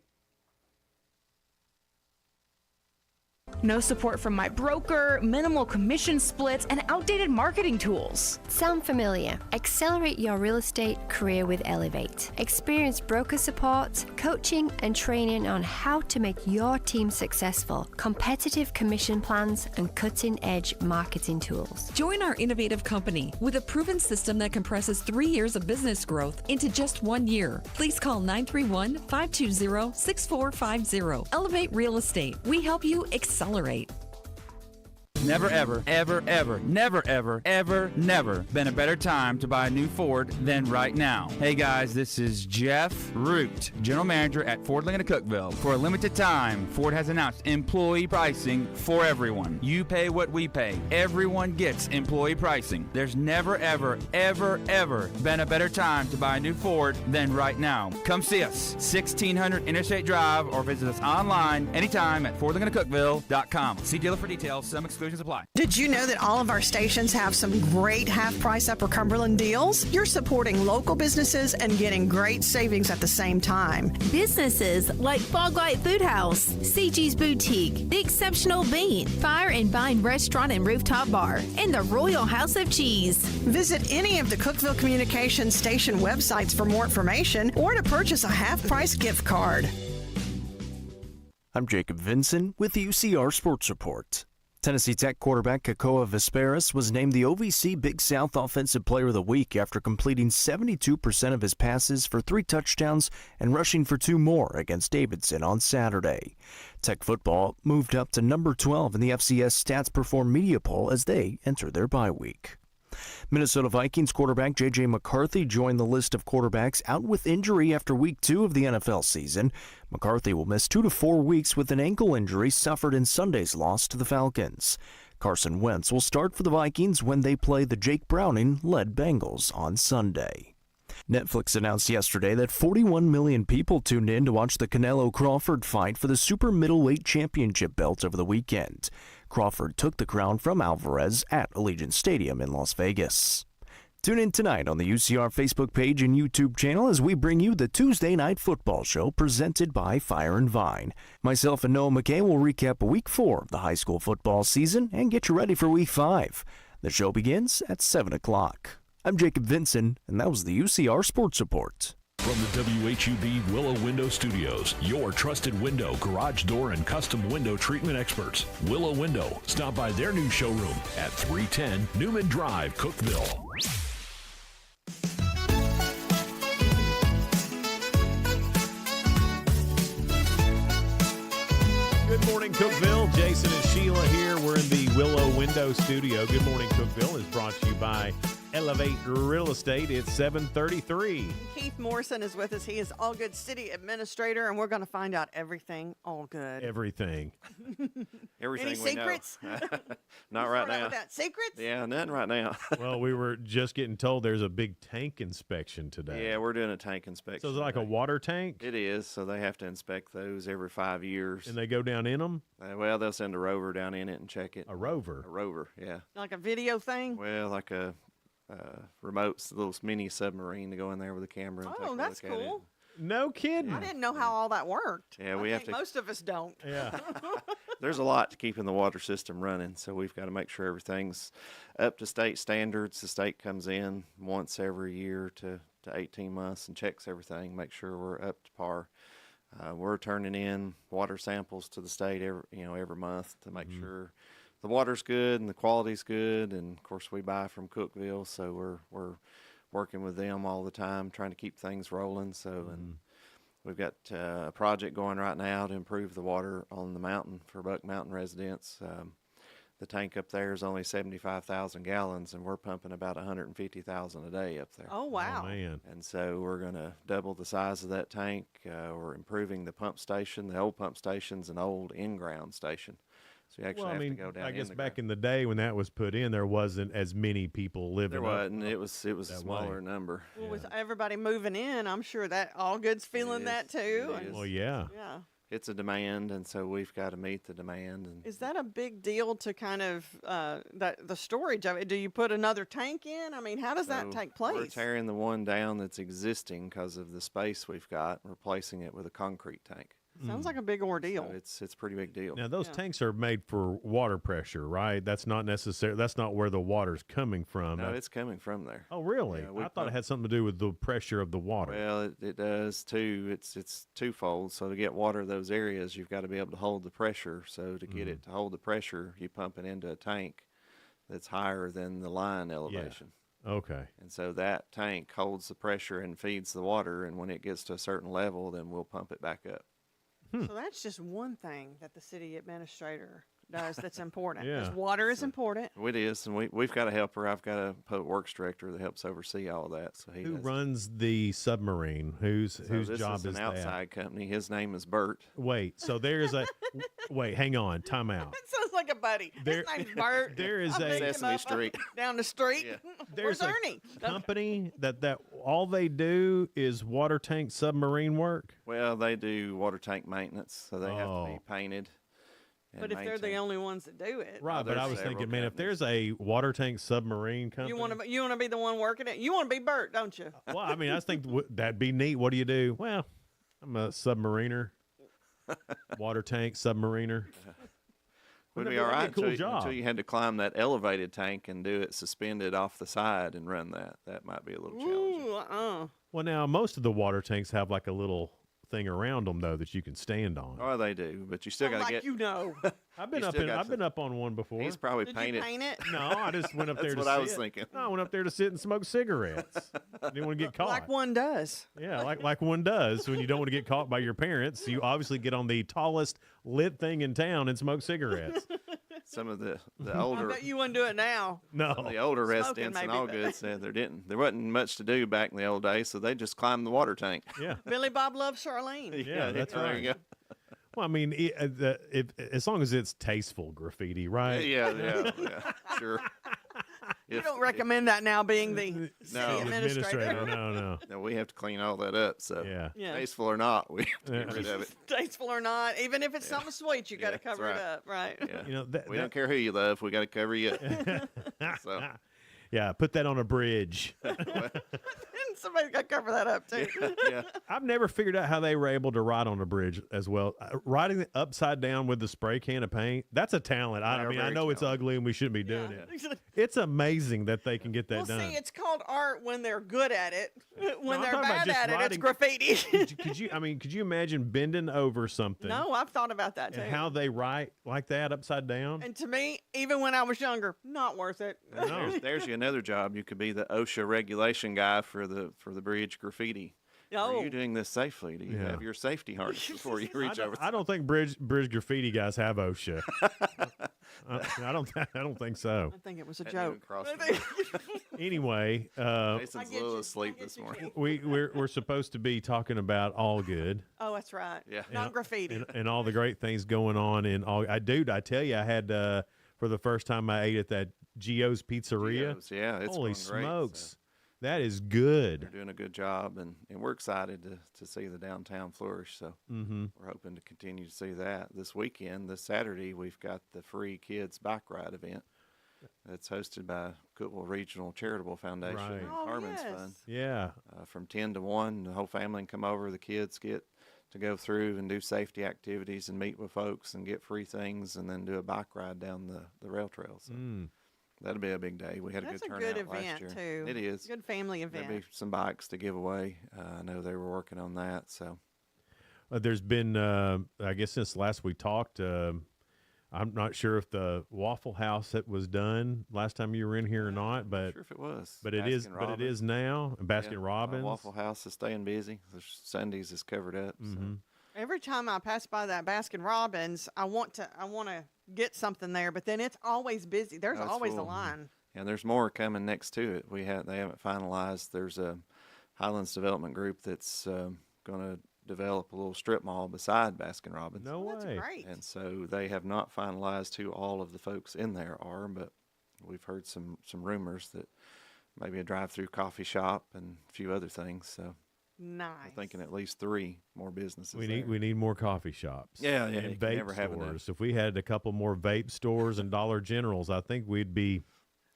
Speaker 12: No support from my broker, minimal commission splits, and outdated marketing tools.
Speaker 16: Sound familiar? Accelerate your real estate career with Elevate. Experience broker support, coaching, and training on how to make your team successful, competitive commission plans, and cutting-edge marketing tools.
Speaker 20: Join our innovative company with a proven system that compresses 3 years of business growth into just 1 year. Please call 931-520-6450. Elevate Real Estate. We help you accelerate.
Speaker 18: Never, ever, ever, ever, never, ever, ever, never been a better time to buy a new Ford than right now. Hey guys, this is Jeff Root, General Manager at Ford Lincoln of Cookeville. For a limited time, Ford has announced employee pricing for everyone. You pay what we pay. Everyone gets employee pricing. There's never, ever, ever, ever been a better time to buy a new Ford than right now. Come see us, 1600 Interstate Drive, or visit us online anytime at FordLincolnofCookeville.com. See dealer for details. Some exclusions apply.
Speaker 19: Did you know that all of our stations have some great half-price Upper Cumberland deals? You're supporting local businesses and getting great savings at the same time.
Speaker 21: Businesses like Foglight Food House, CG's Boutique, The Exceptional Bean, Fire and Vine Restaurant and Rooftop Bar, and the Royal House of Cheese.
Speaker 19: Visit any of the Cookeville Communications station websites for more information or to purchase a half-price gift card.
Speaker 24: I'm Jacob Vinson with the UCR Sports Report. Tennessee Tech quarterback Kekoa Vesperis was named the OVC Big South Offensive Player of the Week after completing 72% of his passes for 3 touchdowns and rushing for 2 more against Davidson on Saturday. Tech football moved up to number 12 in the FCS Stats Perform Media Poll as they enter their bye week. Minnesota Vikings quarterback J.J. McCarthy joined the list of quarterbacks out with injury after Week 2 of the NFL season. McCarthy will miss 2 to 4 weeks with an ankle injury suffered in Sunday's loss to the Falcons. Carson Wentz will start for the Vikings when they play the Jake Browning-led Bengals on Sunday. Netflix announced yesterday that 41 million people tuned in to watch the Canelo-Crawford fight for the Super Middleweight Championship belt over the weekend. Crawford took the crown from Alvarez at Allegiant Stadium in Las Vegas. Tune in tonight on the UCR Facebook page and YouTube channel as we bring you the Tuesday Night Football Show presented by Fire and Vine. Myself and Noah McKay will recap Week 4 of the high school football season and get you ready for Week 5. The show begins at 7 o'clock. I'm Jacob Vinson, and that was the UCR Sports Report.
Speaker 11: From the WHUB Willow Window Studios, your trusted window, garage door, and custom window treatment experts. Willow Window. Stop by their new showroom at 310 Newman Drive, Cookeville.
Speaker 15: Good morning, Cookeville. Jason and Sheila here. We're in the Willow Window Studio. Good Morning Cookeville is brought to you by Elevate Real Estate. It's 7:33.
Speaker 13: Keith Morrison is with us. He is Allgood City Administrator, and we're going to find out everything Allgood.
Speaker 15: Everything.
Speaker 22: Everything
Speaker 13: Any
Speaker 22: we
Speaker 13: secrets?
Speaker 22: know. Not right now.
Speaker 13: Secrets?
Speaker 22: Yeah, nothing right now.
Speaker 15: Well, we were just getting told there's a big tank inspection today.
Speaker 22: Yeah, we're doing a tank inspection.
Speaker 15: So is it like a water tank?
Speaker 22: It is. So they have to inspect those every 5 years.
Speaker 15: And they go down in them?
Speaker 22: Well, they'll send a rover down in it and check it.
Speaker 15: A rover?
Speaker 22: A rover, yeah.
Speaker 13: Like a video thing?
Speaker 22: Well, like a remotes, a little mini submarine to go in there with a camera. And take
Speaker 13: Oh,
Speaker 22: a
Speaker 13: that's
Speaker 22: look at it.
Speaker 13: cool.
Speaker 15: No kidding.
Speaker 13: I didn't know how all that worked.
Speaker 22: Yeah,
Speaker 13: I think most of us don't.
Speaker 15: Yeah.
Speaker 22: There's a lot to keeping the water system running, so we've got to make sure everything's up to state standards. The state comes in once every year to 18 months and checks everything, make sure we're up to par. We're turning in water samples to the state every month to make sure the water's good and the quality's good. And of course, we buy from Cookeville, so we're working with them all the time, trying to keep things rolling. So, and we've got a project going right now to improve the water on the mountain for Buck Mountain residents. The tank up there is only 75,000 gallons, and we're pumping about 150,000 a day up there.
Speaker 13: Oh, wow.
Speaker 15: Oh, man.
Speaker 22: And so we're going to double the size of that tank. We're improving the pump station. The old pump station's an old in-ground station. So you actually have to go down
Speaker 15: I guess
Speaker 22: in the
Speaker 15: back
Speaker 22: ground.
Speaker 15: in the day when that was put in, there wasn't as many people living.
Speaker 22: There wasn't. It was a smaller number.
Speaker 13: Well, with everybody moving in, I'm sure that Allgood's feeling that too.
Speaker 22: It is.
Speaker 15: Well, yeah.
Speaker 13: Yeah.
Speaker 22: It's a demand, and so we've got to meet the demand. And
Speaker 13: Is that a big deal to kind of the storage of it? Do you put another tank in? I mean, how does that
Speaker 22: so
Speaker 13: take place?
Speaker 22: We're tearing the one down that's existing because of the space we've got, and replacing it with a concrete tank.
Speaker 13: Sounds like a big ordeal.
Speaker 22: So it's a pretty big deal.
Speaker 15: Now those tanks are made for water pressure, right? That's not necessary. That's not where the water's coming from.
Speaker 22: No, it's coming from there.
Speaker 15: Oh, really?
Speaker 22: Yeah, we
Speaker 15: I thought it
Speaker 22: pump-
Speaker 15: had something to do with the pressure of the water.
Speaker 22: Well, it does too. It's twofold. So to get water to those areas, you've got to be able to hold the pressure. So to get it to hold the pressure, you pump it into a tank that's higher than the line elevation.
Speaker 15: Okay.
Speaker 22: And so that tank holds the pressure and feeds the water. And when it gets to a certain level, then we'll pump it back up.
Speaker 13: So that's just one thing that the city administrator does that's important.
Speaker 22: Yeah.
Speaker 13: Because water is important.
Speaker 22: It is, and we've got a helper. I've got a public works director that helps oversee all that. So
Speaker 15: Who runs the submarine? Whose
Speaker 22: this
Speaker 15: job
Speaker 22: is
Speaker 15: is
Speaker 22: an
Speaker 15: that?
Speaker 22: outside company. His name is Bert.
Speaker 15: Wait, so there's a wait. Hang on, time out.
Speaker 13: It sounds like a buddy.
Speaker 15: There-
Speaker 13: His name's Bert.
Speaker 15: there is
Speaker 13: I
Speaker 15: a-
Speaker 13: picked him
Speaker 22: Sesame
Speaker 13: up
Speaker 22: Street.
Speaker 13: down the street.
Speaker 15: There's
Speaker 13: Where's
Speaker 15: a
Speaker 13: Ernie?
Speaker 15: company that all they do is water tank submarine work.
Speaker 22: Well, they do water tank maintenance, so they have to
Speaker 15: Oh.
Speaker 22: be painted. and
Speaker 13: But if they're the
Speaker 22: maintained.
Speaker 13: only ones that do it,
Speaker 15: Right, but
Speaker 22: there's
Speaker 15: I was
Speaker 22: several
Speaker 15: thinking, man, if
Speaker 22: companies.
Speaker 15: there's a water tank submarine company,
Speaker 13: you want to be the one working it. You want to be Bert, don't you?
Speaker 15: well, I mean, I just think that'd be neat. What do you do? Well, I'm a submariner, water tank submariner.
Speaker 22: Would
Speaker 15: That'd
Speaker 22: be
Speaker 15: be
Speaker 22: all
Speaker 15: a
Speaker 22: right
Speaker 15: cool
Speaker 22: until,
Speaker 15: job.
Speaker 22: until you had to climb that elevated tank and do it suspended off the side and run that. That might be a little challenging.
Speaker 13: Ooh,
Speaker 15: Well, now most of the water tanks have like a little thing around them though that you can stand on.
Speaker 22: Oh, they do, but you still got to
Speaker 13: like
Speaker 22: get.
Speaker 13: you know.
Speaker 15: I've been
Speaker 22: you
Speaker 15: up
Speaker 22: still
Speaker 15: in,
Speaker 22: got
Speaker 15: I've
Speaker 22: to-
Speaker 15: been up on one before.
Speaker 22: He's probably
Speaker 13: Did
Speaker 22: painted.
Speaker 13: you paint it?
Speaker 15: No, I just went up there
Speaker 22: That's
Speaker 15: to
Speaker 22: what I
Speaker 15: sit.
Speaker 22: was thinking.
Speaker 15: No, I went up there to sit and smoke cigarettes. Didn't want to get caught.
Speaker 13: Like one does.
Speaker 15: Yeah, like one does when you don't want to get caught by your parents. You obviously get on the tallest lit thing in town and smoke cigarettes.
Speaker 22: Some of the
Speaker 13: I
Speaker 22: older
Speaker 13: bet you wouldn't do it now.
Speaker 15: No,
Speaker 22: the older
Speaker 13: Smoking
Speaker 22: residents in
Speaker 13: maybe,
Speaker 22: Allgood
Speaker 13: but-
Speaker 22: said there wasn't much to do back in the old days, so they just climbed the water tank.
Speaker 15: Yeah,
Speaker 13: Billy Bob loves Charlene.
Speaker 15: yeah, that's
Speaker 22: there
Speaker 15: right.
Speaker 22: you go.
Speaker 15: Well, I mean, as long as it's tasteful graffiti, right?
Speaker 22: Yeah, sure.
Speaker 13: You don't recommend that now being the city
Speaker 22: No.
Speaker 13: administrator.
Speaker 15: No.
Speaker 22: No, we have to clean all that up. So
Speaker 15: Yeah.
Speaker 13: Yeah.
Speaker 22: tasteful or not, we have to get rid of it.
Speaker 13: Tasteful or not, even if it's something sweet, you got to
Speaker 22: that's
Speaker 13: cover it
Speaker 22: right.
Speaker 13: up, right?
Speaker 22: Yeah.
Speaker 15: You know,
Speaker 22: We don't care who you love, we got to cover you. So
Speaker 15: Yeah, put that on a bridge.
Speaker 13: Somebody's got to cover that up too.
Speaker 22: yeah,
Speaker 15: I've never figured out how they were able to write on a bridge as well. Writing it upside down with the spray can of paint, that's a talent. I
Speaker 22: They're
Speaker 15: mean, I
Speaker 22: very
Speaker 15: know it's
Speaker 22: talented.
Speaker 15: ugly and we shouldn't be doing
Speaker 13: Yeah.
Speaker 15: it. It's amazing that they can get that
Speaker 13: Well,
Speaker 15: done.
Speaker 13: see, it's called art when they're good at it. When
Speaker 15: I'm
Speaker 13: they're
Speaker 15: talking about
Speaker 13: bad
Speaker 15: just
Speaker 13: at it, it's
Speaker 15: writing-
Speaker 13: graffiti.
Speaker 15: could you imagine bending over something
Speaker 13: No, I've thought about that too.
Speaker 15: and how they write like that upside down?
Speaker 13: And to me, even when I was younger, not worth it.
Speaker 22: there's you another job. You could be the OSHA regulation guy for the bridge graffiti.
Speaker 13: Oh.
Speaker 22: Are you doing this safely? Do you
Speaker 15: Yeah.
Speaker 22: have your safety harness before you reach over?
Speaker 15: I don't think bridge graffiti guys have OSHA. I don't think so.
Speaker 13: I think it was a
Speaker 22: Hadn't even
Speaker 13: joke.
Speaker 22: crossed
Speaker 13: I
Speaker 22: my
Speaker 13: think-
Speaker 15: Anyway,
Speaker 22: Jason's
Speaker 13: get
Speaker 22: a little
Speaker 13: you.
Speaker 22: asleep
Speaker 13: I get
Speaker 22: this
Speaker 13: you.
Speaker 22: morning.
Speaker 15: we're supposed to be talking about Allgood
Speaker 13: Oh, that's right.
Speaker 22: Yeah.
Speaker 13: Not graffiti.
Speaker 15: and all the great things going on in all. I tell you, I had for the first time I ate at that Gio's Pizzeria.
Speaker 22: Gio's, yeah, it's
Speaker 15: Holy
Speaker 22: going great,
Speaker 15: smokes,
Speaker 22: so
Speaker 15: that is
Speaker 22: they're
Speaker 15: good.
Speaker 22: doing a good job, and we're excited to see the downtown flourish. So we're hoping to continue to see that this weekend. This Saturday, we've got the free kids bike ride event. It's hosted by Cookeville Regional Charitable Foundation
Speaker 15: Right.
Speaker 22: and
Speaker 13: Oh,
Speaker 22: Carmen's
Speaker 13: yes.
Speaker 22: Fund.
Speaker 15: Yeah.
Speaker 22: From 10 to 1, the whole family can come over. The kids get to go through and do safety activities and meet with folks and get free things, and then do a bike ride down the rail trail. So that'll be a big day. We had
Speaker 13: That's
Speaker 22: a
Speaker 13: a
Speaker 22: good
Speaker 13: good
Speaker 22: turnout
Speaker 13: event,
Speaker 22: last year.
Speaker 13: too.
Speaker 22: It is.
Speaker 13: Good family
Speaker 22: There'll
Speaker 13: event.
Speaker 22: be some bikes to give away. I know they were working on that. So
Speaker 15: There's been, I guess since last we talked, I'm not sure if the Waffle House that was done last time you were in here or not, but
Speaker 22: sure if it was.
Speaker 15: But it is. But it is now. Baskin Robbins.
Speaker 22: Waffle House is staying busy. There's Sundays is covered up. So.
Speaker 13: Every time I pass by that Baskin Robbins, I want to get something there, but then it's always busy. There's
Speaker 22: Oh, it's
Speaker 13: always a
Speaker 22: full.
Speaker 13: line.
Speaker 22: And there's more coming next to it. They haven't finalized. There's a Highlands Development Group that's going to develop a little strip mall beside Baskin Robbins.
Speaker 15: No way.
Speaker 13: That's great.
Speaker 22: And so they have not finalized who all of the folks in there are, but we've heard some rumors that maybe a drive-through coffee shop and a few other things. So
Speaker 13: Nice.
Speaker 22: we're thinking at least 3 more businesses.
Speaker 15: We
Speaker 22: there.
Speaker 15: need more coffee shops.
Speaker 22: Yeah,
Speaker 15: and
Speaker 22: you can
Speaker 15: vape
Speaker 22: never have enough.
Speaker 15: stores. If we had a couple more vape stores and Dollar Generals, I think we'd be.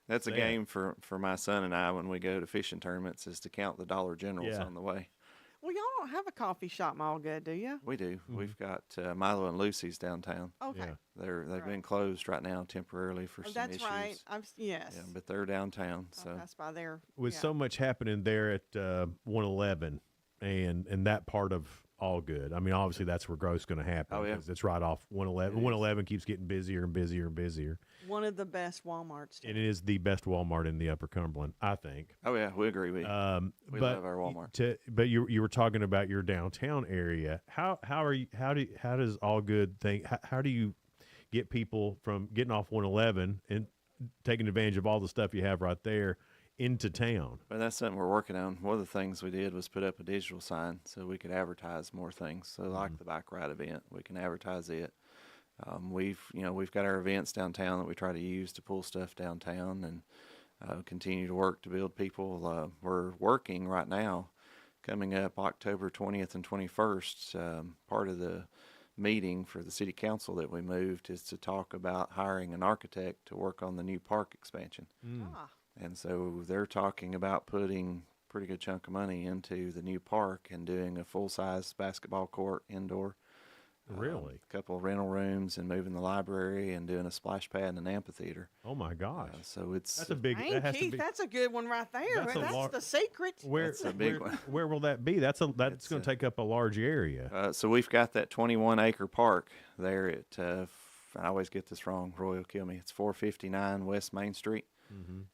Speaker 22: That's a
Speaker 15: set.
Speaker 22: game for my son and I when we go to fishing tournaments, is to count the Dollar Generals
Speaker 15: Yeah.
Speaker 22: on the way.
Speaker 13: Well, y'all don't have a coffee shop in Allgood, do you?
Speaker 22: We do. We've got Milo and Lucy's downtown.
Speaker 13: Okay.
Speaker 22: They've been closed right now temporarily for some
Speaker 13: That's
Speaker 22: issues.
Speaker 13: right. Yes.
Speaker 22: Yeah, but they're downtown. So
Speaker 13: That's by there.
Speaker 15: With
Speaker 13: yeah.
Speaker 15: so much happening there at 111 and that part of Allgood. I mean, obviously that's where growth's going to happen.
Speaker 22: Oh, yeah.
Speaker 15: 'cause it's right off 111. 111 keeps getting busier and busier and busier.
Speaker 13: One of the best Walmarts.
Speaker 15: And it is the best Walmart in the Upper Cumberland, I think.
Speaker 22: Oh yeah, we agree. We love our Walmart.
Speaker 15: But you were talking about your downtown area. How does Allgood think? How do you get people from getting off 111 and taking advantage of all the stuff you have right there into town?
Speaker 22: Well, that's something we're working on. One of the things we did was put up a digital sign so we could advertise more things. So like the bike ride event, we can advertise it. We've got our events downtown that we try to use to pull stuff downtown and continue to work to build people. We're working right now, coming up October 20th and 21st. Part of the meeting for the city council that we moved is to talk about hiring an architect to work on the new park expansion. And so they're talking about putting a pretty good chunk of money into the new park and doing a full-size basketball court indoor.
Speaker 15: Really?
Speaker 22: A couple of rental rooms and moving the library and doing a splash pad and an amphitheater.
Speaker 15: Oh my gosh!
Speaker 22: So it's
Speaker 15: that's a big.
Speaker 13: Dang,
Speaker 15: that has
Speaker 13: Keith,
Speaker 15: to be,
Speaker 13: that's a good one right there. That's the secret.
Speaker 22: That's a big one.
Speaker 15: Where will that be? That's going to take up a large area.
Speaker 22: So we've got that 21-acre park there at. I always get this wrong. Roy will kill me. It's 459 West Main Street.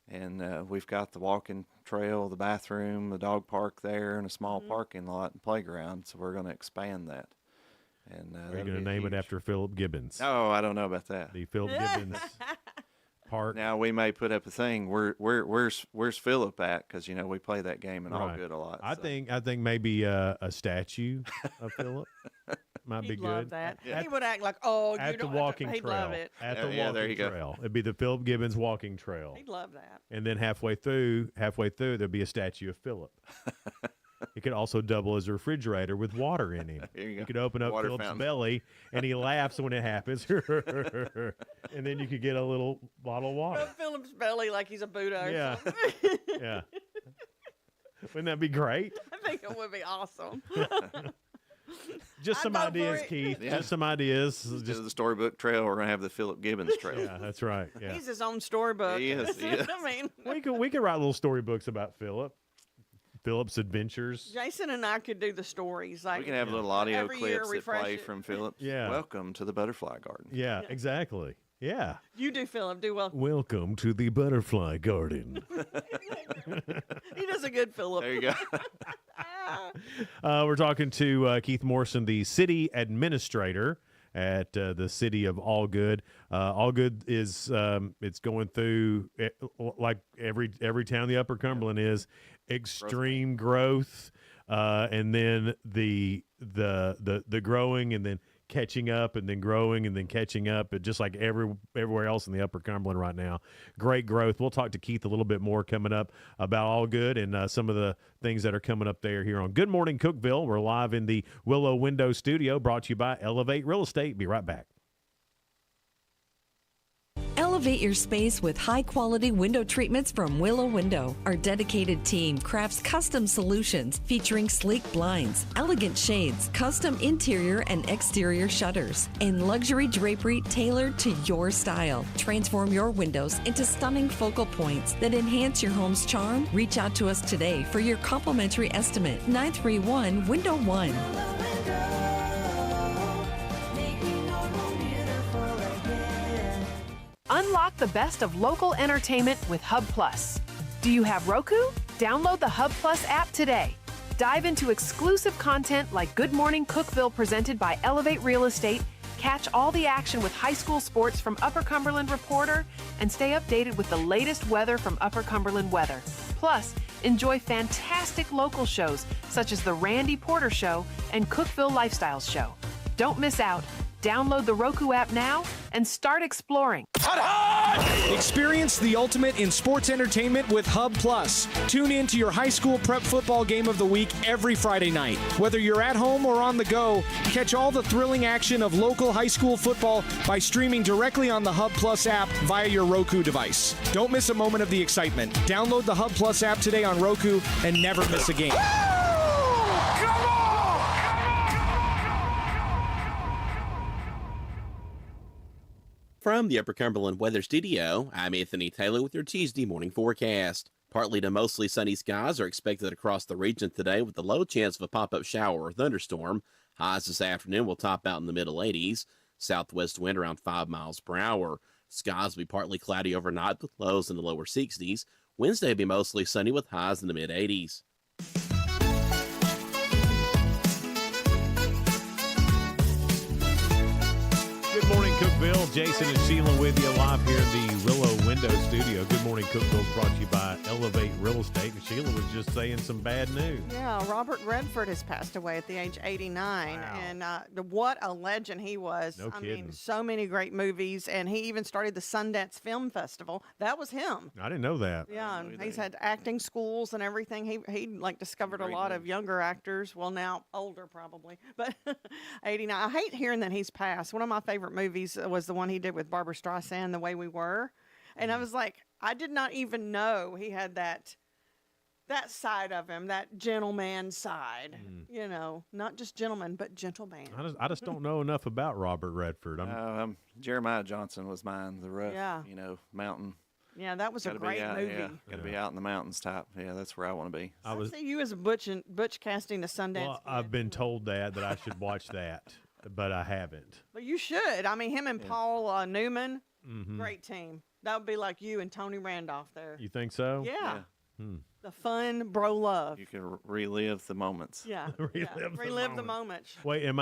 Speaker 22: And we've got the walking trail, the bathroom, the dog park there, and a small parking lot and playground. So we're going to expand that. And
Speaker 15: Are you going to name it after Philip Gibbons?
Speaker 22: Oh, I don't know about that.
Speaker 15: The Philip Gibbons Park.
Speaker 22: Now we may put up a thing. Where's Philip at? Because we play that game in Allgood a lot.
Speaker 15: I think maybe a statue of Philip might be
Speaker 13: He'd love
Speaker 15: good.
Speaker 13: that.
Speaker 22: Yeah.
Speaker 13: He would act like, oh,
Speaker 15: At
Speaker 13: you
Speaker 15: the
Speaker 13: don't
Speaker 15: walking
Speaker 13: have to,
Speaker 15: trail.
Speaker 13: He'd love it.
Speaker 15: At the
Speaker 22: there
Speaker 15: walking
Speaker 22: you go.
Speaker 15: trail. It'd be the Philip Gibbons walking trail.
Speaker 13: He'd love that.
Speaker 15: And then halfway through, there'd be a statue of Philip. It could also double as a refrigerator with water in him.
Speaker 22: There you go.
Speaker 15: could open up
Speaker 22: Water
Speaker 15: Philip's
Speaker 22: fountain.
Speaker 15: belly, and he laughs when it happens. And then you could get a little bottle of water.
Speaker 13: Rub Philip's belly like he's a Buddha or
Speaker 15: Yeah.
Speaker 13: something.
Speaker 15: Yeah. Wouldn't that be great?
Speaker 13: I think it would be awesome.
Speaker 15: Just
Speaker 13: I'd
Speaker 15: some
Speaker 13: vote for
Speaker 15: ideas,
Speaker 13: it.
Speaker 15: Keith.
Speaker 22: Yeah.
Speaker 15: Just some ideas.
Speaker 22: Just the Storybook Trail. We're going to have the Philip Gibbons Trail.
Speaker 15: Yeah, that's right. Yeah.
Speaker 13: He's his own storybook.
Speaker 22: He is, he is.
Speaker 13: I mean,
Speaker 15: We could write little storybooks about Philip's adventures.
Speaker 13: Jason and I could do the stories. Like
Speaker 22: We can have little audio
Speaker 13: every year
Speaker 22: clips that
Speaker 13: refresh
Speaker 22: play
Speaker 13: it.
Speaker 22: from Philip.
Speaker 15: Yeah.
Speaker 22: Welcome to the Butterfly Garden.
Speaker 15: Yeah, exactly. Yeah.
Speaker 13: You do, Philip. Do well.
Speaker 15: Welcome to the Butterfly Garden.
Speaker 13: He does a good Philip.
Speaker 22: There you go.
Speaker 15: We're talking to Keith Morrison, the City Administrator at the City of Allgood. Allgood is it's going through like every town in the Upper Cumberland is extreme growth, and then the growing, and then catching up, and then growing, and then catching up, and just like everywhere else in the Upper Cumberland right now. Great growth. We'll talk to Keith a little bit more coming up about Allgood and some of the things that are coming up there here on Good Morning Cookeville. We're live in the Willow Window Studio, brought to you by Elevate Real Estate. Be right back.
Speaker 20: Elevate your space with high-quality window treatments from Willow Window. Our dedicated team crafts custom solutions featuring sleek blinds, elegant shades, custom interior and exterior shutters, and luxury drapery tailored to your style. Transform your windows into stunning focal points that enhance your home's charm. Reach out to us today for your complimentary estimate. 931-WINDOW-1.
Speaker 17: Unlock the best of local entertainment with Hub Plus. Do you have Roku? Download the Hub Plus app today. Dive into exclusive content like Good Morning Cookeville presented by Elevate Real Estate, catch all the action with high school sports from Upper Cumberland Reporter, and stay updated with the latest weather from Upper Cumberland Weather. Plus, enjoy fantastic local shows such as The Randy Porter Show and Cookeville Lifestyles Show. Don't miss out. Download the Roku app now and start exploring.
Speaker 1: Experience the ultimate in sports entertainment with Hub Plus. Tune in to your high school prep football game of the week every Friday night. Whether you're at home or on the go, catch all the thrilling action of local high school football by streaming directly on the Hub Plus app via your Roku device. Don't miss a moment of the excitement. Download the Hub Plus app today on Roku and never miss a game.
Speaker 10: From the Upper Cumberland Weather Studio, I'm Anthony Taylor with your Tuesday morning forecast. Partly to mostly sunny skies are expected across the region today with a low chance of a pop-up shower or thunderstorm. Highs this afternoon will top out in the middle 80s. Southwest wind around 5 miles per hour. Skies will be partly cloudy overnight with lows in the lower 60s. Wednesday will be mostly sunny with highs in the mid 80s.
Speaker 15: Good morning, Cookeville. Jason and Sheila with you live here in the Willow Window Studio. Good morning, Cookeville is brought to you by Elevate Real Estate. And Sheila was just saying some bad news.
Speaker 13: Yeah, Robert Redford has passed away at the age of 89.
Speaker 15: Wow.
Speaker 13: And what a legend he was.
Speaker 15: No
Speaker 13: I
Speaker 15: kidding.
Speaker 13: mean, so many great movies. And he even started the Sundance Film Festival. That was him.
Speaker 15: I didn't know that.
Speaker 13: Yeah, and he's had acting schools and everything. He like discovered a lot of younger actors. Well, now older probably, but 89. I hate hearing that he's passed. One of my favorite movies was the one he did with Barbara Streisand, The Way We Were, and I was like, I did not even know he had that side of him, that gentleman side. You know, not just gentleman, but gentleman.
Speaker 15: I just don't know enough about Robert Redford.
Speaker 22: Jeremiah Johnson was mine. The rough, mountain.
Speaker 13: Yeah, that was a great movie.
Speaker 22: Yeah, got to be out in the mountains type. Yeah, that's where I want to be.
Speaker 13: I see you as a Butch casting a Sundance.
Speaker 15: Well, I've been told that I should watch that, but I haven't.
Speaker 13: But you should. I mean, him and Paul Newman, great team. That would be like you and Tony Randolph there.
Speaker 15: You think so?
Speaker 13: Yeah. The fun bro love.
Speaker 22: You can relive the moments.
Speaker 13: Yeah. Relive the moments.
Speaker 15: Wait, am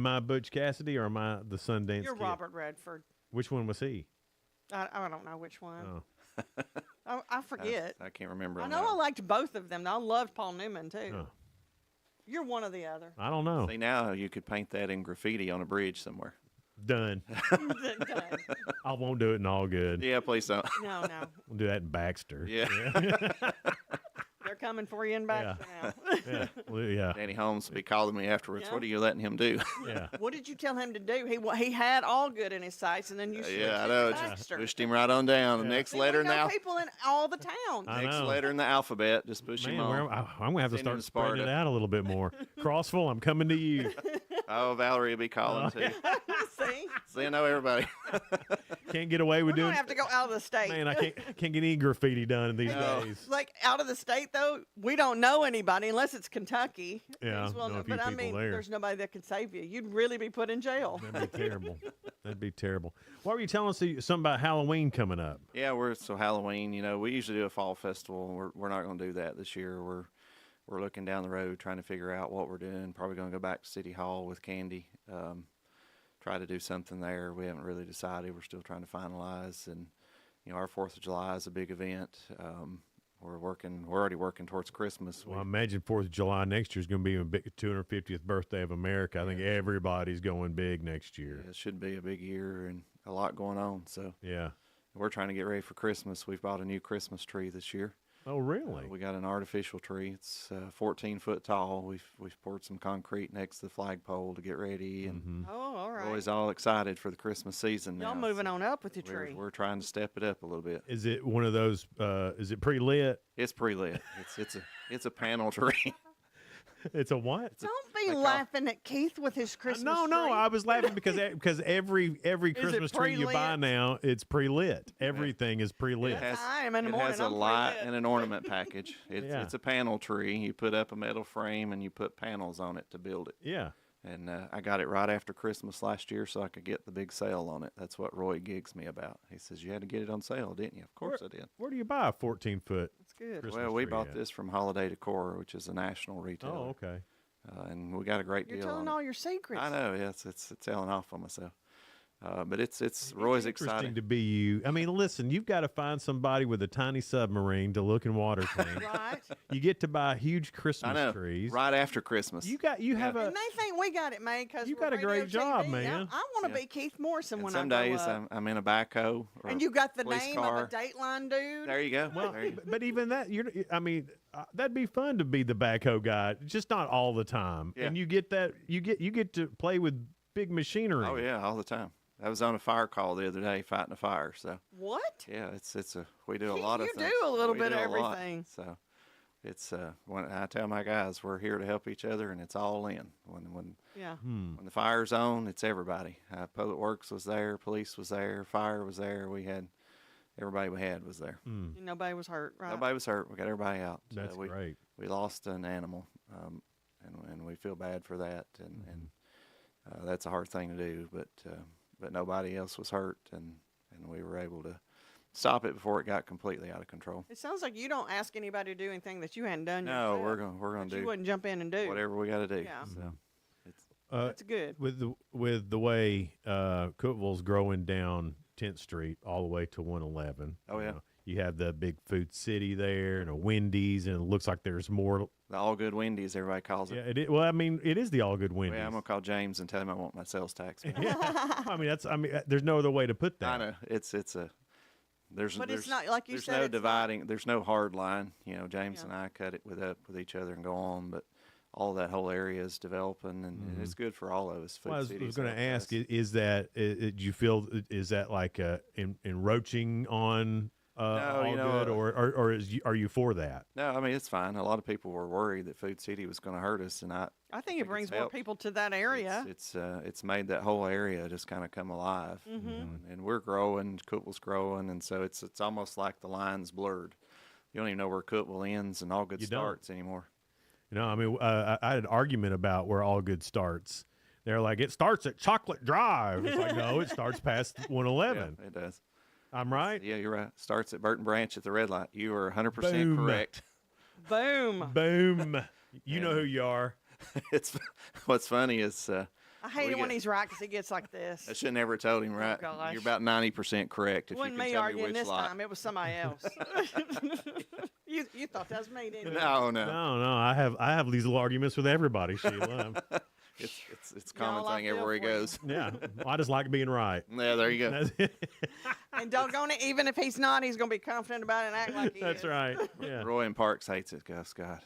Speaker 15: I Butch Cassidy or am I the Sundance
Speaker 13: You're
Speaker 15: Kid?
Speaker 13: Robert Redford.
Speaker 15: Which one was he?
Speaker 13: I don't know which one.
Speaker 15: Oh.
Speaker 13: I forget.
Speaker 22: I can't remember.
Speaker 13: I know I liked both of them. I loved Paul Newman too.
Speaker 15: Oh.
Speaker 13: You're one or the other.
Speaker 15: I don't know.
Speaker 22: See, now you could paint that in graffiti on a bridge somewhere.
Speaker 15: Done. I won't do it in Allgood.
Speaker 22: Yeah, please don't.
Speaker 13: No.
Speaker 15: We'll do that in Baxter.
Speaker 22: Yeah.
Speaker 13: They're coming for you in Baxter now.
Speaker 15: Yeah.
Speaker 22: Danny Holmes will be calling me afterwards.
Speaker 13: Yeah.
Speaker 22: What are you letting him do?
Speaker 15: Yeah.
Speaker 13: What did you tell him to do? He had Allgood in his sights, and then you switched
Speaker 22: Yeah, I
Speaker 13: it
Speaker 22: know.
Speaker 13: to
Speaker 22: Just
Speaker 13: Baxter.
Speaker 22: pushed him right on down. The next letter in the alphabet.
Speaker 13: people in all the towns.
Speaker 22: Next letter in the alphabet. Just push him on.
Speaker 15: I'm going to have to
Speaker 22: Send him
Speaker 15: start spreading it
Speaker 22: Sparta.
Speaker 15: out a little bit more. Crossville, I'm coming to you.
Speaker 22: Oh, Valerie will be calling too.
Speaker 13: See?
Speaker 22: See, I know everybody.
Speaker 15: Can't get away with
Speaker 13: We're
Speaker 15: doing
Speaker 13: gonna have to go out of the state.
Speaker 15: Man, I can't get any graffiti done in these days.
Speaker 13: Like out of the state though, we don't know anybody unless it's Kentucky.
Speaker 15: Yeah,
Speaker 13: Well,
Speaker 15: know a few
Speaker 13: but I
Speaker 15: people
Speaker 13: mean,
Speaker 15: there.
Speaker 13: there's nobody that could save you. You'd really be put in jail.
Speaker 15: That'd be terrible. That'd be terrible. What were you telling us something about Halloween coming up?
Speaker 22: Yeah, so Halloween. You know, we usually do a fall festival. We're not going to do that this year. We're looking down the road trying to figure out what we're doing. Probably going to go back to City Hall with Candy. Try to do something there. We haven't really decided. We're still trying to finalize. And you know, our 4th of July is a big event. We're already working towards Christmas.
Speaker 15: Well, I imagine 4th of July next year is going to be a big 250th birthday of America. I think everybody's going big next year.
Speaker 22: Yeah, it should be a big year and a lot going on. So
Speaker 15: yeah,
Speaker 22: we're trying to get ready for Christmas. We've bought a new Christmas tree this year.
Speaker 15: Oh, really?
Speaker 22: We got an artificial tree. It's 14 foot tall. We've poured some concrete next to the flagpole to get ready, and
Speaker 13: Oh, all right.
Speaker 22: Roy's all excited for the Christmas season now.
Speaker 13: Y'all moving on up with your
Speaker 22: We're,
Speaker 13: tree.
Speaker 22: we're trying to step it up a little bit.
Speaker 15: Is it one of those? Is it pre-lit?
Speaker 22: It's pre-lit. It's a panel tree.
Speaker 15: It's a what?
Speaker 13: Don't be laughing at Keith with his Christmas
Speaker 15: No,
Speaker 13: tree.
Speaker 15: I was laughing because every Christmas tree you buy
Speaker 13: pre-lit?
Speaker 15: now, it's pre-lit. Everything is pre-lit.
Speaker 22: It has,
Speaker 13: I'm in the
Speaker 22: it
Speaker 13: morning,
Speaker 22: has a
Speaker 13: I'm
Speaker 22: light
Speaker 13: pre-lit.
Speaker 22: and an ornament package.
Speaker 15: Yeah.
Speaker 22: It's a panel tree. You put up a metal frame and you put panels on it to build it.
Speaker 15: Yeah.
Speaker 22: And I got it right after Christmas last year so I could get the big sale on it. That's what Roy gigs me about. He says, you had to get it on sale, didn't you? Of course I did.
Speaker 15: Where do you buy a 14-foot?
Speaker 13: That's good.
Speaker 22: Well, we bought this from Holiday Decor, which is a national retailer.
Speaker 15: Oh, okay.
Speaker 22: And we got a great
Speaker 13: You're
Speaker 22: deal
Speaker 13: telling
Speaker 22: on it.
Speaker 13: all your secrets.
Speaker 22: I know, yes, it's telling off on myself. But it's
Speaker 15: Interesting
Speaker 22: Roy's excited.
Speaker 15: to be you. I mean, listen, you've got to find somebody with a tiny submarine to look in water tank.
Speaker 13: Right.
Speaker 15: You get to buy huge
Speaker 22: I
Speaker 15: Christmas
Speaker 22: know.
Speaker 15: trees.
Speaker 22: Right after Christmas.
Speaker 15: You have a
Speaker 13: And they think we got it made because
Speaker 15: You got a great job, man.
Speaker 13: I want to be Keith Morrison
Speaker 22: And
Speaker 13: when
Speaker 22: some
Speaker 13: I grow
Speaker 22: days
Speaker 13: up.
Speaker 22: I'm in a backhoe. Or
Speaker 13: And you got the
Speaker 22: police
Speaker 13: name
Speaker 22: car.
Speaker 13: of a Dateline dude.
Speaker 22: There you go.
Speaker 15: well,
Speaker 22: There you go.
Speaker 15: but even that, that'd be fun to be the backhoe guy, just not all the time.
Speaker 22: Yeah.
Speaker 15: And you get to play with big machinery.
Speaker 22: Oh yeah, all the time. I was on a fire call the other day fighting a fire. So
Speaker 13: What?
Speaker 22: yeah, we do a lot of
Speaker 13: You
Speaker 22: things.
Speaker 13: do a little
Speaker 22: We
Speaker 13: bit
Speaker 22: do
Speaker 13: of
Speaker 22: a lot.
Speaker 13: everything.
Speaker 22: So it's when I tell my guys we're here to help each other, and it's all in. When
Speaker 13: Yeah.
Speaker 22: when the fire's on, it's everybody. Public Works was there, police was there, fire was there. We had everybody we had was there.
Speaker 13: Nobody was hurt, right?
Speaker 22: Nobody was hurt. We got everybody out.
Speaker 15: That's great.
Speaker 22: We lost an animal, and we feel bad for that, and that's a hard thing to do. But nobody else was hurt, and we were able to stop it before it got completely out of control.
Speaker 13: It sounds like you don't ask anybody to do anything that you hadn't done
Speaker 22: No,
Speaker 13: yourself.
Speaker 22: we're gonna
Speaker 13: that
Speaker 22: do
Speaker 13: You wouldn't jump in and do
Speaker 22: whatever we got to do.
Speaker 13: Yeah.
Speaker 22: So it's
Speaker 13: That's good.
Speaker 15: With the way Cookeville's growing down 10th Street all the way to 111.
Speaker 22: Oh, yeah.
Speaker 15: You have the big Food City there and a Wendy's, and it looks like there's more.
Speaker 22: the Allgood Wendy's, everybody calls it.
Speaker 15: Yeah, it is, well, I mean, it is the Allgood Wendy's.
Speaker 22: Yeah, I'm gonna call James and tell him I want my sales tax.
Speaker 15: I mean, there's no other way to put that.
Speaker 22: I know it's a. There's
Speaker 13: But it's not like you
Speaker 22: there's
Speaker 13: said,
Speaker 22: no
Speaker 13: it's not-
Speaker 22: dividing. There's no hard line. James and I cut it with each other and go on, but all that whole area is developing, and it's good for all of us. Food
Speaker 15: Well, I was
Speaker 22: City's
Speaker 15: going to
Speaker 22: helped
Speaker 15: ask,
Speaker 22: us.
Speaker 15: is that, do you feel, is that like encroaching on Allgood, or are you for that?
Speaker 22: No, I mean it's fine. A lot of people were worried that Food City was going to hurt us, and I
Speaker 13: think it brings
Speaker 22: it's
Speaker 13: more
Speaker 22: helped.
Speaker 13: people to that area.
Speaker 22: It's made that whole area just kind of come alive, and we're growing. Cookeville's growing, and so it's almost like the line's blurred. You don't even know where Cookeville ends and Allgood
Speaker 15: You don't.
Speaker 22: starts anymore.
Speaker 15: I mean, I had an argument about where Allgood starts. They're like, it starts at Chocolate Drive. It's like, no, it starts past 111.
Speaker 22: Yeah, it does.
Speaker 15: I'm right?
Speaker 22: Yeah, you're right. Starts at Burton Branch at the red light. You are 100%
Speaker 15: Boom.
Speaker 22: correct.
Speaker 13: Boom.
Speaker 15: Boom. You know who you are.
Speaker 22: It's what's funny is
Speaker 13: I hate it when he's right because he gets like this.
Speaker 22: I should never told him right.
Speaker 13: gosh.
Speaker 22: You're about 90% correct.
Speaker 13: It
Speaker 22: If
Speaker 13: wasn't
Speaker 22: you can
Speaker 13: me
Speaker 22: tell
Speaker 13: arguing
Speaker 22: me which
Speaker 13: this
Speaker 22: lot.
Speaker 13: time. It was somebody else. you thought that was me, didn't you?
Speaker 22: No.
Speaker 15: No. I have these little arguments with everybody, Sheila.
Speaker 22: It's a common thing everywhere he goes.
Speaker 15: Yeah. Well, I just like being right.
Speaker 22: Yeah, there you go.
Speaker 13: And doggone it, even if he's not, he's going to be confident about it and act like he
Speaker 15: That's
Speaker 13: is.
Speaker 15: right. Yeah.
Speaker 22: Roy in Parks hates it, Gus. God,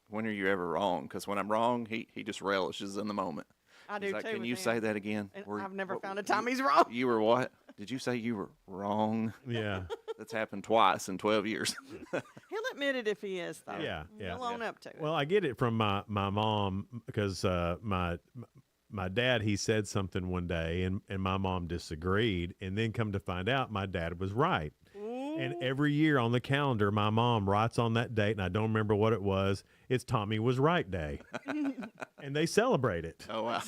Speaker 22: when are you ever wrong? Because when I'm wrong, he just relishes in the moment.
Speaker 13: I
Speaker 22: He's
Speaker 13: do
Speaker 22: like,
Speaker 13: too.
Speaker 22: Can
Speaker 13: with
Speaker 22: you
Speaker 13: him.
Speaker 22: say that again?
Speaker 13: And
Speaker 22: Were-
Speaker 13: I've never
Speaker 22: what-
Speaker 13: found a time he's wrong.
Speaker 22: You were what? Did you say you were wrong?
Speaker 15: Yeah.
Speaker 22: That's happened twice in 12 years.
Speaker 13: He'll admit it if he is, though.
Speaker 15: Yeah.
Speaker 13: He'll own up to it.
Speaker 15: Well, I get it from my mom because my dad, he said something one day and my mom disagreed, and then come to find out my dad was right. And every year on the calendar, my mom writes on that date, and I don't remember what it was. It's Tommy was right day. And they celebrate it.
Speaker 22: Oh, wow.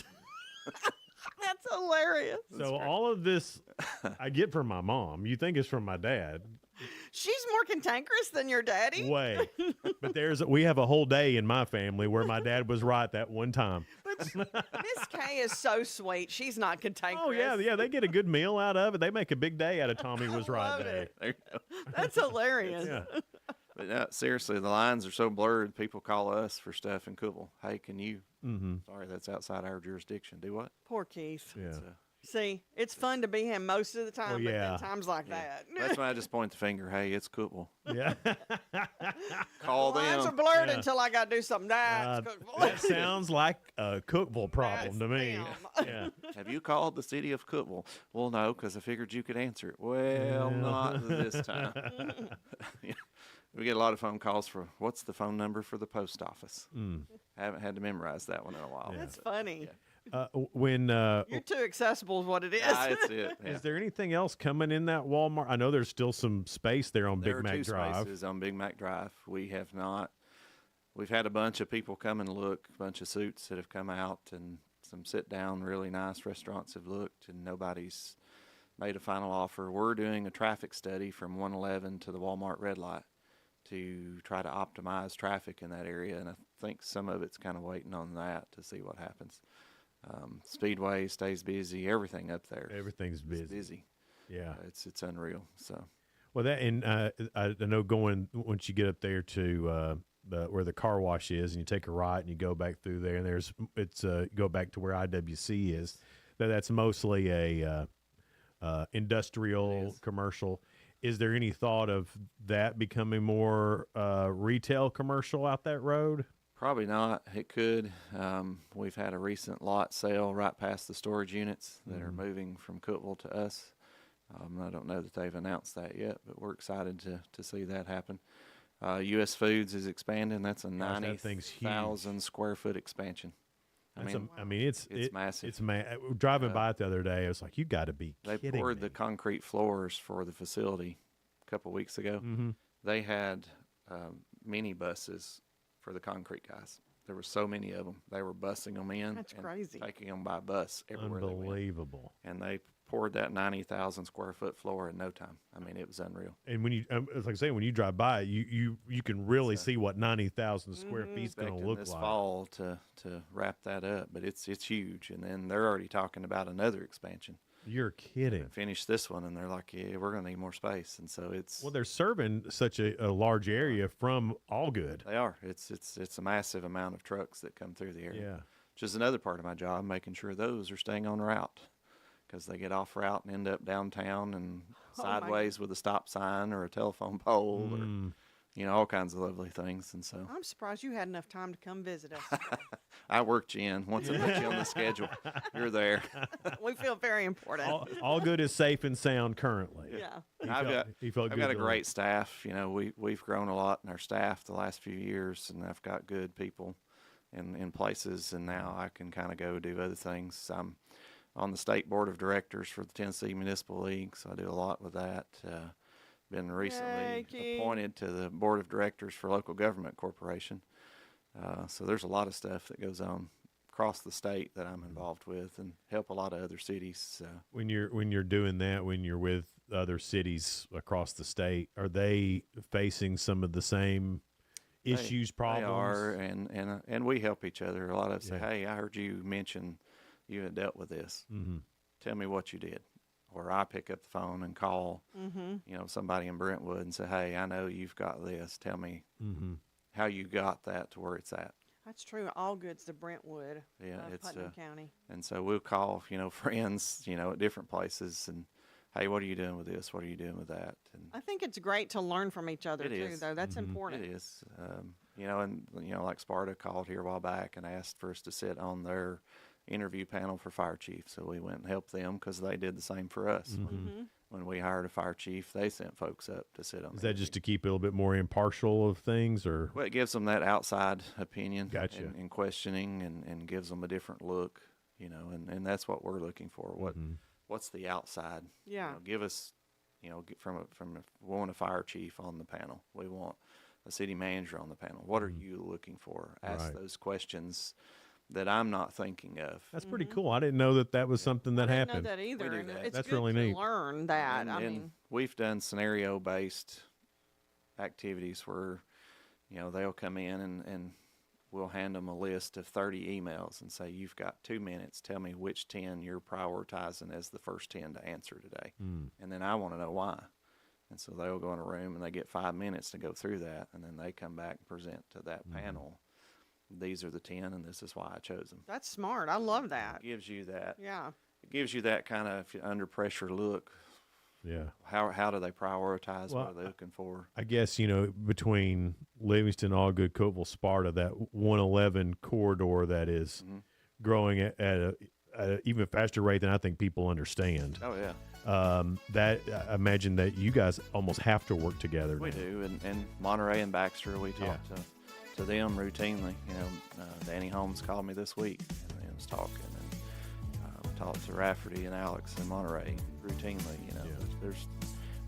Speaker 13: That's hilarious.
Speaker 15: So all of this I get from my mom. You think it's from my dad.
Speaker 13: She's more cantankerous than your daddy.
Speaker 15: Way. But we have a whole day in my family where my dad was right that one time.
Speaker 13: Miss Kay is so sweet. She's not cantankerous.
Speaker 15: Oh, yeah. They get a good meal out of it. They make a big day out of Tommy was right
Speaker 13: love
Speaker 15: day.
Speaker 22: There you go.
Speaker 13: That's hilarious.
Speaker 15: Yeah.
Speaker 22: But no, seriously, the lines are so blurred. People call us for stuff in Cookeville. Hey, can you?
Speaker 15: Mm-hmm.
Speaker 22: Sorry, that's outside our jurisdiction. Do what?
Speaker 13: Poor Keith.
Speaker 15: Yeah.
Speaker 13: See, it's fun to be him most of the time, but
Speaker 15: yeah.
Speaker 13: then times like that.
Speaker 22: That's when I just point the finger. Hey, it's Cookeville.
Speaker 15: Yeah.
Speaker 22: Call
Speaker 13: The lines are
Speaker 22: them.
Speaker 13: blurred
Speaker 15: Yeah.
Speaker 13: until I got to do something. That's Cookeville.
Speaker 15: That sounds like a Cookeville problem to me. Yeah.
Speaker 22: Have you called the city of Cookeville? Well, no, because I figured you could answer it. Well, not this time. We get a lot of phone calls for what's the phone number for the post office. Haven't had to memorize that one in a while.
Speaker 13: That's funny.
Speaker 15: When
Speaker 13: You're too accessible is what it is.
Speaker 22: That's it. Yeah.
Speaker 15: Is there anything else coming in that Walmart? I know there's still some space there on
Speaker 22: There
Speaker 15: Big
Speaker 22: are
Speaker 15: Mac
Speaker 22: two
Speaker 15: Drive.
Speaker 22: spaces on Big Mac Drive. We have not. We've had a bunch of people come and look, a bunch of suits that have come out, and some sit-down, really nice restaurants have looked, and nobody's made a final offer. We're doing a traffic study from 111 to the Walmart red light to try to optimize traffic in that area, and I think some of it's kind of waiting on that to see what happens. Speedway stays busy. Everything up there.
Speaker 15: Everything's busy.
Speaker 22: It's busy.
Speaker 15: Yeah.
Speaker 22: It's unreal. So.
Speaker 15: Well, that and I know going once you get up there to where the car wash is, and you take a right and you go back through there, and go back to where IWC is. That's mostly a industrial commercial. Is there any thought of that becoming more retail commercial out that road?
Speaker 22: Probably not. It could. We've had a recent lot sale right past the storage units that are moving from Cookeville to us. I don't know that they've announced that yet, but we're excited to see that happen. U.S. Foods is expanding. That's a 90,000 square foot expansion.
Speaker 15: It's
Speaker 22: massive.
Speaker 15: It's driving by it the other day. I was like, you got to be
Speaker 22: They
Speaker 15: kidding
Speaker 22: poured
Speaker 15: me.
Speaker 22: the concrete floors for the facility a couple of weeks ago. They had mini buses for the concrete guys. There were so many of them. They were busing them in.
Speaker 13: That's
Speaker 22: and
Speaker 13: crazy.
Speaker 22: Taking them by bus everywhere they went.
Speaker 15: Unbelievable.
Speaker 22: And they poured that 90,000 square foot floor in no time. I mean, it was unreal.
Speaker 15: And when you, it's like I say, when you drive by, you can really see what 90,000 square feet is going to look
Speaker 22: this
Speaker 15: like.
Speaker 22: fall to wrap that up, but it's huge. And then they're already talking about another expansion.
Speaker 15: You're kidding.
Speaker 22: Finish this one, and they're like, yeah, we're going to need more space. And so it's
Speaker 15: Well, they're serving such a large area from Allgood.
Speaker 22: They are. It's a massive amount of trucks that come through the area.
Speaker 15: Yeah.
Speaker 22: Which is another part of my job, making sure those are staying on route, because they get off route and end up downtown and sideways with a stop sign or a telephone pole or all kinds of lovely things. And so
Speaker 13: I'm surprised you had enough time to come visit us.
Speaker 22: I worked you in. Once I put you on the schedule, you're there.
Speaker 13: We feel very important.
Speaker 15: Allgood is safe and sound currently.
Speaker 13: Yeah.
Speaker 22: I've got a
Speaker 15: good
Speaker 22: great staff. We've grown a lot in our staff the last few years, and I've got good people in places, and now I can kind of go do other things. I'm on the state board of directors for the Tennessee Municipal League, so I do a lot with that. Been recently appointed to the board of directors for Local Government Corporation. So there's a lot of stuff that goes on across the state that I'm involved with, and help a lot of other cities.
Speaker 15: When you're doing that, when you're with other cities across the state, are they facing some of the same issues, problems?
Speaker 22: They are, and we help each other. A lot of us say, hey, I heard you mention you had dealt with this. Tell me what you did. Or I pick up the phone and call, somebody in Brentwood and say, hey, I know you've got this. Tell me how you got that to where it's at.
Speaker 13: That's true. Allgood's the Brentwood of
Speaker 22: it's
Speaker 13: Putnam County.
Speaker 22: And so we'll call, friends, at different places and, hey, what are you doing with this? What are you doing with that? And
Speaker 13: I think it's great to learn from each other, though. That's important.
Speaker 22: It is. Like Sparta called here a while back and asked for us to sit on their interview panel for fire chief. So we went and helped them because they did the same for us. When we hired a fire chief, they sent folks up to sit on.
Speaker 15: Is that just to keep a little bit more impartial of things, or?
Speaker 22: Well, it gives them that outside opinion.
Speaker 15: Gotcha.
Speaker 22: And questioning and gives them a different look, and that's what we're looking for. What's the outside?
Speaker 13: Yeah.
Speaker 22: Give us, we want a fire chief on the panel. We want a city manager on the panel. What are you looking for? Ask those questions that I'm not thinking of.
Speaker 15: That's pretty cool. I didn't know that was something that happened.
Speaker 13: I didn't know that either.
Speaker 22: We do that.
Speaker 13: It's
Speaker 15: That's
Speaker 13: good
Speaker 15: really
Speaker 13: to
Speaker 15: neat.
Speaker 13: learn that.
Speaker 22: And we've done scenario-based activities where, they'll come in and we'll hand them a list of 30 emails and say, you've got 2 minutes. Tell me which 10 you're prioritizing as the first 10 to answer today. And then I want to know why. And so they'll go in a room and they get 5 minutes to go through that. And then they come back and present to that panel. These are the 10, and this is why I chose them.
Speaker 13: That's smart. I love that.
Speaker 22: It gives you that.
Speaker 13: Yeah.
Speaker 22: it gives you that kind of under pressure look.
Speaker 15: Yeah.
Speaker 22: How do they prioritize?
Speaker 15: Well,
Speaker 22: what are they looking for?
Speaker 15: I guess, between Livingston, Allgood, Cookeville, Sparta, that 111 corridor that is growing at an even faster rate than I think people understand.
Speaker 22: Oh, yeah.
Speaker 15: That I imagine that you guys almost have to work together.
Speaker 22: We do. And Monterey and Baxter, we talk to them routinely. Danny Holmes called me this week and was talking. And we talked to Rafferty and Alex in Monterey routinely.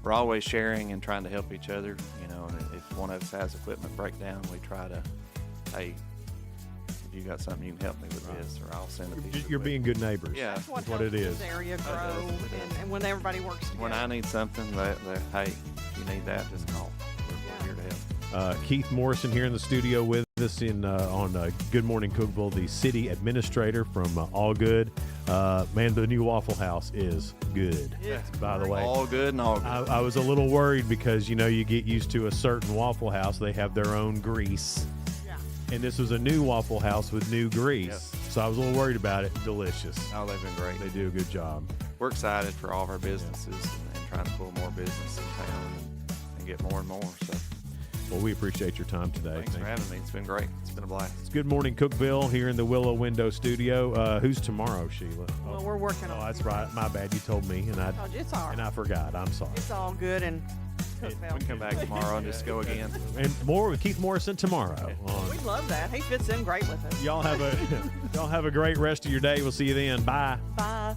Speaker 22: We're always sharing and trying to help each other. And if one of us has equipment breakdown, we try to, hey, if you got something you can help me with this, or I'll send a piece.
Speaker 15: You're being good neighbors.
Speaker 22: Yeah,
Speaker 13: That's what
Speaker 15: what it
Speaker 13: helps
Speaker 15: is.
Speaker 13: this area grow, and when everybody works together.
Speaker 22: When I need something, hey, if you need that, just call. We're here to help.
Speaker 15: Keith Morrison here in the studio with us on Good Morning Cookeville, the city administrator from Allgood. Man, the new Waffle House is good. By the way,
Speaker 22: all good and all good.
Speaker 15: I was a little worried because you get used to a certain Waffle House; they have their own grease. And this was a new Waffle House with new grease.
Speaker 22: Yes.
Speaker 15: So I was a little worried about it. Delicious.
Speaker 22: Oh, they've been great.
Speaker 15: They do a good job.
Speaker 22: We're excited for all of our businesses and trying to pull more business in town and get more and more. So,
Speaker 15: well, we appreciate your time today.
Speaker 22: Thanks for having me. It's been great. It's been a blast.
Speaker 15: It's Good Morning Cookeville here in the Willow Window Studio. Who's tomorrow, Sheila?
Speaker 13: Well, we're working on it.
Speaker 15: Oh, that's right. My bad. You told me, and
Speaker 13: It's all right.
Speaker 15: and I forgot. I'm sorry.
Speaker 13: It's all good, and
Speaker 22: We can come back tomorrow and just go again.
Speaker 15: And more with Keith Morrison tomorrow.
Speaker 13: we love that. He fits in great with us.
Speaker 15: Y'all have a great rest of your day. We'll see you then. Bye.
Speaker 13: Bye.